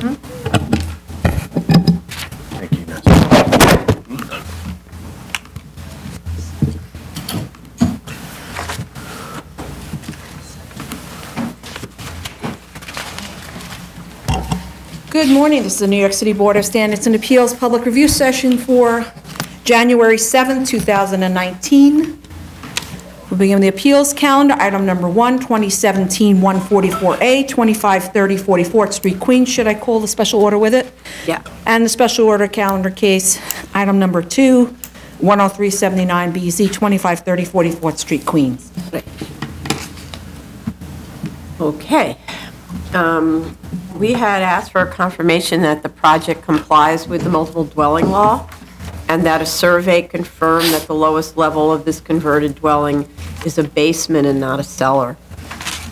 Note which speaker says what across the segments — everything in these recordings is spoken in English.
Speaker 1: Thank you, Nancy.
Speaker 2: Good morning. This is the New York City Board of Standards and Appeals Public Review Session for January 7, 2019. We'll begin the appeals calendar. Item number 1, 2017-144A, 2530 44th Street, Queens. Should I call the special order with it?
Speaker 3: Yeah.
Speaker 2: And the special order calendar case, item number 2, 10379BZ, 2530 44th Street, Queens.
Speaker 3: Okay. We had asked for a confirmation that the project complies with the multiple dwelling law and that a survey confirmed that the lowest level of this converted dwelling is a basement and not a cellar.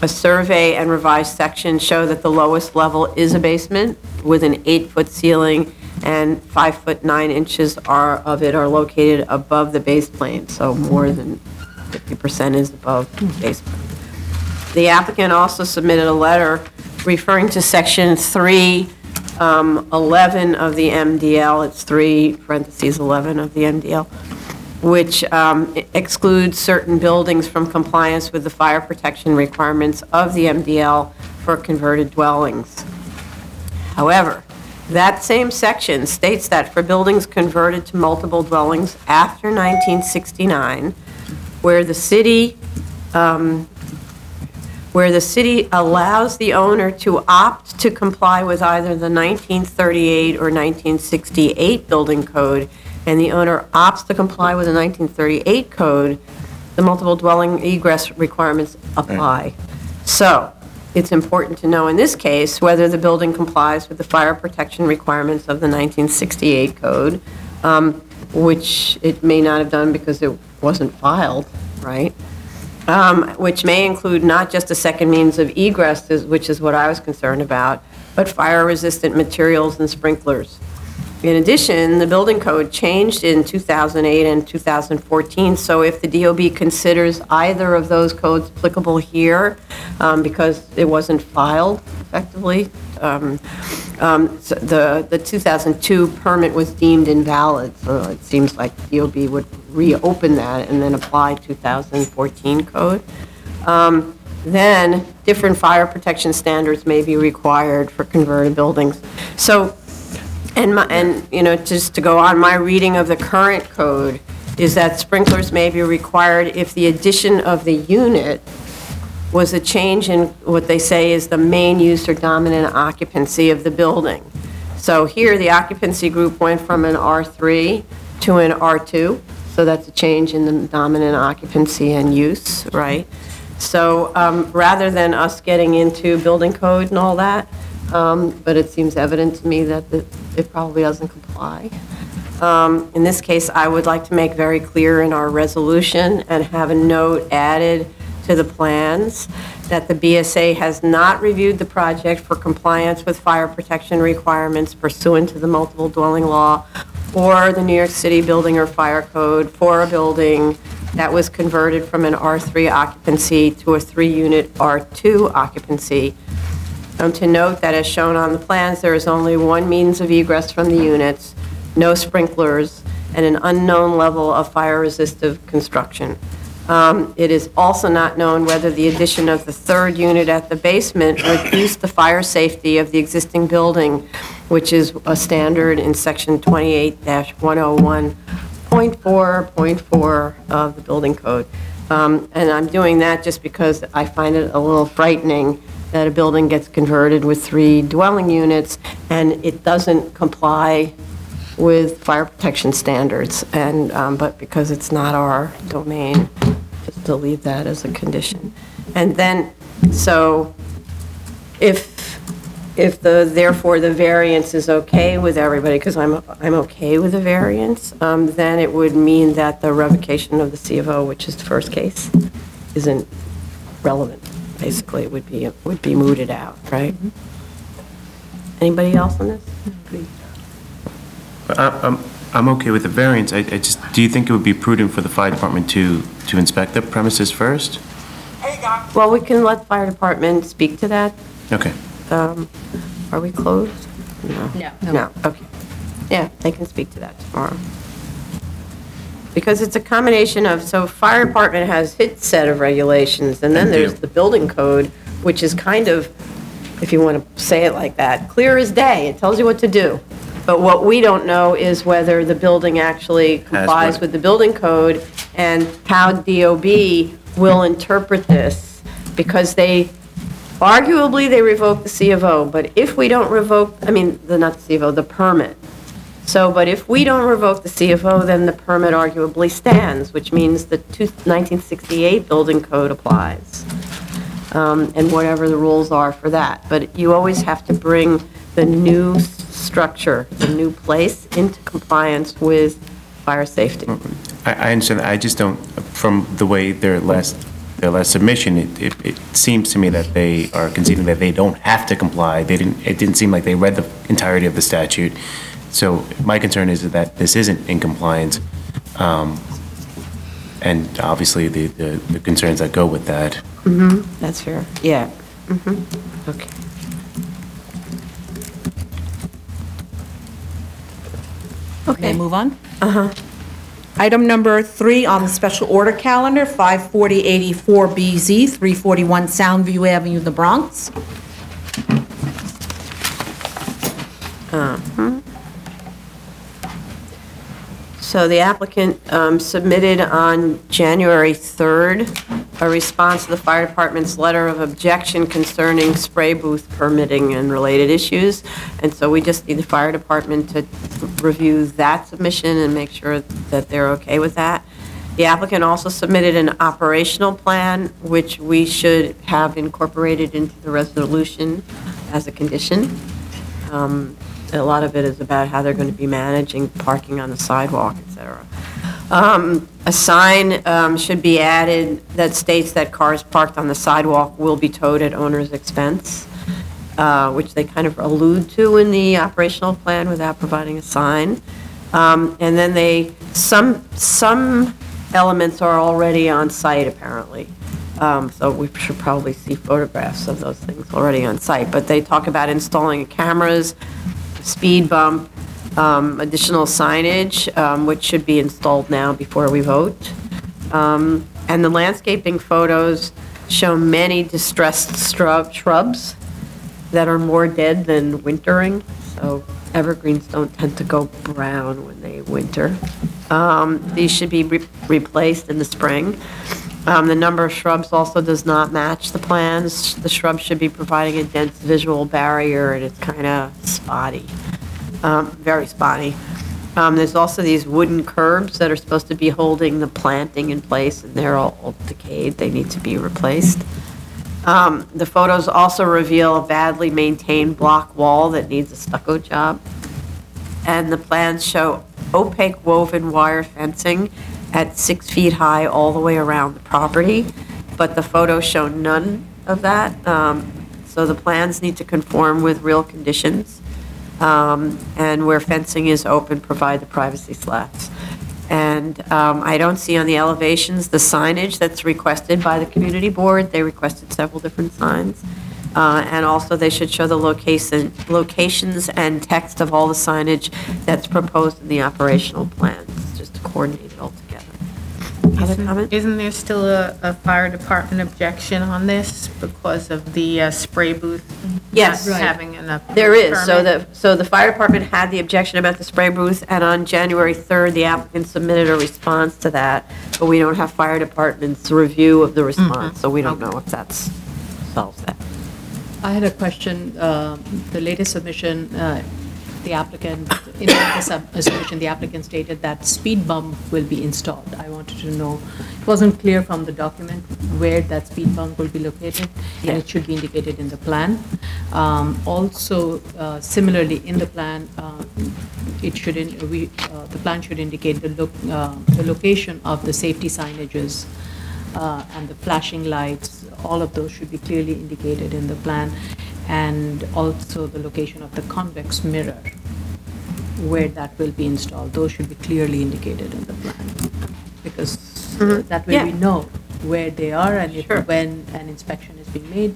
Speaker 3: A survey and revised section show that the lowest level is a basement with an 8-foot ceiling and 5 foot 9 inches of it are located above the base plane, so more than 50% is above the basement. The applicant also submitted a letter referring to section 311 of the MDL, it's 3(11) of the MDL, which excludes certain buildings from compliance with the fire protection requirements of the MDL for converted dwellings. However, that same section states that for buildings converted to multiple dwellings after 1969, where the city allows the owner to opt to comply with either the 1938 or 1968 building code, and the owner opts to comply with the 1938 code, the multiple dwelling egress requirements apply. So it's important to know in this case whether the building complies with the fire protection requirements of the 1968 code, which it may not have done because it wasn't filed, right? Which may include not just a second means of egress, which is what I was concerned about, but fire-resistant materials and sprinklers. In addition, the building code changed in 2008 and 2014, so if the DOB considers either of those codes applicable here, because it wasn't filed effectively, so the 2002 permit was deemed invalid, so it seems like the DOB would reopen that and then apply 2014 code. Then different fire protection standards may be required for converted buildings. So, and you know, just to go on, my reading of the current code is that sprinklers may be required if the addition of the unit was a change in what they say is the main use or dominant occupancy of the building. So here, the occupancy group went from an R3 to an R2, so that's a change in the dominant occupancy and use, right? So rather than us getting into building code and all that, but it seems evident to me that it probably doesn't comply. In this case, I would like to make very clear in our resolution and have a note added to the plans that the BSA has not reviewed the project for compliance with fire protection requirements pursuant to the multiple dwelling law or the New York City Building or Fire Code for a building that was converted from an R3 occupancy to a 3-unit R2 occupancy. To note that as shown on the plans, there is only one means of egress from the units, no sprinklers, and an unknown level of fire-resistive construction. It is also not known whether the addition of the 3rd unit at the basement reduced the fire safety of the existing building, which is a standard in section 28-101.4.4 of the building code. And I'm doing that just because I find it a little frightening that a building gets converted with 3 dwelling units and it doesn't comply with fire protection standards, and but because it's not our domain, just to leave that as a condition. And then, so if therefore the variance is okay with everybody, because I'm okay with the variance, then it would mean that the revocation of the C of O, which is the first case, isn't relevant. Basically, it would be mooted out, right? Anybody else on this?
Speaker 1: I'm okay with the variance. I just, do you think it would be prudent for the fire department to inspect the premises first?
Speaker 3: Well, we can let the fire department speak to that.
Speaker 1: Okay.
Speaker 3: Are we closed?
Speaker 4: No.
Speaker 3: No, okay. Yeah, they can speak to that tomorrow. Because it's a combination of, so fire department has its set of regulations, and then
Speaker 1: They do.
Speaker 3: there's the building code, which is kind of, if you want to say it like that, clear as day. It tells you what to do. But what we don't know is whether the building actually complies
Speaker 1: what-
Speaker 3: with the building code and how DOB will interpret this, because arguably, they revoke the C of O, but if we don't revoke, not the C of O, the permit. But if we don't revoke the C of O, then the permit arguably stands, which means the 1968 building code applies, and whatever the rules are for that. But you always have to bring the new structure, the new place, into compliance with fire safety.
Speaker 1: I understand. I just don't, from the way their last submission, it seems to me that they are conceding that they don't have to comply. It didn't seem like they read the entirety of the statute. So my concern is that this isn't in compliance. And obviously the concerns that go with that.
Speaker 3: That's fair. Yeah. Okay.
Speaker 2: May I move on? Item number 3 on the special order calendar, 54084BZ, 341 Soundview Avenue, the Bronx.
Speaker 3: So the applicant submitted on January 3rd a response to the fire department's letter of objection concerning spray booth permitting and related issues. And so we just need the fire department to review that submission and make sure that they're okay with that. The applicant also submitted an operational plan, which we should have incorporated into the resolution as a condition. A lot of it is about how they're going to be managing parking on the sidewalk, et cetera. A sign should be added that states that cars parked on the sidewalk will be towed at owner's expense, which they kind of allude to in the operational plan without providing a sign. And then some elements are already on site, apparently. So we should probably see photographs of those things already on site. But they talk about installing cameras, speed bump, additional signage, which should be installed now before we vote. And the landscaping photos show many distressed shrubs that are more dead than wintering. So evergreens don't tend to go brown when they winter. These should be replaced in the spring. The number of shrubs also does not match the plans. The shrubs should be providing a dense visual barrier, and it's kind of spotty, very spotty. There's also these wooden curbs that are supposed to be holding the planting in place, and they're all decayed. They need to be replaced. The photos also reveal a badly maintained block wall that needs a stucco job. And the plans show opaque woven wire fencing at 6 feet high all the way around the property, but the photos show none of that. So the plans need to conform with real conditions. And where fencing is open, provide the privacy slats. And I don't see on the elevations the signage that's requested by the community board. They requested several different signs. And also, they should show the locations and text of all the signage that's proposed in the operational plans, just to coordinate it all together. Other comment?
Speaker 4: Isn't there still a fire department objection on this because of the spray booth?
Speaker 3: Yes.
Speaker 4: Not having enough.
Speaker 3: There is.
Speaker 4: permit?
Speaker 3: So the fire department had the objection about the spray booth, and on January 3rd, the applicant submitted a response to that, but we don't have fire department's review of the response, so we don't know if that solves that.
Speaker 5: I had a question. The latest submission, the applicant, in the submission, the applicant stated that speed bump will be installed. I wanted to know, it wasn't clear from the document where that speed bump will be located, and it should be indicated in the plan. Also, similarly, in the plan, the plan should indicate the location of the safety signages and the flashing lights. All of those should be clearly indicated in the plan, and also the location of the convex mirror, where that will be installed. Those should be clearly indicated in the plan, because that way we know where they are, and if, when an inspection is being made,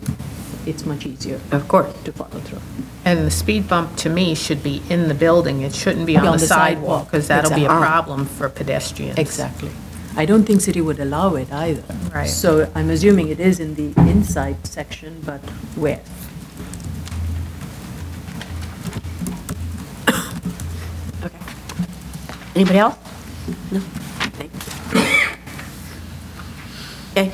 Speaker 5: it's much easier
Speaker 3: Of course.
Speaker 5: to follow through.
Speaker 4: And the speed bump, to me, should be in the building. It shouldn't be on the sidewalk, because that'll be a
Speaker 5: Exactly.
Speaker 4: problem for pedestrians.
Speaker 5: Exactly. I don't think city would allow it either.
Speaker 4: Right.
Speaker 5: So I'm assuming it is in the inside section, but where?
Speaker 3: Okay. Anybody else? No? Thank you. Okay.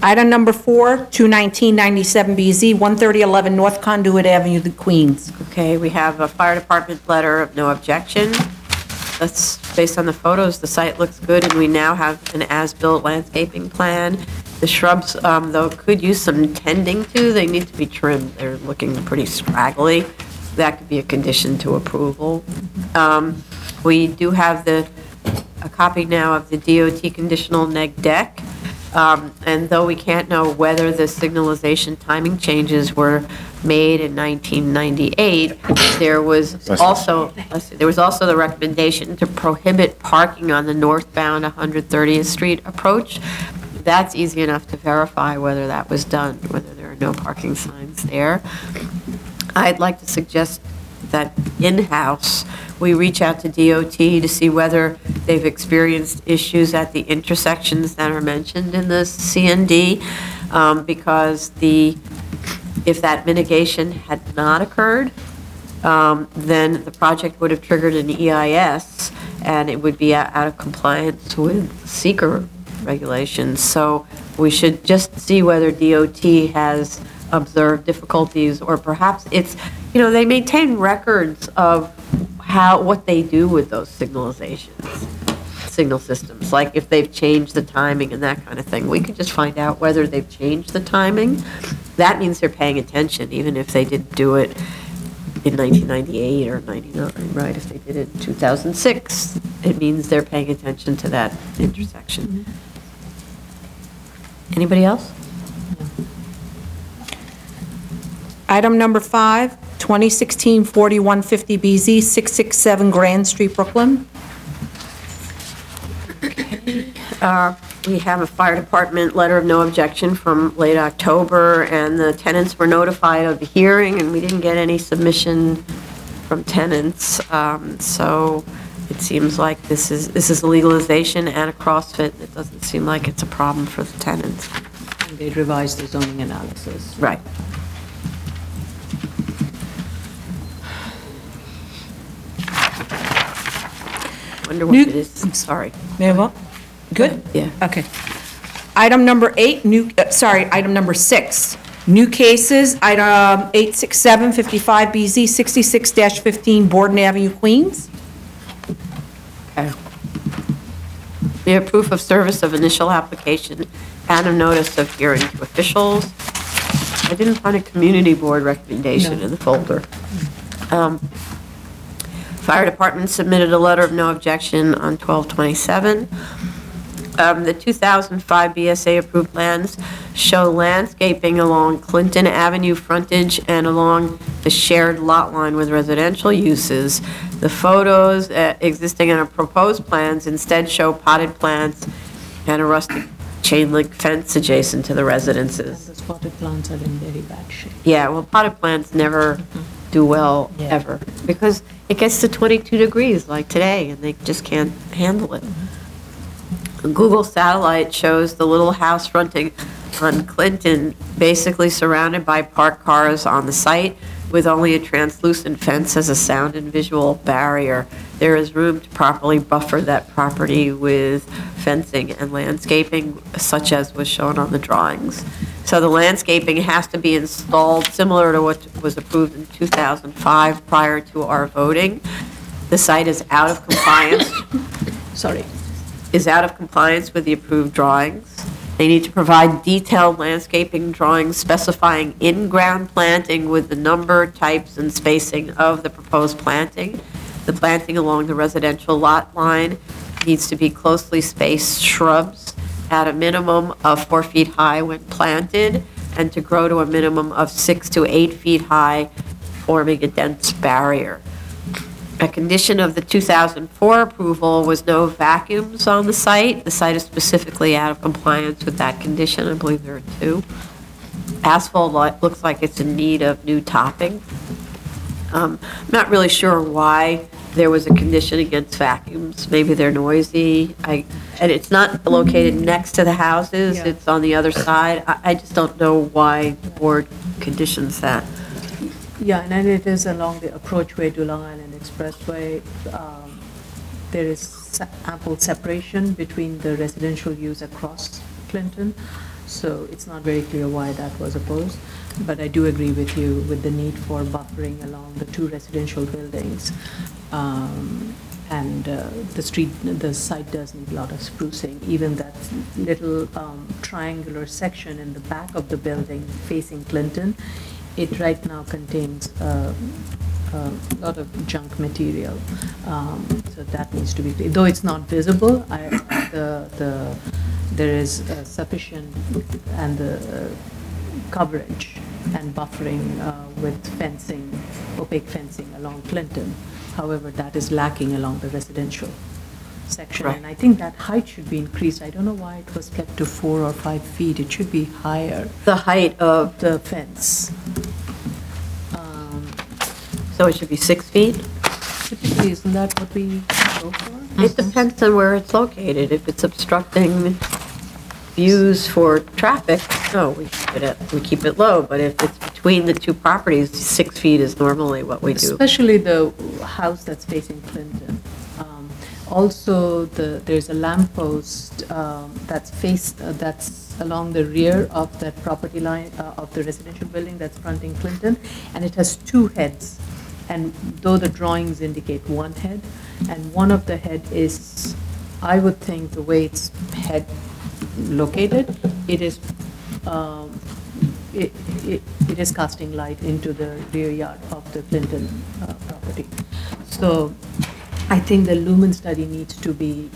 Speaker 2: Item number 4, 21997BZ, 13011 North Conduit Avenue, the Queens.
Speaker 3: Okay, we have a fire department letter of no objection. That's based on the photos, the site looks good, and we now have an as-built landscaping plan. The shrubs, though, could use some tending to, they need to be trimmed, they're looking pretty scraggly. That could be a condition to approval. We do have a copy now of the DOT conditional neg deck. And though we can't know whether the signalization timing changes were made in 1998, there was also the recommendation to prohibit parking on the northbound 130th Street approach. That's easy enough to verify whether that was done, whether there are no parking signs there. I'd like to suggest that in-house, we reach out to DOT to see whether they've experienced issues at the intersections that are mentioned in the CND, because if that mitigation had not occurred, then the project would have triggered an EIS, and it would be out of compliance with seeker regulations. So we should just see whether DOT has observed difficulties, or perhaps it's, they maintain records of what they do with those signal systems, like if they've changed the timing and that kind of thing. We could just find out whether they've changed the timing. That means they're paying attention, even if they didn't do it in 1998 or 99, right? If they did it in 2006, it means they're paying attention to that intersection. Anybody else?
Speaker 2: Item number 5, 2016-4150BZ, 667 Grand Street, Brooklyn.
Speaker 3: We have a fire department letter of no objection from late October, and the tenants were notified of the hearing, and we didn't get any submission from tenants. So it seems like this is a legalization and a CrossFit. It doesn't seem like it's a problem for the tenants.
Speaker 5: And they revised the zoning analysis.
Speaker 3: Right. Wonder what it is. I'm sorry.
Speaker 2: May I vote? Good?
Speaker 3: Yeah.
Speaker 2: Okay. Item number 8, item number 6, new cases, item 86755BZ, 66-15 Borden Avenue, Queens.
Speaker 3: Okay. We have proof of service of initial application and a notice of hearing to officials. I didn't find a community board recommendation in the folder. Fire department submitted a letter of no objection on 12/27. The 2005 BSA approved plans show landscaping along Clinton Avenue frontage and along the shared lot line with residential uses. The photos existing in our proposed plans instead show potted plants and a rustic chain link fence adjacent to the residences.
Speaker 5: The spotted plants are in very bad shape.
Speaker 3: Yeah, well, potted plants never do well, ever, because it gets to 22 degrees like today, and they just can't handle it. Google Satellite shows the little house fronting on Clinton, basically surrounded by parked cars on the site, with only a translucent fence as a sound and visual barrier. There is room to properly buffer that property with fencing and landscaping, such as was shown on the drawings. So the landscaping has to be installed similar to what was approved in 2005 prior to our voting. The site is out of compliance. Is out of compliance with the approved drawings. They need to provide detailed landscaping drawings specifying in-ground planting with the number, types, and spacing of the proposed planting. The planting along the residential lot line needs to be closely spaced shrubs at a minimum of 4 feet high when planted, and to grow to a minimum of 6 to 8 feet high, forming a dense barrier. A condition of the 2004 approval was no vacuums on the site. The site is specifically out of compliance with that condition. I believe there are 2. asphalt looks like it's in need of new topping. I'm not really sure why there was a condition against vacuums. Maybe they're noisy. And it's not located next to the houses,
Speaker 5: Yeah.
Speaker 3: it's on the other side. I just don't know why the board conditions that.
Speaker 5: Yeah, and then it is along the approachway to Long Island Expressway. There is ample separation between the residential use across Clinton, so it's not very clear why that was opposed. But I do agree with you with the need for buffering along the two residential buildings. And the site does need a lot of sprucing. Even that little triangular section in the back of the building facing Clinton, it right now contains a lot of junk material. So that needs to be, though it's not visible, there is sufficient and the coverage and buffering with fencing, opaque fencing along Clinton. However, that is lacking along the residential section.
Speaker 3: Right.
Speaker 5: And I think that height should be increased. I don't know why it was kept to 4 or 5 feet. It should be higher,
Speaker 3: The height of,
Speaker 5: the fence.
Speaker 3: so it should be 6 feet?
Speaker 5: Typically, isn't that what we go for?
Speaker 3: It depends on where it's located. If it's obstructing views for traffic, no, we keep it low. But if it's between the two properties, 6 feet is normally what we do.
Speaker 5: Especially the house that's facing Clinton. Also, there's a lamppost that's along the rear of that property line of the residential building that's fronting Clinton, and it has 2 heads. And though the drawings indicate 1 head, and one of the head is, I would think the way its head located, it is it is casting light into the rear yard of the Clinton property. So I think the lumen study needs to be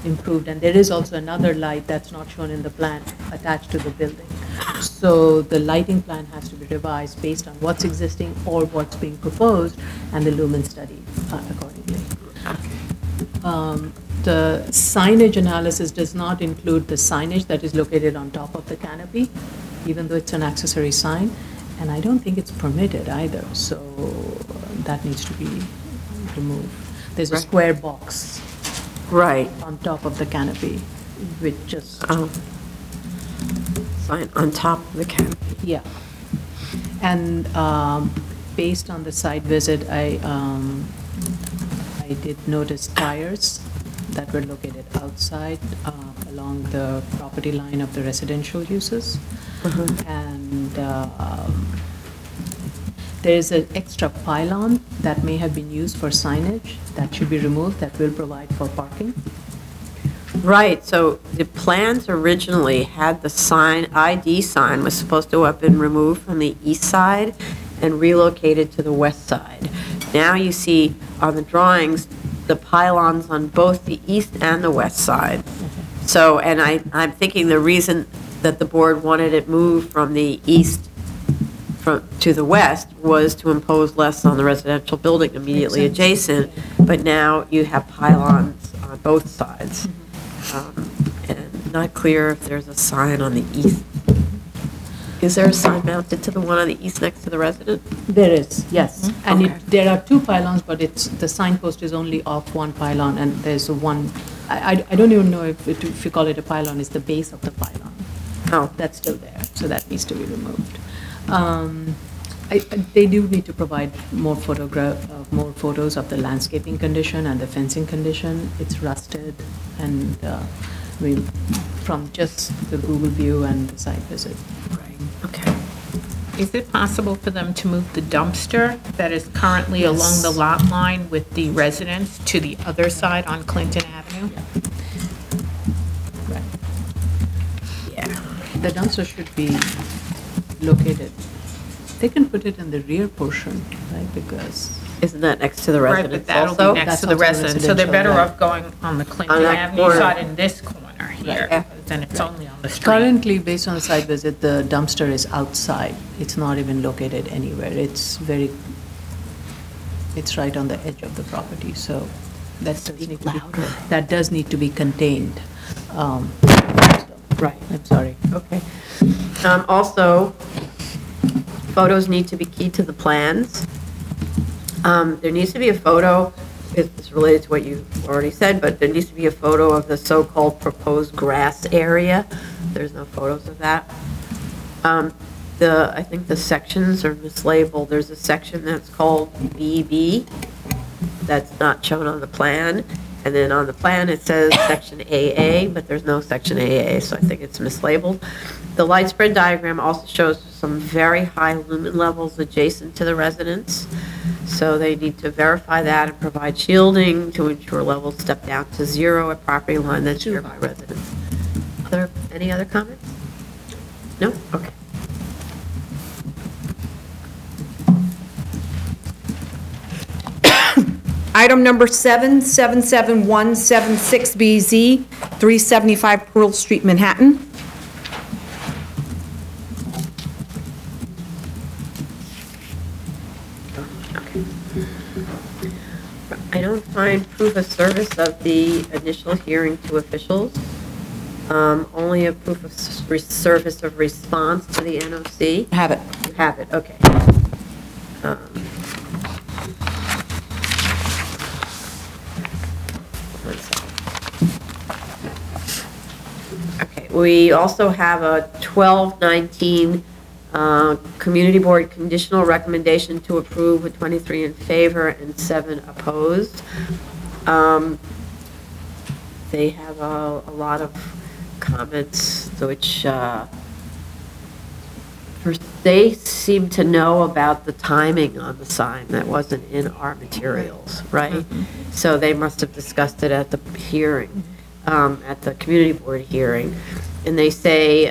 Speaker 5: improved, and there is also another light that's not shown in the plan attached to the building. So the lighting plan has to be revised based on what's existing or what's being proposed, and the lumen study accordingly. The signage analysis does not include the signage that is located on top of the canopy, even though it's an accessory sign, and I don't think it's permitted either, so that needs to be removed. There's a
Speaker 3: Right.
Speaker 5: square box
Speaker 3: Right.
Speaker 5: on top of the canopy, which just,
Speaker 3: Sign on top of the canopy.
Speaker 5: yeah. And based on the site visit, I did notice tires that were located outside along the property line of the residential uses. And there is an extra pylon that may have been used for signage that should be removed, that will provide for parking.
Speaker 3: Right, so the plans originally had the sign, ID sign was supposed to have been removed from the east side and relocated to the west side. Now you see on the drawings, the pylons on both the east and the west side. So, and I'm thinking the reason that the board wanted it moved from the east to the west was to impose less on the residential building immediately adjacent, but now you have pylons on both sides. And not clear if there's a sign on the east. Is there a sign mounted to the one on the east next to the resident?
Speaker 5: There is, yes. And
Speaker 3: Okay.
Speaker 5: there are 2 pylons, but the signpost is only off 1 pylon, and there's one, I don't even know if you call it a pylon, it's the base of the pylon.
Speaker 3: Oh,
Speaker 5: That's still there, so that needs to be removed. They do need to provide more more photos of the landscaping condition and the fencing condition. It's rusted, and from just the Google view and the site visit.
Speaker 3: right, okay.
Speaker 4: Is it possible for them to move the dumpster that is currently along the lot line with the residence to the other side on Clinton Avenue?
Speaker 5: Right.
Speaker 3: Yeah.
Speaker 5: The dumpster should be located, they can put it in the rear portion, right, because,
Speaker 3: Isn't that next to the
Speaker 4: Right,
Speaker 3: residence
Speaker 4: but that'll
Speaker 3: also?
Speaker 4: be next
Speaker 5: That's
Speaker 4: to the
Speaker 5: also
Speaker 4: residence, so they're
Speaker 5: residential,
Speaker 4: better
Speaker 5: right.
Speaker 4: off going on the Clinton
Speaker 3: On that
Speaker 4: Avenue
Speaker 3: corner.
Speaker 4: side in this corner here,
Speaker 3: Yeah.
Speaker 4: then it's only on the street.
Speaker 5: currently, based on the site visit, the dumpster is outside. It's not even located anywhere. It's right on the edge of the property, so that does need to be, that does need to be contained.
Speaker 3: Right.
Speaker 5: I'm sorry.
Speaker 3: Okay. Also, photos need to be keyed to the plans. There needs to be a photo, it's related to what you already said, but there needs to be a photo of the so-called proposed grass area. There's no photos of that. I think the sections are mislabeled. There's a section that's called BB that's not shown on the plan. And then on the plan, it says section AA, but there's no section AA, so I think it's mislabeled. The light spread diagram also shows some very high lumen levels adjacent to the residence. So they need to verify that and provide shielding to ensure levels step down to 0 at property line that's shared by residents. Any other comments? No? Okay.
Speaker 2: Item number 7, 77176BZ, 375 Pearl Street, Manhattan.
Speaker 3: I don't find proof of service of the initial hearing to officials. Only a proof of service of response to the NOC.
Speaker 2: Have it.
Speaker 3: You have it, okay. One second. Okay, we also have a 1219 Community Board conditional recommendation to approve with 23 in favor and 7 opposed. They have a lot of comments, which first, they seem to know about the timing on the sign that wasn't in our materials, right? So they must have discussed it at the hearing, at the Community Board hearing. And they say,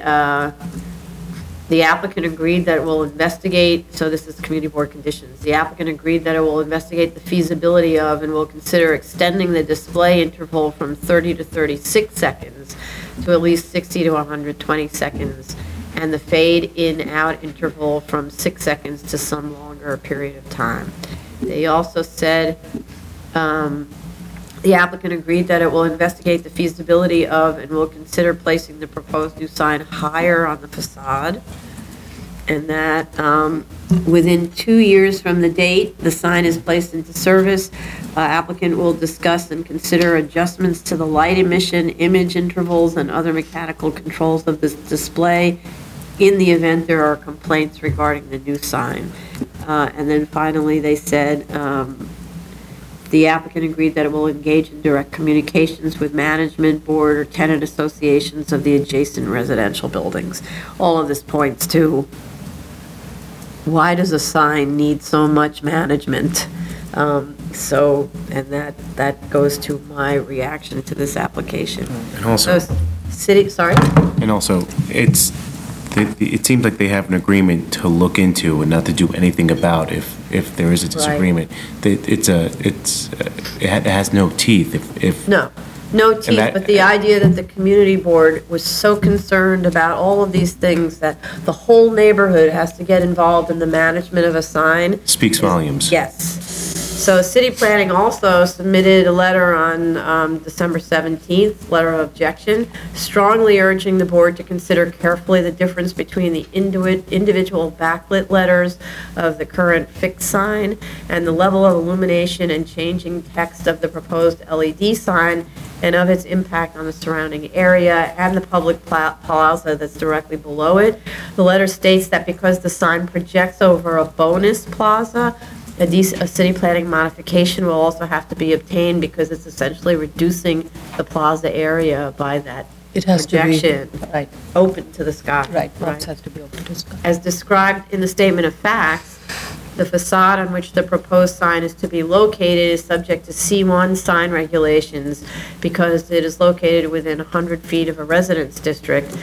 Speaker 3: the applicant agreed that it will investigate, so this is Community Board conditions. The applicant agreed that it will investigate the feasibility of and will consider extending the display interval from 30 to 36 seconds to at least 60 to 120 seconds, and the fade in-out interval from 6 seconds to some longer period of time. They also said the applicant agreed that it will investigate the feasibility of and will consider placing the proposed new sign higher on the facade, and that within 2 years from the date the sign is placed into service, applicant will discuss and consider adjustments to the light emission, image intervals, and other mechanical controls of this display in the event there are complaints regarding the new sign. And then finally they said, the applicant agreed that it will engage in direct communications with management, board, or tenant associations of the adjacent residential buildings. All of this points to, why does a sign need so much management? And that goes to my reaction to this application.
Speaker 1: And also,
Speaker 3: Sorry?
Speaker 1: And also, it seems like they have an agreement to look into and not to do anything about if there is a disagreement. Right. It has no teeth.
Speaker 3: No teeth, but the idea that the community board was so concerned about all of these things that the whole neighborhood has to get involved in the management of a sign.
Speaker 1: Speaks volumes.
Speaker 3: Yes. So city planning also submitted a letter on December 17th, letter of objection, strongly urging the board to consider carefully the difference between the individual backlit letters of the current fixed sign and the level of illumination and changing text of the proposed LED sign and of its impact on the surrounding area and the public plaza that's directly below it. The letter states that because the sign projects over a bonus plaza, a city planning modification will also have to be obtained because it's essentially reducing the plaza area by that projection open to the sky.
Speaker 5: Right, it has to be open to the sky.
Speaker 3: As described in the statement of facts, the facade on which the proposed sign is to be located is subject to C1 sign regulations because it is located within 100 feet of a residence district.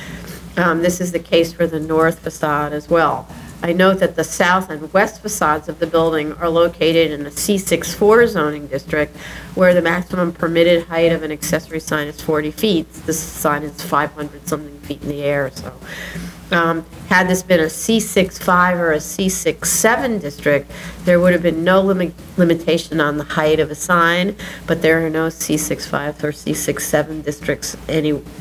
Speaker 3: This is the case for the north facade as well. I note that the south and west facades of the building are located in a C64 zoning district where the maximum permitted height of an accessory sign is 40 feet. This sign is 500-something feet in the air, so. Had this been a C65 or a C67 district, there would have been no limitation on the height of a sign, but there are no C65 or C67 districts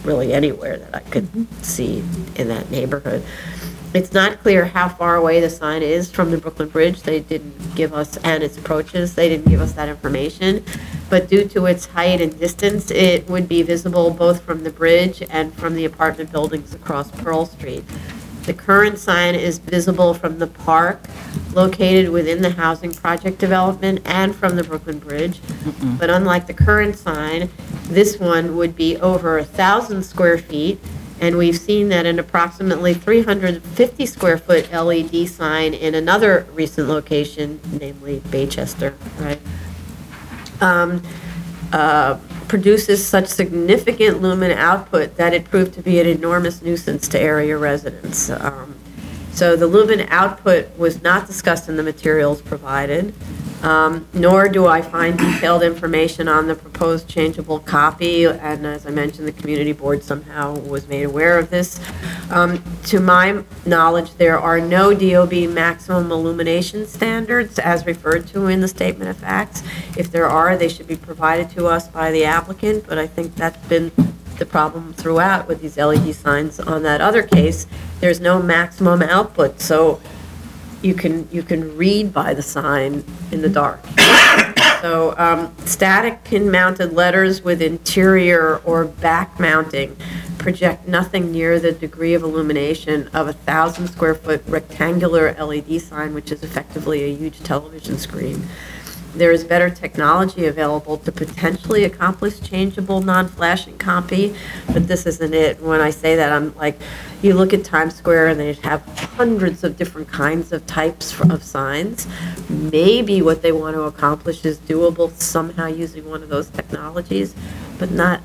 Speaker 3: really anywhere that I could see in that neighborhood. It's not clear how far away the sign is from the Brooklyn Bridge. They didn't give us, and its approaches, they didn't give us that information. But due to its height and distance, it would be visible both from the bridge and from the apartment buildings across Pearl Street. The current sign is visible from the park located within the housing project development and from the Brooklyn Bridge. But unlike the current sign, this one would be over 1,000 square feet, and we've seen that an approximately 350 square foot LED sign in another recent location, namely Baychester, right? Produces such significant lumen output that it proved to be an enormous nuisance to area residents. So the lumen output was not discussed in the materials provided, nor do I find detailed information on the proposed changeable copy, and as I mentioned, the community board somehow was made aware of this. To my knowledge, there are no DOB maximum illumination standards as referred to in the statement of facts. If there are, they should be provided to us by the applicant, but I think that's been the problem throughout with these LED signs. On that other case, there's no maximum output, so you can read by the sign in the dark. So static pin-mounted letters with interior or back mounting project nothing near the degree of illumination of a 1,000 square foot rectangular LED sign, which is effectively a huge television screen. There is better technology available to potentially accomplish changeable non-flashing copy, but this isn't it. When I say that, I'm like, you look at Times Square and they have hundreds of different kinds of types of signs. Maybe what they want to accomplish is doable somehow using one of those technologies, but not,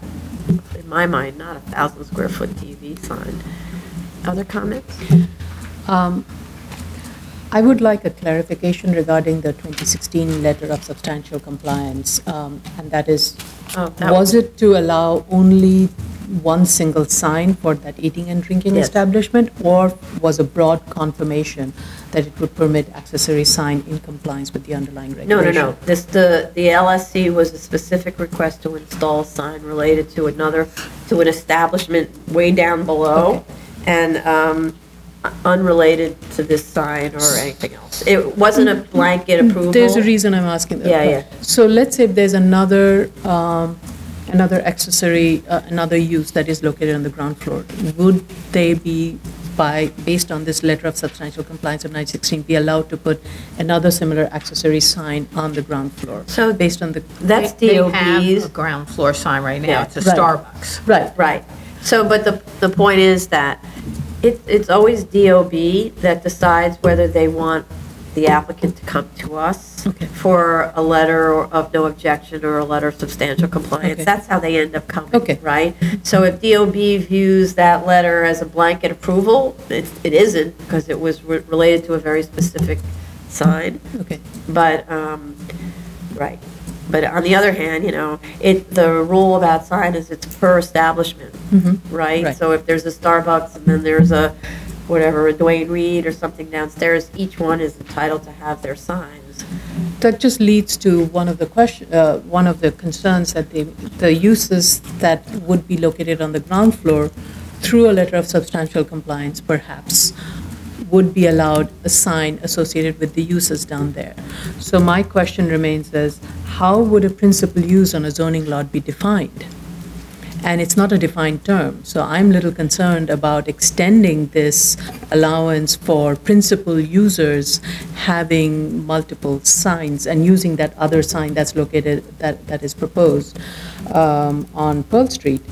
Speaker 3: in my mind, not a 1,000 square foot TV sign. Other comments?
Speaker 5: I would like a clarification regarding the 2016 letter of substantial compliance, and that is, was it to allow only one single sign for that eating and drinking establishment, or was a broad confirmation that it would permit accessory sign in compliance with the underlying regulation?
Speaker 3: No. The LSC was a specific request to install a sign related to an establishment way down below, and unrelated to this sign or anything else. It wasn't a blanket approval.
Speaker 5: There's a reason I'm asking that.
Speaker 3: Yeah.
Speaker 5: So let's say if there's another accessory, another use that is located on the ground floor, would they be, based on this letter of substantial compliance of 916, be allowed to put another similar accessory sign on the ground floor?
Speaker 3: So
Speaker 5: based on the...
Speaker 3: That's
Speaker 4: They
Speaker 3: DOB's.
Speaker 4: have a ground floor sign right now.
Speaker 3: Yeah.
Speaker 4: It's a
Speaker 5: Right.
Speaker 4: Starbucks.
Speaker 3: Right. So, but the point is that it's always DOB that decides whether they want the applicant to come to us for a letter of no objection or a letter of substantial compliance.
Speaker 5: Okay.
Speaker 3: That's how they end up coming,
Speaker 5: Okay.
Speaker 3: right? So if DOB views that letter as a blanket approval, it isn't, because it was related to a very specific sign.
Speaker 5: Okay.
Speaker 3: But, right. But on the other hand, the rule about sign is it's per establishment, right?
Speaker 5: Right.
Speaker 3: So if there's a Starbucks and then there's a Dwayne Reed or something downstairs, each one is entitled to have their signs.
Speaker 5: That just leads to one of the concerns that the uses that would be located on the ground floor, through a letter of substantial compliance, perhaps, would be allowed a sign associated with the uses down there. So my question remains as, how would a principal use on a zoning lot be defined? And it's not a defined term, so I'm a little concerned about extending this allowance for principal users having multiple signs and using that other sign that's located, that is proposed on Pearl Street,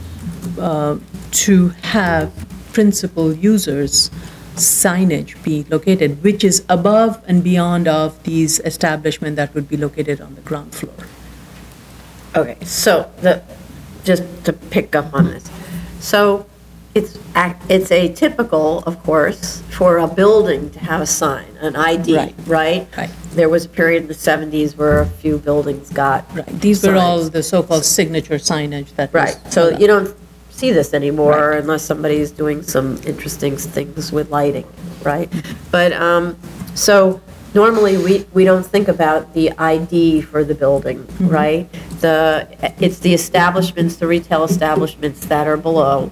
Speaker 5: to have principal users signage be located, which is above and beyond of these establishments that would be located on the ground floor.
Speaker 3: Okay, so just to pick up on this. So it's atypical, of course, for a building to have a sign, an ID, right?
Speaker 5: Right.
Speaker 3: There was a period in the 70s where a few buildings got
Speaker 5: Right. These were all
Speaker 3: signs.
Speaker 5: the so-called signature signage that was
Speaker 3: Right, so
Speaker 5: allowed.
Speaker 3: you don't see this anymore
Speaker 5: Right.
Speaker 3: unless somebody's doing some interesting things with lighting, right? But, so normally we don't think about the ID for the building, right? It's the establishments, the retail establishments that are below,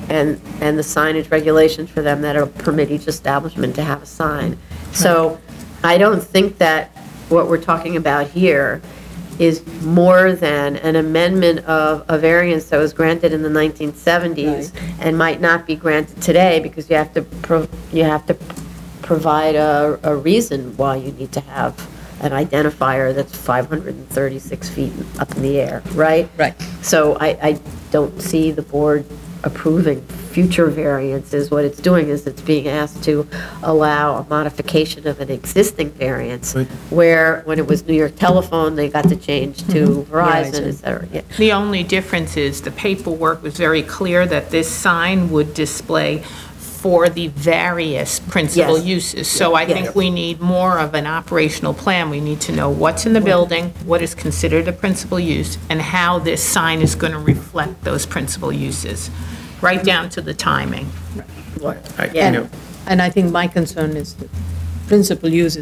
Speaker 3: and the signage regulations for them that permit each establishment to have a sign. So I don't think that what we're talking about here is more than an amendment of a variance that was granted in the 1970s and might not be granted today, because you have to provide a reason why you need to have an identifier that's 536 feet up in the air, right?
Speaker 5: Right.
Speaker 3: So I don't see the board approving future variances. What it's doing is it's being asked to allow a modification of an existing variance, where when it was New York Telephone, they got to change to Verizon, et cetera. Yeah.
Speaker 4: The only difference is the paperwork was very clear that this sign would display for the various principal
Speaker 3: Yes.
Speaker 4: uses. So I think we need more of an operational plan. We need to know what's in the building, what is considered a principal use, and how this sign is going to reflect those principal uses, right down to the timing.
Speaker 5: And I think my concern is that principal use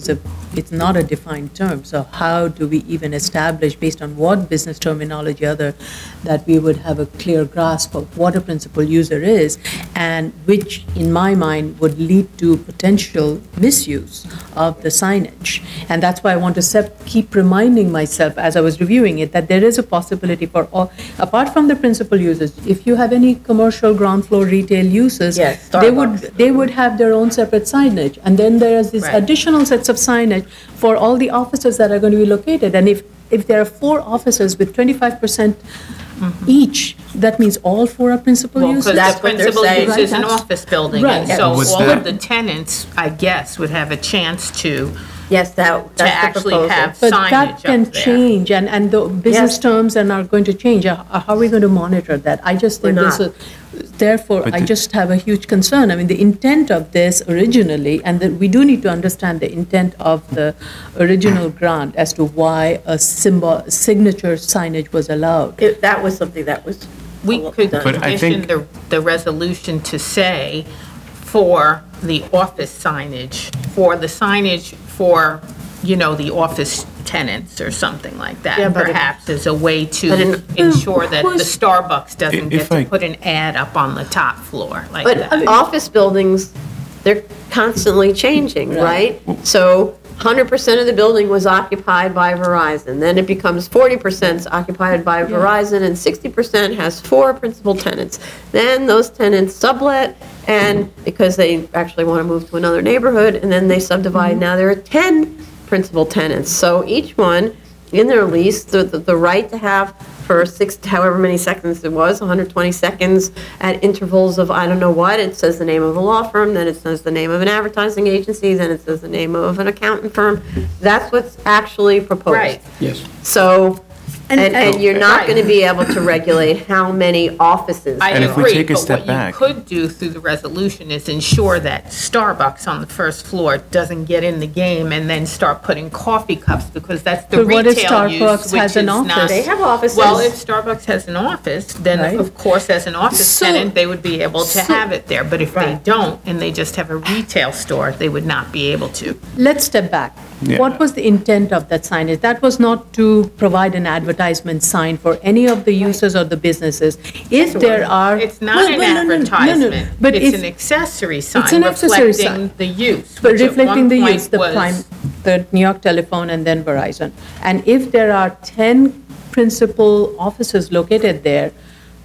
Speaker 5: it's not a defined term. So how do we even establish, based on what business terminology that we would have a clear grasp of what a principal user is, and which, in my mind, would lead to potential misuse of the signage. And that's why I want to keep reminding myself as I was reviewing it that there is a possibility for all, apart from the principal users, if you have any commercial ground floor retail uses,
Speaker 3: Yes,
Speaker 5: they would have their own separate signage. And then there's this additional sets of signage for all the offices that are going to be located. And if there are 4 offices with 25% each, that means all 4 are principal
Speaker 4: Well,
Speaker 5: uses?
Speaker 4: because
Speaker 3: That's
Speaker 4: the
Speaker 3: what they're
Speaker 4: principal
Speaker 3: saying.
Speaker 4: use is an
Speaker 5: That's-
Speaker 4: office building,
Speaker 5: Right.
Speaker 4: and so
Speaker 1: Was
Speaker 4: all
Speaker 1: that-
Speaker 4: of the tenants, I guess, would have a chance to
Speaker 3: Yes, that's the
Speaker 4: actually
Speaker 3: proposal.
Speaker 4: have
Speaker 5: But
Speaker 4: signage
Speaker 5: that can
Speaker 4: up there.
Speaker 5: change, and the business
Speaker 3: Yes.
Speaker 5: terms are going to change. How are we going to monitor that? I just think
Speaker 3: We're
Speaker 5: this
Speaker 3: not.
Speaker 5: is, therefore,
Speaker 1: But
Speaker 5: I
Speaker 1: the-
Speaker 5: just have a huge concern. I mean, the intent of this originally, and that we do need to understand the intent of the original grant as to why a signature signage was allowed.
Speaker 3: That was something that was.
Speaker 4: We could
Speaker 3: done.
Speaker 1: But I
Speaker 4: condition
Speaker 1: think-
Speaker 4: the resolution to say for the office signage, for the signage for, the office tenants or something like
Speaker 3: Yeah,
Speaker 4: that,
Speaker 3: but it-
Speaker 4: perhaps as a way
Speaker 3: But
Speaker 4: to ensure that the
Speaker 5: who's-
Speaker 4: Starbucks doesn't
Speaker 1: If
Speaker 4: get to
Speaker 1: I-
Speaker 4: put an ad up on the top floor like
Speaker 3: But
Speaker 4: that.
Speaker 3: office buildings, they're constantly changing, right? So 100% of the building was occupied by Verizon. Then it becomes 40% occupied by Verizon, and 60% has 4 principal tenants. Then those tenants sublet, and because they actually want to move to another neighborhood, and then they subdivide. Now there are 10 principal tenants. So each one, in their lease, the right to have for however many seconds it was, 120 seconds at intervals of I don't know what. It says the name of a law firm, then it says the name of an advertising agency, then it says the name of an accountant firm. That's what's actually proposed.
Speaker 4: Right.
Speaker 6: Yes.
Speaker 3: So, and you're not
Speaker 4: Right.
Speaker 3: going to be able to regulate how many offices.
Speaker 4: I
Speaker 1: And if we
Speaker 4: agree,
Speaker 1: take a
Speaker 4: but
Speaker 1: step
Speaker 4: what
Speaker 1: back-
Speaker 4: you could do through the resolution is ensure that Starbucks on the first floor doesn't get in the game and then start putting coffee cups, because that's the
Speaker 5: But what if
Speaker 4: retail use,
Speaker 5: Starbucks
Speaker 4: which
Speaker 5: has
Speaker 4: is
Speaker 5: an
Speaker 4: not.
Speaker 5: office?
Speaker 3: They have offices.
Speaker 4: Well, if Starbucks has an office, then
Speaker 5: Right.
Speaker 4: of course, as an office
Speaker 5: So-
Speaker 4: tenant, they would be able to have it there. But if they
Speaker 3: Right.
Speaker 4: don't, and they just have a retail store, they would not be able to.
Speaker 5: Let's step back.
Speaker 1: Yeah.
Speaker 5: What was the intent of that signage? That was not to provide an advertisement sign for any of the users or the businesses. If there are.
Speaker 4: It's not
Speaker 5: Well,
Speaker 4: an
Speaker 5: well, no, no, no,
Speaker 4: advertisement.
Speaker 5: But
Speaker 4: It's
Speaker 5: if-
Speaker 4: an accessory sign
Speaker 5: an accessory
Speaker 4: reflecting
Speaker 5: sign.
Speaker 4: the use.
Speaker 5: But
Speaker 4: which at
Speaker 5: reflecting
Speaker 4: one
Speaker 5: the
Speaker 4: point
Speaker 5: use, the
Speaker 4: was-
Speaker 5: the New York Telephone and then Verizon. And if there are 10 principal offices located there,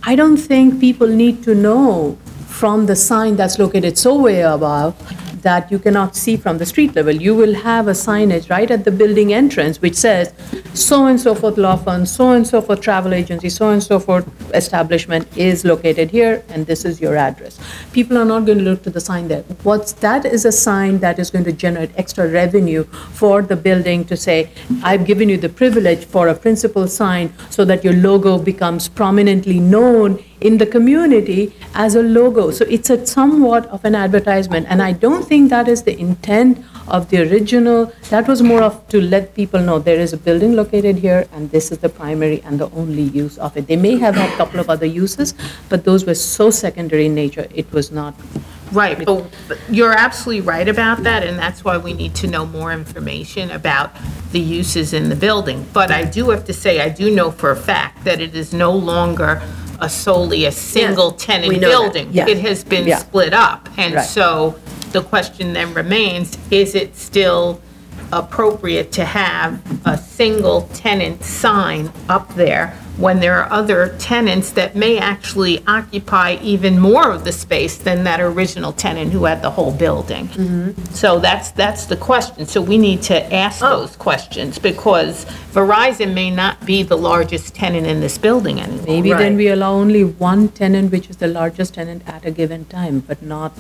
Speaker 5: I don't think people need to know from the sign that's located so way above that you cannot see from the street level. You will have a signage right at the building entrance which says, so-and-so forth law firm, so-and-so forth travel agency, so-and-so forth establishment is located here, and this is your address. People are not going to look to the sign there. That is a sign that is going to generate extra revenue for the building to say, I've given you the privilege for a principal sign so that your logo becomes prominently known in the community as a logo. So it's a somewhat of an advertisement, and I don't think that is the intent of the original. That was more of to let people know there is a building located here, and this is the primary and the only use of it. They may have had a couple of other uses, but those were so secondary in nature, it was not
Speaker 4: Right, but you're absolutely right about that, and that's why we need to know more information about the uses in the building. But I do have to say, I do know for a fact that it is no longer solely a single-tenant
Speaker 3: we know that.
Speaker 4: building.
Speaker 2: Yes.
Speaker 4: It has been
Speaker 2: Yeah.
Speaker 4: split up. And
Speaker 2: Right.
Speaker 4: so the question then remains, is it still appropriate to have a single-tenant sign up there when there are other tenants that may actually occupy even more of the space than that original tenant who had the whole building? So that's the question. So we need to ask those questions, because Verizon may not be the largest tenant in this building anymore.
Speaker 5: Maybe then
Speaker 3: Right.
Speaker 5: we allow only one tenant, which is the largest tenant at a given time, but not,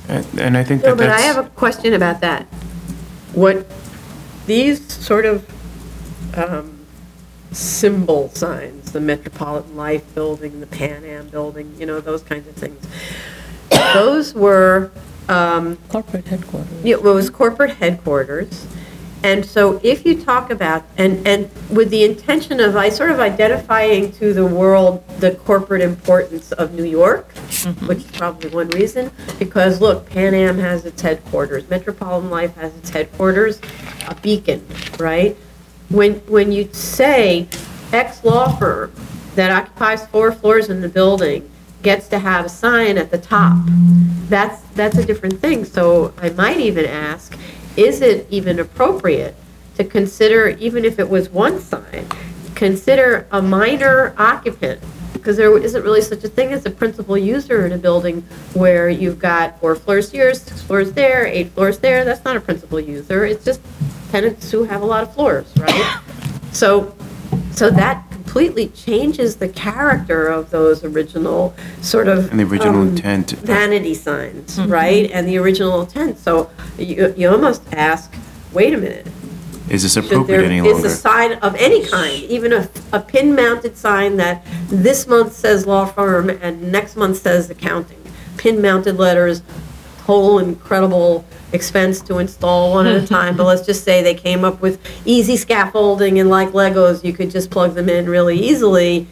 Speaker 1: And I think
Speaker 3: No,
Speaker 1: that
Speaker 3: but I
Speaker 1: that's.
Speaker 3: have a question about that. What, these sort of symbol signs, the Metropolitan Life Building, the Pan Am Building, those kinds of things, those were,
Speaker 5: corporate headquarters.
Speaker 3: it was corporate headquarters. And so if you talk about, and with the intention of, sort of identifying to the world the corporate importance of New York, which is probably one reason, because look, Pan Am has its headquarters, Metropolitan Life has its headquarters, a beacon, right? When you say X law firm that occupies 4 floors in the building gets to have a sign at the top, that's a different thing. So I might even ask, is it even appropriate to consider, even if it was one sign, consider a minor occupant? Because there isn't really such a thing as a principal user in a building where you've got 4 floors here, 6 floors there, 8 floors there. That's not a principal user. It's just tenants who have a lot of floors, right? So that completely changes the character of those original sort of
Speaker 1: And the original intent.
Speaker 3: vanity signs, right? And the original intent. So you almost ask, wait a minute.
Speaker 1: Is this
Speaker 3: Should
Speaker 1: appropriate
Speaker 3: there,
Speaker 1: any
Speaker 3: is
Speaker 1: longer?
Speaker 3: a sign of any kind, even a pin-mounted sign that this month says law firm and next month says accounting, pin-mounted letters, whole incredible expense to install one at a time, but let's just say they came up with easy scaffolding and like Legos, you could just plug them in really easily.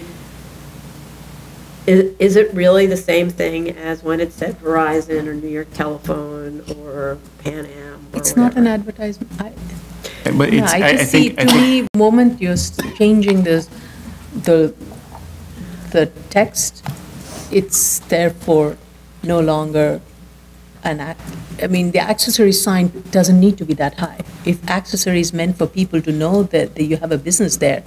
Speaker 3: Is it really the same thing as when it said Verizon or New York Telephone or Pan Am or
Speaker 5: It's not an
Speaker 3: whatever?
Speaker 5: advertisement.
Speaker 1: But
Speaker 5: Yeah,
Speaker 1: it's,
Speaker 5: I just see, to me, moment you're changing the text, it's therefore no longer I mean, the accessory sign doesn't need to be that high. If accessory is meant for people to know that you have a business there,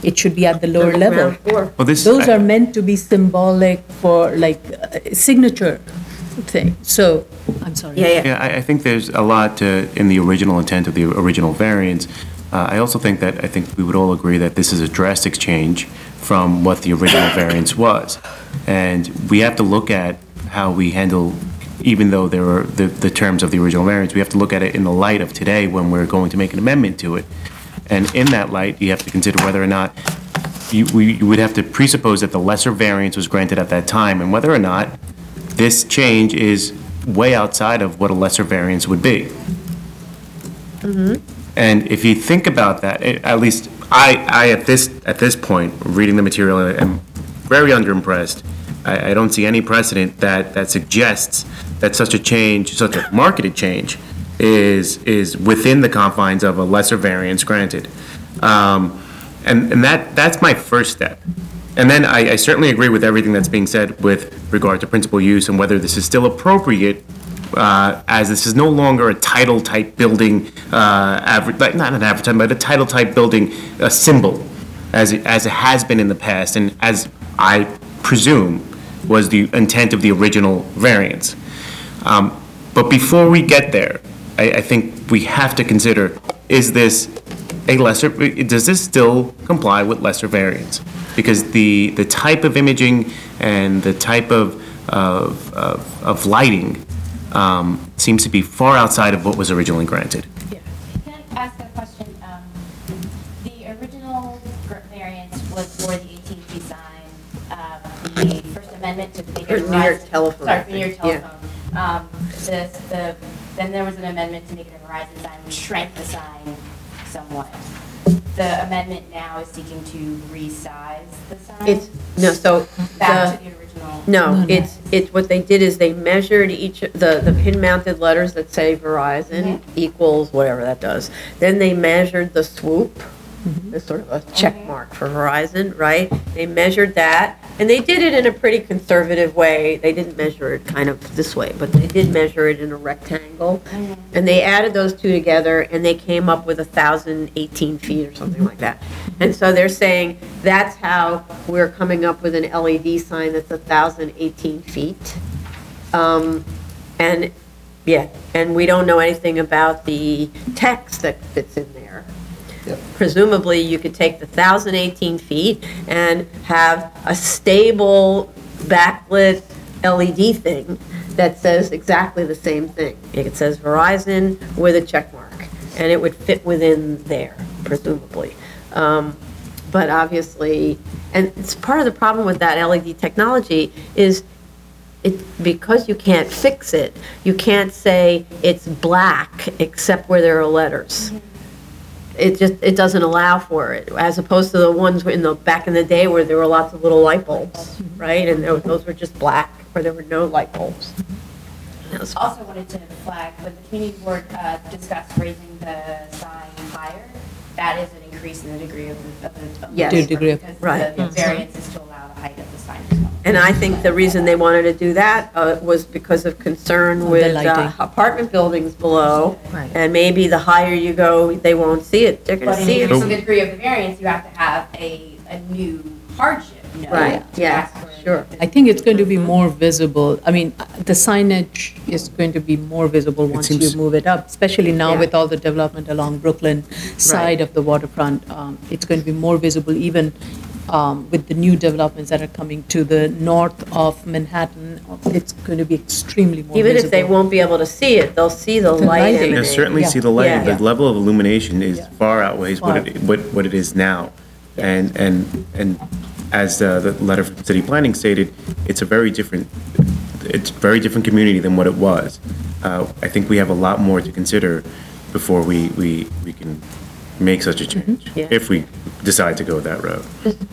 Speaker 5: it should be at the lower level.
Speaker 3: Ground floor.
Speaker 1: Well, this.
Speaker 5: Those are meant to be symbolic for like a signature thing. So, I'm sorry.
Speaker 3: Yeah.
Speaker 1: Yeah, I think there's a lot in the original intent of the original variance. I also think that, I think we would all agree that this is a drastic change from what the original variance was. And we have to look at how we handle, even though there are the terms of the original variance, we have to look at it in the light of today when we're going to make an amendment to it. And in that light, you have to consider whether or not, you would have to presuppose that the lesser variance was granted at that time, and whether or not this change is way outside of what a lesser variance would be. And if you think about that, at least I at this point, reading the material, am very underimpressed. I don't see any precedent that suggests that such a change, such a marketed change, is within the confines of a lesser variance granted. And that's my first step. And then I certainly agree with everything that's being said with regard to principal use and whether this is still appropriate, as this is no longer a title-type building, not an advertisement, but a title-type building, a symbol, as it has been in the past, and as I presume was the intent of the original variance. But before we get there, I think we have to consider, is this a lesser, does this still comply with lesser variance? Because the type of imaging and the type of lighting seems to be far outside of what was originally granted.
Speaker 6: Can I ask a question? The original variance was for the AT&T sign. The First Amendment to make it
Speaker 3: Or New York Telephone,
Speaker 6: Sorry,
Speaker 3: I
Speaker 6: for New York
Speaker 3: think,
Speaker 6: Telephone. Then there was an amendment to make it a Verizon sign, which shrank the sign somewhat. The amendment now is seeking to resize the sign
Speaker 3: So
Speaker 6: back to the original. original?
Speaker 3: No, it's, what they did is they measured the pin-mounted letters that say Verizon equals whatever that does. Then they measured the swoop, it's sort of a check mark for Verizon, right? They measured that, and they did it in a pretty conservative way. They didn't measure it kind of this way, but they did measure it in a rectangle. And they added those two together, and they came up with 1,018 feet or something like that. And so they're saying that's how we're coming up with an LED sign that's 1,018 feet. And, yeah, and we don't know anything about the text that fits in there. Presumably, you could take the 1,018 feet and have a stable backlit LED thing that says exactly the same thing. It says Verizon with a check mark, and it would fit within there, presumably. But obviously, and it's part of the problem with that LED technology is because you can't fix it, you can't say it's black except where there are letters. It doesn't allow for it, as opposed to the ones back in the day where there were lots of little light bulbs, right? And those were just black, where there were no light bulbs.
Speaker 6: Also wanted to flag, when the community board discussed raising the sign higher, that is an increase in the degree of the.
Speaker 3: Yes.
Speaker 5: Degree of-
Speaker 6: Because
Speaker 3: right.
Speaker 6: the variance is to allow the height of the sign as well.
Speaker 3: And I think the reason they wanted to do that was because of concern with
Speaker 5: lighting.
Speaker 3: apartment buildings below.
Speaker 5: Right.
Speaker 3: And maybe the higher you go, they won't see it. They're going
Speaker 6: But
Speaker 3: to
Speaker 6: in
Speaker 3: see
Speaker 6: increasing
Speaker 3: it.
Speaker 6: the degree of the variance, you have to have a new hardship, you know?
Speaker 3: Right,
Speaker 6: to
Speaker 3: yeah,
Speaker 6: ask for
Speaker 3: sure.
Speaker 5: I think it's going to be more visible. I mean, the signage is going to be more visible once you
Speaker 1: seems-
Speaker 5: move it up, especially now
Speaker 3: Yeah.
Speaker 5: with all the development along Brooklyn side of the waterfront. It's going to be more visible even with the new developments that are coming to the north of Manhattan. It's going to be extremely more
Speaker 3: Even
Speaker 5: visible.
Speaker 3: if they won't be able to see it, they'll see the
Speaker 5: The
Speaker 3: light
Speaker 5: lighting.
Speaker 1: They'll
Speaker 3: emanating.
Speaker 1: certainly
Speaker 5: Yeah.
Speaker 1: see the lighting.
Speaker 3: Yeah.
Speaker 1: The level of illumination is
Speaker 5: Yeah.
Speaker 1: far outweighs what it is now. And as the letter from city planning stated, it's very different community than what it was. I think we have a lot more to consider before we can make such a change,
Speaker 3: Yeah.
Speaker 1: if we decide to go that road.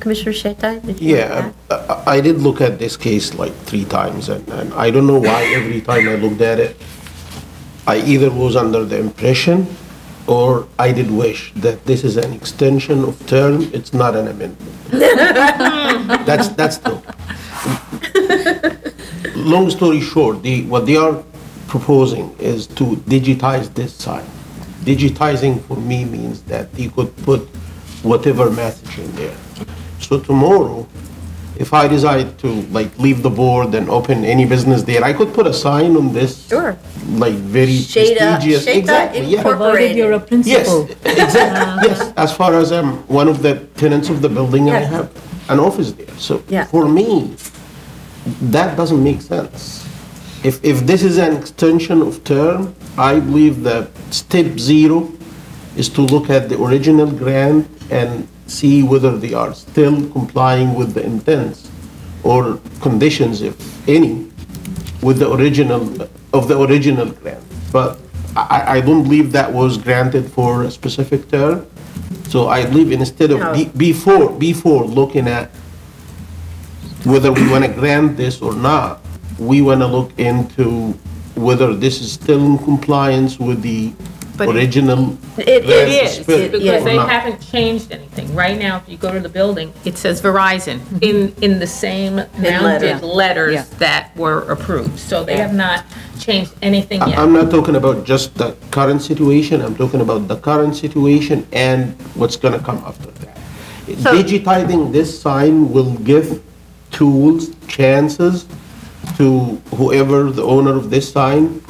Speaker 3: Commissioner Shetai, did you
Speaker 7: Yeah,
Speaker 3: have that?
Speaker 7: I did look at this case like 3 times, and I don't know why every time I looked at it, I either was under the impression or I did wish that this is an extension of term, it's not an amendment. That's the. Long story short, what they are proposing is to digitize this sign. Digitizing for me means that you could put whatever message in there. So tomorrow, if I decide to like leave the board and open any business there, I could put a sign on this.
Speaker 3: Sure.
Speaker 7: Like very prestigious. Exactly, yeah.
Speaker 5: Provided you're a
Speaker 3: Incorporated.
Speaker 5: principal.
Speaker 7: Yes, exactly, yes. As far as I'm one of the tenants of the building and I
Speaker 3: Yes.
Speaker 7: have an office there. So
Speaker 3: Yeah.
Speaker 7: for me, that doesn't make sense. If this is an extension of term, I believe that step 0 is to look at the original grant and see whether they are still complying with the intents or conditions, if any, with the original grant. But I don't believe that was granted for a specific term. So I believe instead of,
Speaker 3: No.
Speaker 7: before looking at whether we want to grant this or not, we want to look into whether this is still in compliance with the
Speaker 4: But
Speaker 7: original.
Speaker 3: It
Speaker 7: grant
Speaker 4: It is,
Speaker 7: spirit
Speaker 4: because
Speaker 7: or
Speaker 4: they
Speaker 7: not.
Speaker 4: haven't changed anything. Right now, if you go to the building, it says Verizon in the same
Speaker 3: letter.
Speaker 4: rounded letters
Speaker 5: Yeah.
Speaker 4: that were approved. So they have not changed anything yet.
Speaker 7: I'm not talking about just the current situation, I'm talking about the current situation and what's gonna come after that. Digitizing this sign will give tools, chances to whoever the owner of this sign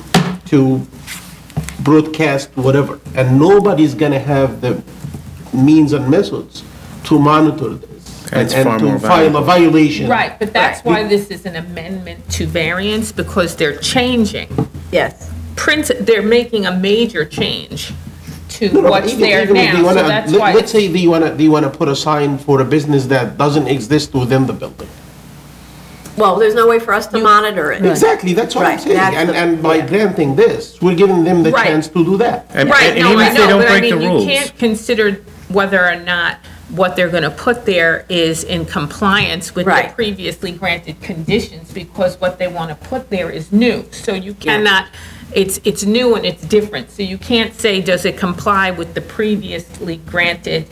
Speaker 7: to broadcast whatever. And nobody's gonna have the means and methods to monitor this
Speaker 1: That's
Speaker 7: and
Speaker 1: far
Speaker 7: to
Speaker 1: more
Speaker 7: file a
Speaker 1: valuable.
Speaker 7: violation.
Speaker 4: Right, but that's why this is an amendment to variance, because they're changing.
Speaker 3: Yes.
Speaker 4: They're making a major change to
Speaker 7: No, no,
Speaker 4: what's
Speaker 7: even-
Speaker 4: there
Speaker 7: even if they
Speaker 4: now, so
Speaker 7: wanna-
Speaker 4: that's
Speaker 7: let-
Speaker 4: why.
Speaker 7: Let's say they wanna put a sign for a business that doesn't exist within the building.
Speaker 3: Well, there's no way for us to monitor it.
Speaker 7: Exactly, that's what I'm
Speaker 3: Right,
Speaker 7: saying.
Speaker 3: that's
Speaker 7: And,
Speaker 3: the-
Speaker 7: and by
Speaker 3: yeah.
Speaker 7: granting this, we're giving them the
Speaker 4: Right.
Speaker 7: chance to do that.
Speaker 1: And
Speaker 4: Right,
Speaker 1: and
Speaker 4: no,
Speaker 1: even
Speaker 4: I
Speaker 1: if they
Speaker 4: know,
Speaker 1: don't
Speaker 4: but I
Speaker 1: break the
Speaker 4: mean, you
Speaker 1: rules.
Speaker 4: can't consider whether or not what they're going to put there is in compliance with the
Speaker 3: Right.
Speaker 4: previously granted conditions, because what they want to put there is new. So you cannot, it's new and it's different. So you can't say, does it comply with the previously granted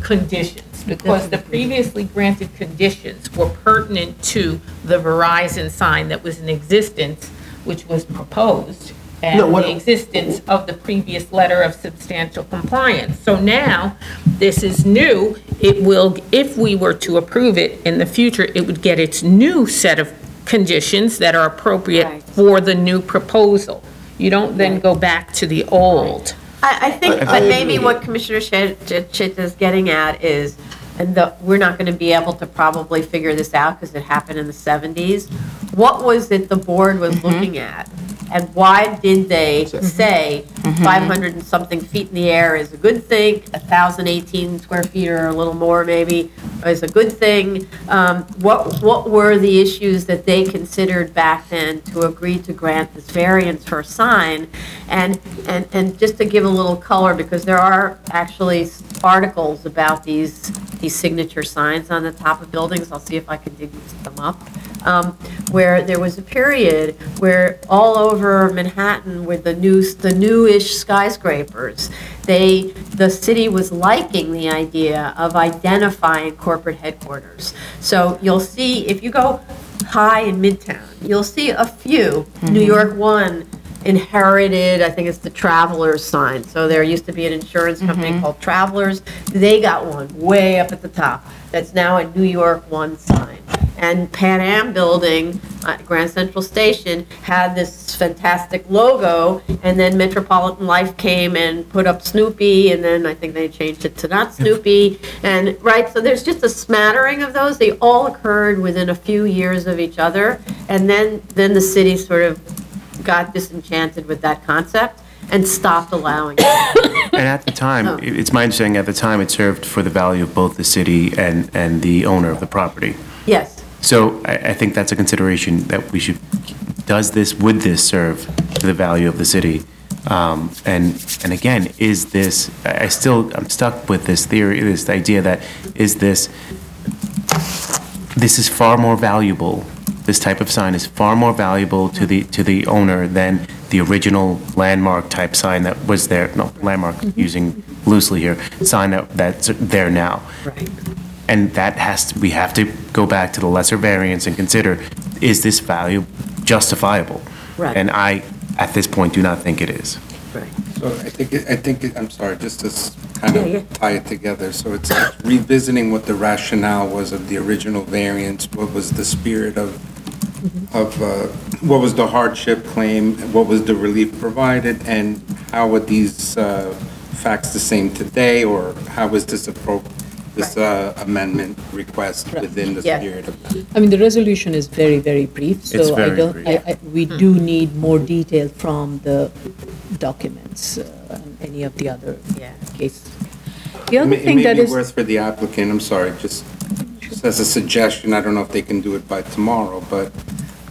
Speaker 4: conditions? Because the previously granted conditions were pertinent to the Verizon sign that was in existence, which was proposed, and
Speaker 7: No, what-
Speaker 4: the existence of the previous letter of substantial compliance. So now, this is new, it will, if we were to approve it in the future, it would get its new set of conditions that are appropriate
Speaker 3: Right.
Speaker 4: for the new proposal. You don't then go back to the old.
Speaker 3: I think,
Speaker 7: I
Speaker 3: but
Speaker 7: agree
Speaker 3: maybe
Speaker 7: with
Speaker 3: what Commissioner Chit is getting at is, and we're not going to be able to probably figure this out because it happened in the 70s. What was it the board was looking at? And why did they say 500 and something feet in the air is a good thing, 1,018 square feet or a little more maybe is a good thing? What were the issues that they considered back then to agree to grant this variance for a sign? And just to give a little color, because there are actually articles about these signature signs on the top of buildings, I'll see if I can dig them up, where there was a period where all over Manhattan with the newish skyscrapers, the city was liking the idea of identifying corporate headquarters. So you'll see, if you go high in Midtown, you'll see a few. New York One inherited, I think it's the Travelers sign. So there used to be an insurance company called Travelers. They got one way up at the top. That's now a New York One sign. And Pan Am Building at Grand Central Station had this fantastic logo, and then Metropolitan Life came and put up Snoopy, and then I think they changed it to not Snoopy. And, right, so there's just a smattering of those. They all occurred within a few years of each other, and then the city sort of got disenchanted with that concept and stopped allowing it.
Speaker 1: And at the time, it's my understanding, at the time, it served for the value of both the city and the owner of the property.
Speaker 3: Yes.
Speaker 1: So I think that's a consideration that we should, would this serve to the value of the city? And again, is this, I'm stuck with this theory, this idea that this is far more valuable, this type of sign is far more valuable to the owner than the original landmark type sign that was there, no, landmark using loosely here, sign that's there now.
Speaker 3: Right.
Speaker 1: And we have to go back to the lesser variance and consider, is this value justifiable?
Speaker 3: Right.
Speaker 1: And I, at this point, do not think it is.
Speaker 3: Right.
Speaker 8: So I think, I'm sorry, just to kind
Speaker 3: Yeah, yeah.
Speaker 8: of tie it together. So it's revisiting what the rationale was of the original variance, what was the spirit of what was the hardship claim, what was the relief provided, and how are these facts the same today, or how is this amendment request within the
Speaker 3: Yeah.
Speaker 8: spirit of that?
Speaker 5: I mean, the resolution is very, very brief, so
Speaker 1: It's
Speaker 5: I
Speaker 1: very
Speaker 5: don't,
Speaker 1: brief.
Speaker 5: we do need more detail from the documents and any of the other
Speaker 3: Yeah.
Speaker 5: cases. The other
Speaker 8: It
Speaker 5: thing
Speaker 8: may
Speaker 5: that
Speaker 8: be
Speaker 5: is,
Speaker 8: worth for the applicant, I'm sorry, just as a suggestion, I don't know if they can do it by tomorrow, but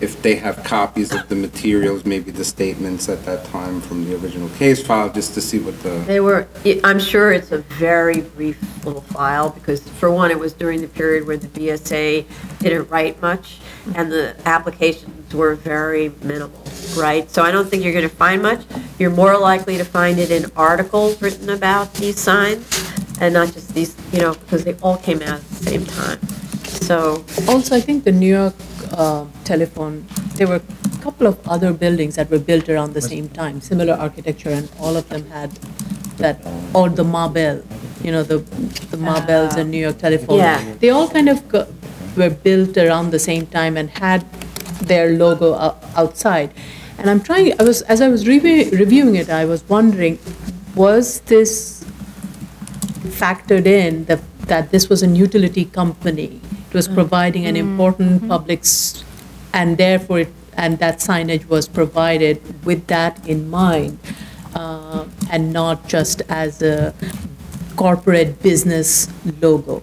Speaker 8: if they have copies of the materials, maybe the statements at that time from the original case file, just to see what the...
Speaker 3: I'm sure it's a very brief little file, because for one, it was during the period where the BSA didn't write much, and the applications were very minimal, right? So I don't think you're going to find much. You're more likely to find it in articles written about these signs, and not just these, because they all came out at the same time. So,
Speaker 5: also, I think the New York telephone, there were a couple of other buildings that were built around the same time, similar architecture, and all of them had that, or the Marbell, the Marbells and New York telephone.
Speaker 3: Yeah.
Speaker 5: They all kind of were built around the same time and had their logo outside. And as I was reviewing it, I was wondering, was this factored in that this was a utility company? It was providing an important public, and therefore, and that signage was provided with that in mind, and not just as a corporate business logo.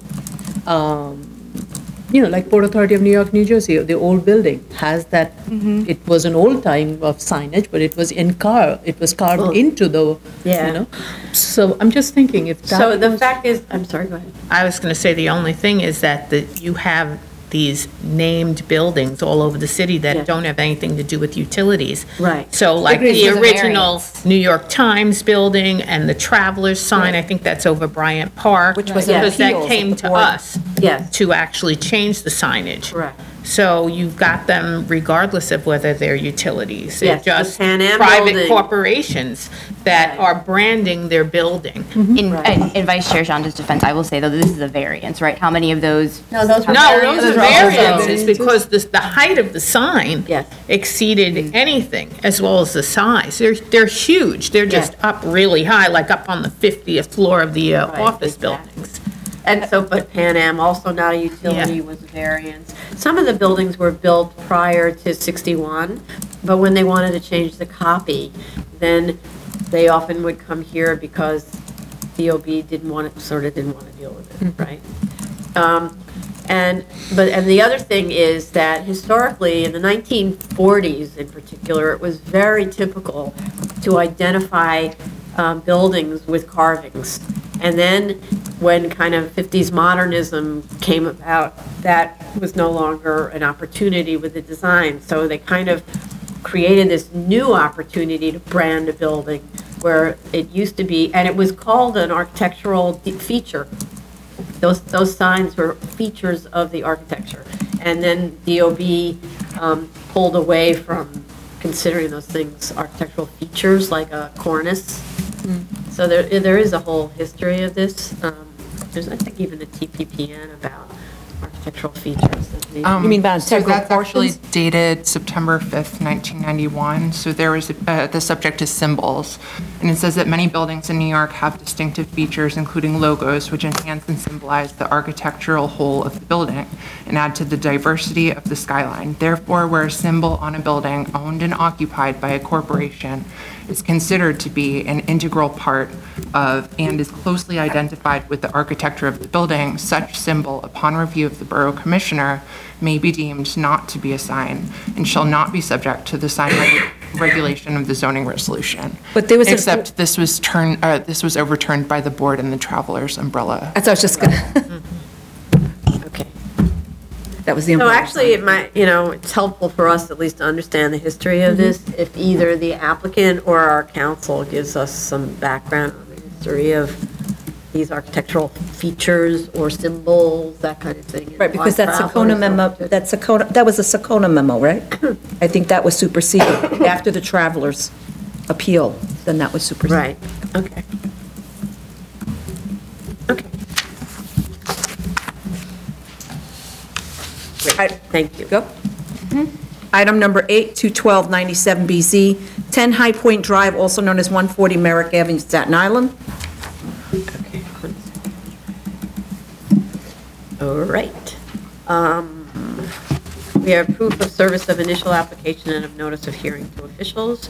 Speaker 5: like Port Authority of New York, New Jersey, the old building has that, it was an old time of signage, but it was carved into the,
Speaker 3: Yeah.
Speaker 5: So I'm just thinking if that.
Speaker 3: So the fact is, I'm sorry, go ahead.
Speaker 4: I was going to say, the only thing is that you have these named buildings all over the city
Speaker 3: Yeah.
Speaker 4: that don't have anything to do with utilities.
Speaker 3: Right.
Speaker 4: So like
Speaker 6: Agreed,
Speaker 4: the
Speaker 6: it's a
Speaker 4: original New York Times building and the Travelers sign, I think that's over Bryant Park.
Speaker 2: Which was
Speaker 3: an
Speaker 4: Because that
Speaker 2: appeals
Speaker 4: came
Speaker 2: of the
Speaker 4: to
Speaker 2: board.
Speaker 4: us
Speaker 3: Yes,
Speaker 4: to actually change the signage.
Speaker 3: correct.
Speaker 4: So you've got them regardless of whether they're utilities. They're
Speaker 3: Yes, the
Speaker 4: just
Speaker 3: Pan Am
Speaker 4: private
Speaker 3: building.
Speaker 4: corporations that are branding their building.
Speaker 6: In Vice Chair Shanta's defense, I will say though, that this is a variance, right? How many of those?
Speaker 3: No, those were
Speaker 4: No, those are
Speaker 3: Those are all
Speaker 4: variances because the height of the sign
Speaker 3: Yes.
Speaker 4: exceeded anything as well as the size. They're huge. They're just up really high, like up on the 50th floor of the office
Speaker 3: exactly.
Speaker 4: buildings.
Speaker 3: And so, but Pan Am, also not a utility,
Speaker 4: Yeah.
Speaker 3: was a variance. Some of the buildings were built prior to 61, but when they wanted to change the copy, then they often would come here because DOB didn't want to deal with it, right? And the other thing is that historically, in the 1940s in particular, it was very typical to identify buildings with carvings. And then when kind of 50s modernism came about, that was no longer an opportunity with the design. So they kind of created this new opportunity to brand a building where it used to be, and it was called an architectural feature. Those signs were features of the architecture. And then DOB pulled away from considering those things architectural features like a cornice. So there is a whole history of this. There's, I think, even a TPPN about architectural features. That maybe-
Speaker 2: You mean about
Speaker 9: So
Speaker 2: integral
Speaker 9: that's actually
Speaker 2: portions?
Speaker 9: dated September 5th, 1991. So there was, the subject is symbols. And it says that many buildings in New York have distinctive features, including logos, which enhance and symbolize the architectural whole of the building and add to the diversity of the skyline. Therefore, where a symbol on a building owned and occupied by a corporation is considered to be an integral part of and is closely identified with the architecture of the building, such symbol, upon review of the Borough Commissioner, may be deemed not to be a sign and shall not be subject to the sign regulation of the zoning resolution.
Speaker 2: But there was
Speaker 9: Except this was overturned by the board in the Travelers umbrella.
Speaker 2: That's what I was just gonna,
Speaker 3: Okay.
Speaker 2: that was the.
Speaker 3: No,
Speaker 2: umbrella
Speaker 3: actually,
Speaker 2: sign.
Speaker 3: it might, it's helpful for us at least to understand the history of this, if either the applicant or our council gives us some background on the history of these architectural features or symbols, that kind of thing.
Speaker 2: Right, because that
Speaker 3: Travelers
Speaker 2: Sakona memo,
Speaker 3: or-
Speaker 2: that was a Sakona memo, right? I think that was superseded after the Travelers appeal, then that was superseded.
Speaker 3: Right, okay. Okay. Thank you.
Speaker 2: Go. Item number 8, 21297BZ, 10 High Point Drive, also known as 140 Merrick Avenue, Staten Island.
Speaker 3: Okay. All right. We have proof of service of initial application and of notice of hearing to officials.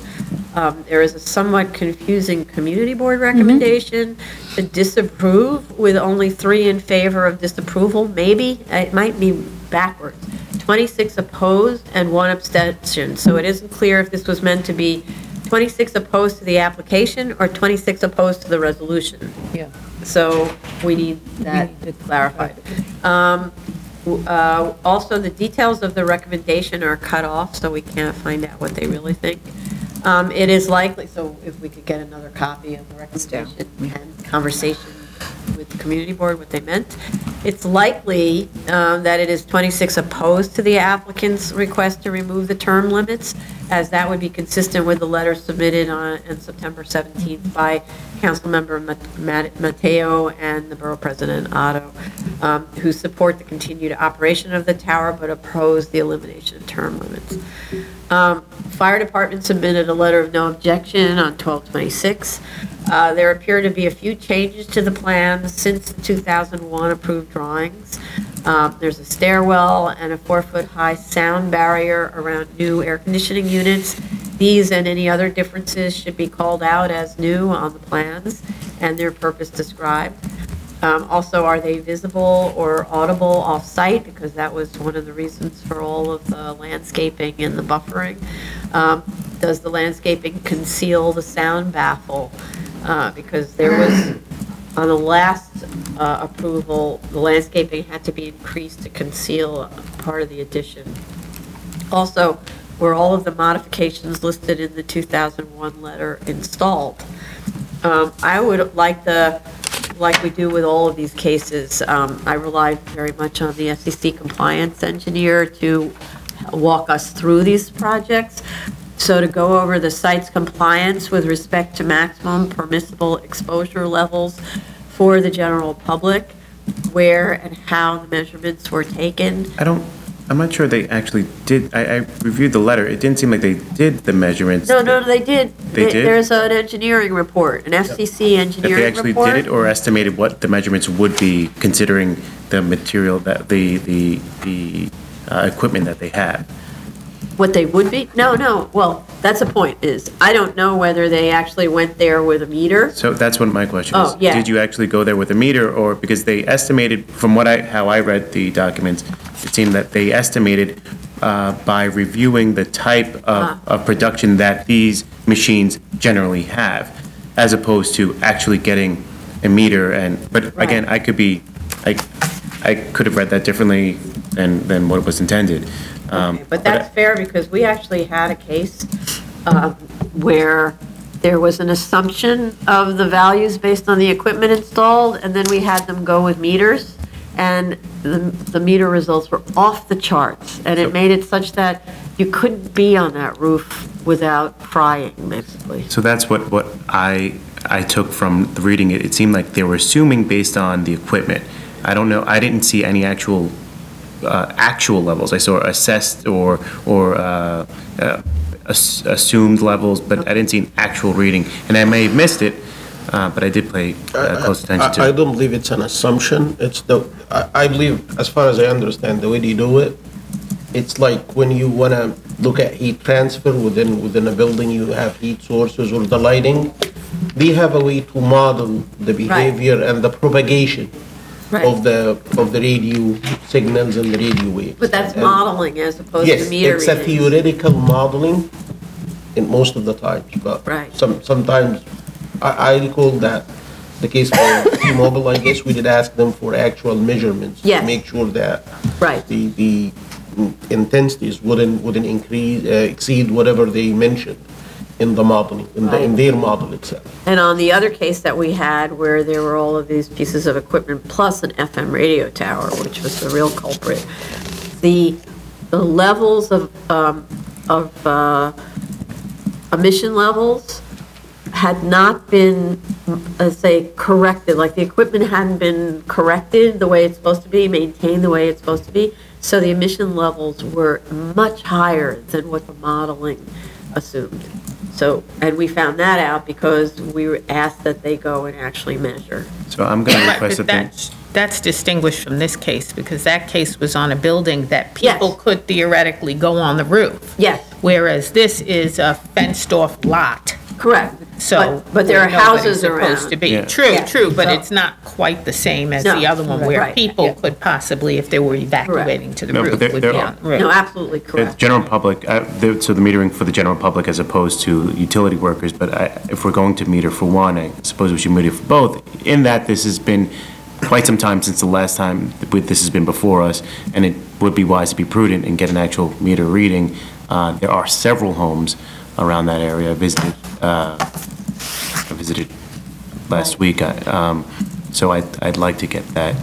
Speaker 3: There is a somewhat confusing community board recommendation to disapprove with only 3 in favor of disapproval, maybe. It might be backwards. 26 opposed and 1 abstention. So it isn't clear if this was meant to be 26 opposed to the application or 26 opposed to the resolution.
Speaker 5: Yeah.
Speaker 3: So we need that clarified. Also, the details of the recommendation are cut off, so we can't find out what they really think. It is likely, so if we could get another copy of the recommendation and conversation with the community board, what they meant. It's likely that it is 26 opposed to the applicant's request to remove the term limits, as that would be consistent with the letter submitted on September 17th by Councilmember Mateo and the Borough President Otto, who support the continued operation of the tower but oppose the elimination of term limits. Fire Department submitted a letter of no objection on 12/26. There appear to be a few changes to the plans since the 2001 approved drawings. There's a stairwell and a 4-foot-high sound barrier around new air conditioning units. These and any other differences should be called out as new on the plans and their purpose described. Also, are they visible or audible off-site? Because that was one of the reasons for all of the landscaping and the buffering. Does the landscaping conceal the sound baffle? Because there was, on the last approval, the landscaping had to be increased to conceal part of the addition. Also, were all of the modifications listed in the 2001 letter installed? I would like we do with all of these cases, I relied very much on the SEC compliance engineer to walk us through these projects. So to go over the site's compliance with respect to maximum permissible exposure levels for the general public, where and how the measurements were taken.
Speaker 1: I'm not sure they actually did, I reviewed the letter, it didn't seem like they did the measurements.
Speaker 3: No, they did.
Speaker 1: They did?
Speaker 3: There's an engineering report, an FCC
Speaker 1: If
Speaker 3: engineering
Speaker 1: they actually
Speaker 3: report.
Speaker 1: did it or estimated what the measurements would be considering the material that, the equipment that they have.
Speaker 3: What they would be? No, well, that's the point, is I don't know whether they actually went there with a meter.
Speaker 1: So that's what my question is.
Speaker 3: Oh, yeah.
Speaker 1: Did you actually go there with a meter, or, because they estimated, from how I read the documents, it seemed that they estimated by reviewing the type of production that these machines generally have, as opposed to actually getting a meter, but again, I could have read that differently than what was intended.
Speaker 3: Okay, but that's fair, because we actually had a case where there was an assumption of the values based on the equipment installed, and then we had them go with meters, and the meter results were off the charts, and it made it such that you couldn't be on that roof without frying, basically.
Speaker 1: So that's what I took from the reading it. It seemed like they were assuming based on the equipment. I don't know, I didn't see any actual levels. I saw assessed or assumed levels, but I didn't see an actual reading. And I may have missed it, but I did pay close attention to it.
Speaker 7: I don't believe it's an assumption. I believe, as far as I understand, the way they do it, it's like when you want to look at heat transfer within a building, you have heat sources or the lighting. They have a way to model the behavior and the propagation of the radio signals and the radio waves.
Speaker 3: But that's modeling as opposed to meter readings.
Speaker 7: Yes, it's a theoretical modeling in most of the times, but sometimes, I recall that the case for T-Mobile, I guess we did ask them for actual measurements to make sure that the intensities wouldn't exceed whatever they mentioned in the modeling, in their model itself.
Speaker 3: And on the other case that we had, where there were all of these pieces of equipment plus an FM radio tower, which was the real culprit, the levels of emission levels had not been, let's say, corrected, like the equipment hadn't been corrected the way it's supposed to be, maintained the way it's supposed to be, so the emission levels were much higher than what the modeling assumed. So, and we found that out because we were asked that they go and actually measure.
Speaker 1: So I'm going to request something.
Speaker 4: That's distinguished from this case, because that case was on a building that people could theoretically go on the roof.
Speaker 3: Yes.
Speaker 4: Whereas this is a fenced-off lot.
Speaker 3: Correct.
Speaker 4: So.
Speaker 3: But there are houses around.
Speaker 4: Supposed to be.
Speaker 1: Yeah.
Speaker 4: True, but it's not quite the same as the other one, where people could possibly, if they were evacuating to the
Speaker 1: No, but
Speaker 4: roof,
Speaker 1: there-
Speaker 4: would
Speaker 1: there
Speaker 4: be
Speaker 1: are-
Speaker 4: on the roof.
Speaker 3: No, absolutely
Speaker 1: The
Speaker 3: correct.
Speaker 1: general public, so the metering for the general public as opposed to utility workers, but if we're going to meter for one, I suppose we should meter for both, in that this has been quite some time since the last time this has been before us, and it would be wise to be prudent and get an actual meter reading. There are several homes around that area. I visited last week, so I'd like to get that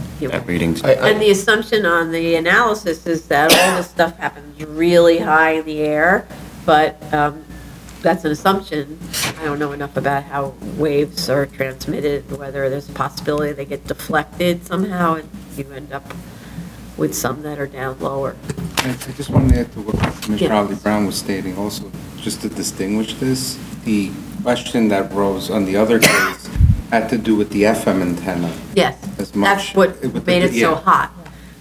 Speaker 1: reading.
Speaker 3: And the assumption on the analysis is that all this stuff happens really high in the air, but that's an assumption. I don't know enough about how waves are transmitted, whether there's a possibility they get deflected somehow, and you end up with some that are down lower.
Speaker 8: I just wanted to add to what Commissioner Ali Brown was stating also, just to distinguish this. The question that rose on the other case had to do with the FM antenna.
Speaker 3: Yes,
Speaker 8: As much.
Speaker 3: that's what made it so hot.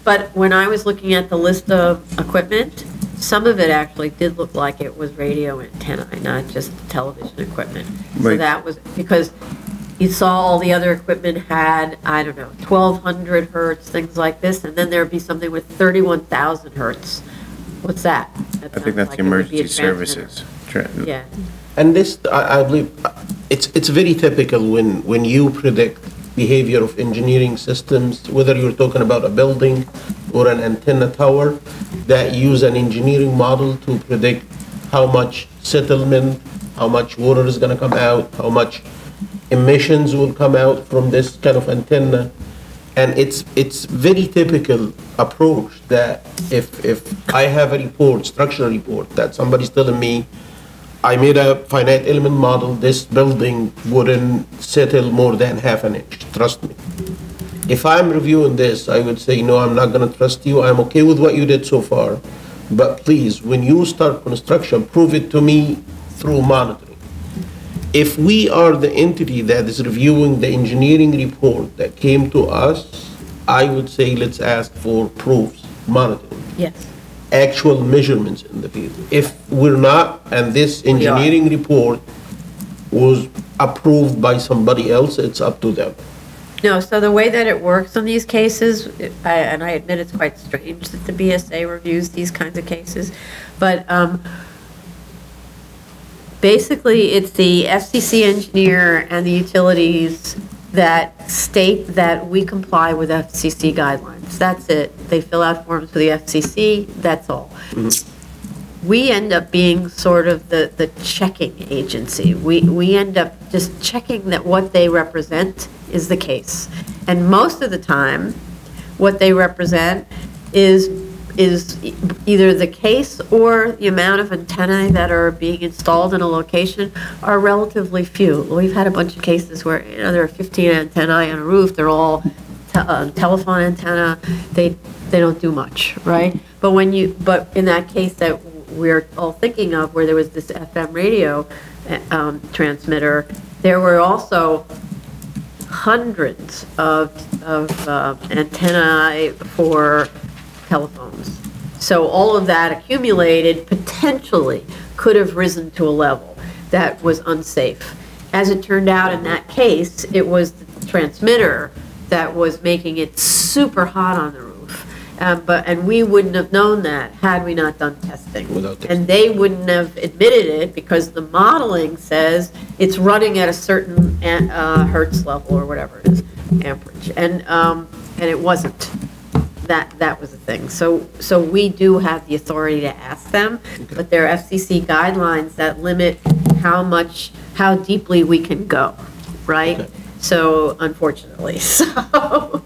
Speaker 3: But when I was looking at the list of equipment, some of it actually did look like it was radio antennae, not just television equipment. So
Speaker 1: Right.
Speaker 3: that was, because you saw all the other equipment had, I don't know, 1,200 hertz, things like this, and then there'd be something with 31,000 hertz. What's that?
Speaker 1: I think that's the emergency services.
Speaker 3: Yeah.
Speaker 7: And this, I believe, it's very typical when you predict behavior of engineering systems, whether you're talking about a building or an antenna tower, that use an engineering model to predict how much settlement, how much water is gonna come out, how much emissions will come out from this kind of antenna. And it's very typical approach that if I have a report, structural report, that somebody's telling me, I made a finite element model, this building wouldn't settle more than half an inch, trust me. If I'm reviewing this, I would say, no, I'm not gonna trust you, I'm okay with what you did so far, but please, when you start construction, prove it to me through monitoring. If we are the entity that is reviewing the engineering report that came to us, I would say let's ask for proofs, monitoring.
Speaker 3: Yes.
Speaker 7: Actual measurements in the field. If we're not, and this engineering report was approved by somebody else, it's up to them.
Speaker 3: No, so the way that it works on these cases, and I admit it's quite strange that the BSA reviews these kinds of cases, but basically it's the FCC engineer and the utilities that state that we comply with FCC guidelines. That's it. They fill out forms for the FCC, that's all. We end up being sort of the checking agency. We end up just checking that what they represent is the case. And most of the time, what they represent is either the case or the amount of antennae that are being installed in a location are relatively few. We've had a bunch of cases where, you know, there are 15 antennae on a roof, they're all telephone antenna, they don't do much, right? But but in that case that we're all thinking of, where there was this FM radio transmitter, there were also hundreds of antennae for telephones. So all of that accumulated potentially could have risen to a level that was unsafe. As it turned out in that case, it was the transmitter that was making it super hot on the roof. And we wouldn't have known that had we not done testing. And they wouldn't have admitted it because the modeling says it's running at a certain hertz level or whatever it is, amperage. And it wasn't. That was the thing. So we do have the authority to ask them, but there are FCC guidelines that limit how deeply we can go, right? Okay. So unfortunately, so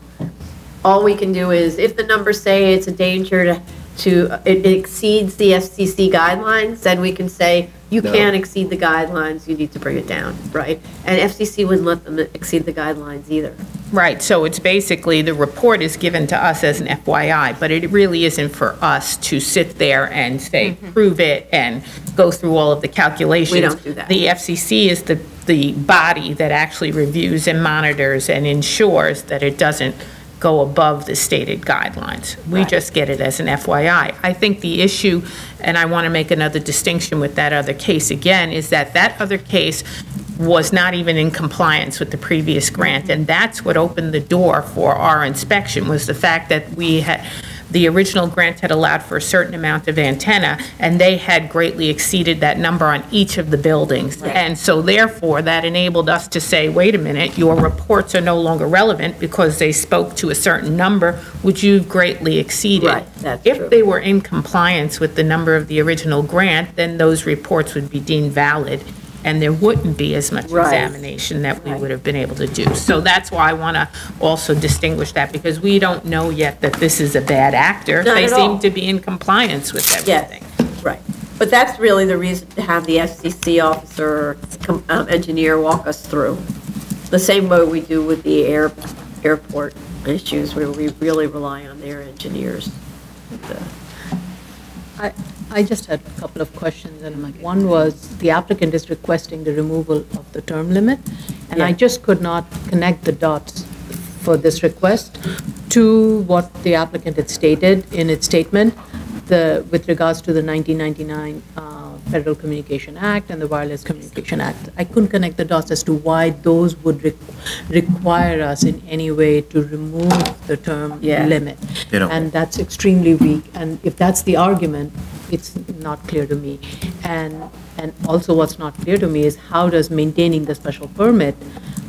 Speaker 3: all we can do is, if the numbers say it's a danger it exceeds the FCC guidelines, then we can say, you can't exceed the guidelines, you need to bring it down, right? And FCC wouldn't let them exceed the guidelines either.
Speaker 4: Right, so it's basically, the report is given to us as an FYI, but it really isn't for us to sit there and say, prove it, and go through all of the calculations.
Speaker 3: We don't do that.
Speaker 4: The FCC is the body that actually reviews and monitors and ensures that it doesn't go above the stated guidelines. We just get it as an FYI. I think the issue, and I want to make another distinction with that other case again, is that other case was not even in compliance with the previous grant, and that's what opened the door for our inspection, was the fact that the original grant had allowed for a certain amount of antenna, and they had greatly exceeded that number on each of the buildings. Right. And so therefore, that enabled us to say, wait a minute, your reports are no longer relevant because they spoke to a certain number, which you've greatly exceeded.
Speaker 3: Right, that's
Speaker 4: true.
Speaker 3: If
Speaker 4: they were in compliance with the number of the original grant, then those reports would be deemed valid, and there wouldn't be as much examination that we would have been able to do. So that's why I want to also distinguish that, because we don't know yet that this is a bad actor. They seem to be in compliance with everything.
Speaker 3: Yes, right. But that's really the reason to have the FCC officer, engineer walk us through. The same way we do with the airport issues, where we really rely on their engineers.
Speaker 5: I just had a couple of questions, and one was, the applicant is requesting the removal of the term limit, and I just could not connect the dots for this request to what the applicant had stated in its statement, with regards to the 1999 Federal Communication Act and the Wireless Communication Act. I couldn't connect the dots as to why those would require us in any way to remove the term
Speaker 3: Yeah.
Speaker 5: limit.
Speaker 1: They don't.
Speaker 5: And that's extremely weak. And if that's the argument, it's not clear to me. And also what's not clear to me is how does maintaining the special permit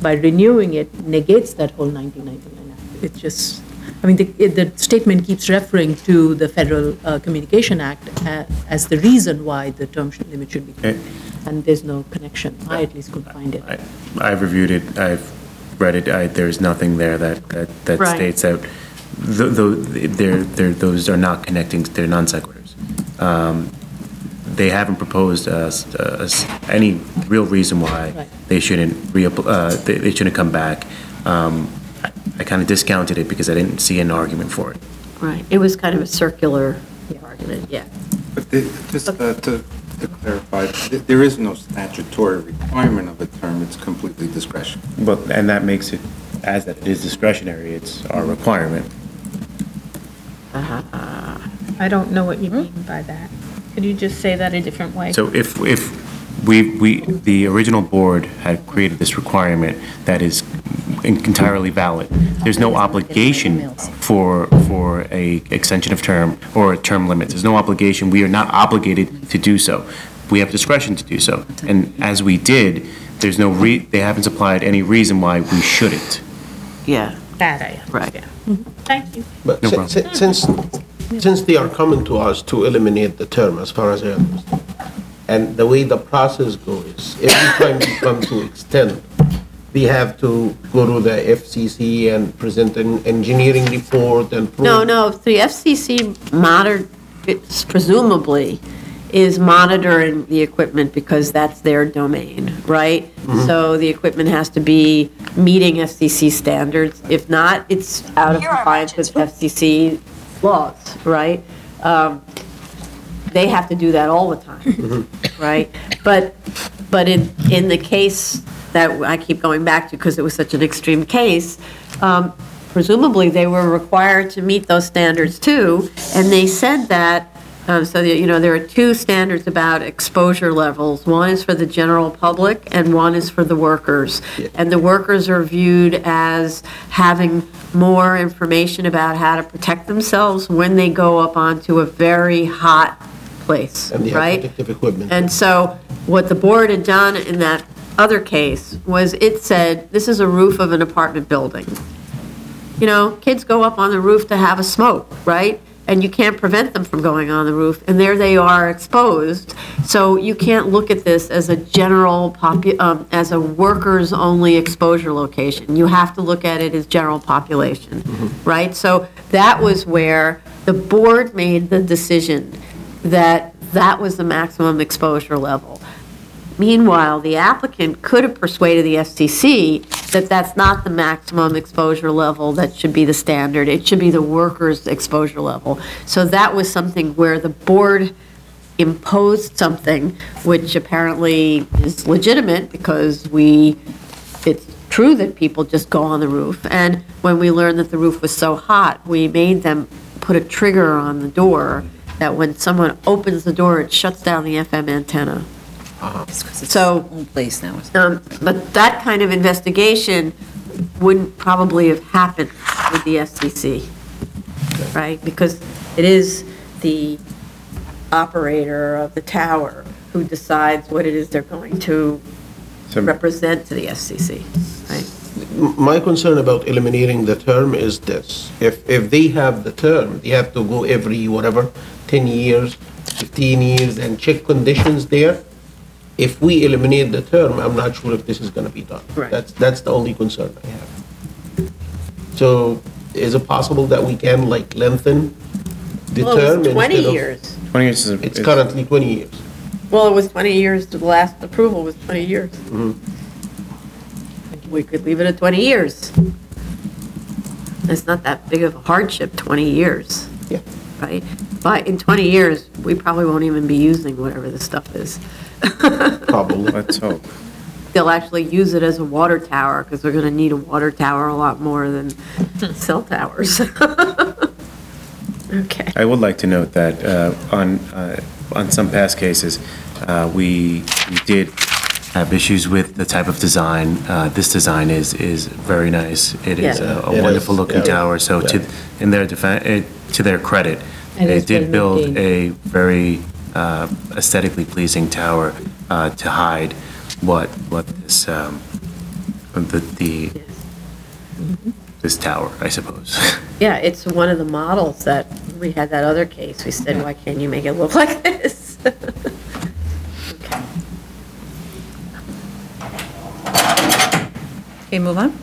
Speaker 5: by renewing it negates that whole 1999 Act? It's just, I mean, the statement keeps referring to the Federal Communication Act as the reason why the term limit should be
Speaker 1: Okay.
Speaker 5: and there's no connection. I at least couldn't find it.
Speaker 1: I've reviewed it, I've read it, there's nothing there that
Speaker 3: Right.
Speaker 1: states that, those are not connecting, they're non sequiturs. They haven't proposed any real reason why
Speaker 5: Right.
Speaker 1: they shouldn't they shouldn't come back. I kind of discounted it because I didn't see an argument for it.
Speaker 3: Right, it was kind of a circular argument, yeah.
Speaker 8: But just to clarify, there is no statutory requirement of a term, it's completely discretionary.
Speaker 1: But, and that makes it, as that it is discretionary, it's our requirement.
Speaker 4: I don't know what you mean by that. Could you just say that a different way?
Speaker 1: So if the original board had created this requirement that is entirely valid, there's no obligation for a extension of term or a term limit. There's no obligation. We are not obligated to do so. We have discretion to do so. And as we did, there's no they haven't supplied any reason why we shouldn't.
Speaker 3: Yeah,
Speaker 4: That I
Speaker 3: right.
Speaker 4: understand. Thank you.
Speaker 7: But
Speaker 1: No problem.
Speaker 7: since they are coming to us to eliminate the term, as far as I understand, and the way the process goes, every time we come to extend, we have to go to the FCC and present an engineering report and prove.
Speaker 3: No, the FCC it's presumably is monitoring the equipment because that's their domain, right? So the equipment has to be meeting FCC standards. If not, it's out of compliance with FCC laws, right? They have to do that all the time, right? But in the case that I keep going back to because it was such an extreme case, presumably they were required to meet those standards too, and they said that, so that, there are two standards about exposure levels. One is for the general public and one is for the workers. And the workers are viewed as having more information about how to protect themselves when they go up onto a very hot place,
Speaker 7: And they have
Speaker 3: right?
Speaker 7: protective equipment.
Speaker 3: And so what the board had done in that other case was it said, this is a roof of an apartment building. Kids go up on the roof to have a smoke, right? And you can't prevent them from going on the roof, and there they are exposed. So you can't look at this as a general, as a workers-only exposure location. You have to look at it as general population, right? So that was where the board made the decision that that was the maximum exposure level. Meanwhile, the applicant could have persuaded the FCC that that's not the maximum exposure level that should be the standard. It should be the workers' exposure level. So that was something where the board imposed something which apparently is legitimate because it's true that people just go on the roof. And when we learned that the roof was so hot, we made them put a trigger on the door that when someone opens the door, it shuts down the FM antenna. So,
Speaker 10: own place now.
Speaker 3: but that kind of investigation wouldn't probably have happened with the FCC, right? Because it is the operator of the tower who decides what it is they're going to represent to the FCC, right?
Speaker 7: My concern about eliminating the term is this. If they have the term, they have to go every, 10 years, 15 years, and check conditions there. If we eliminate the term, I'm not sure if this is going to be done.
Speaker 3: Right.
Speaker 7: That's the only concern I have. So is it possible that we can lengthen the
Speaker 3: Well,
Speaker 7: term?
Speaker 3: it was 20
Speaker 7: instead of-
Speaker 3: years.
Speaker 1: 20 years is
Speaker 7: It's currently 20 years.
Speaker 3: Well, it was 20 years, the last approval was 20 years. We could leave it at 20 years. It's not that big of a hardship, 20 years.
Speaker 7: Yeah.
Speaker 3: Right? But in 20 years, we probably won't even be using whatever this stuff is.
Speaker 7: Probably.
Speaker 1: Let's hope.
Speaker 3: They'll actually use it as a water tower, because they're going to need a water tower a lot more than cell towers. Okay.
Speaker 1: I would like to note that on some past cases, We did have issues with the type of design. This design is very nice. It is
Speaker 3: Yeah.
Speaker 1: a
Speaker 7: It
Speaker 1: wonderful
Speaker 7: is,
Speaker 1: looking
Speaker 7: yeah.
Speaker 1: tower, so
Speaker 7: Yeah.
Speaker 1: in their to their credit,
Speaker 5: And
Speaker 1: they
Speaker 5: it's
Speaker 1: did
Speaker 5: been
Speaker 1: build
Speaker 5: maintained.
Speaker 1: a very aesthetically pleasing tower to hide what this, this tower, I suppose.
Speaker 3: Yeah, it's one of the models that, we had that other case, we said, why can't you make it look like this? Okay.
Speaker 2: Okay, move on.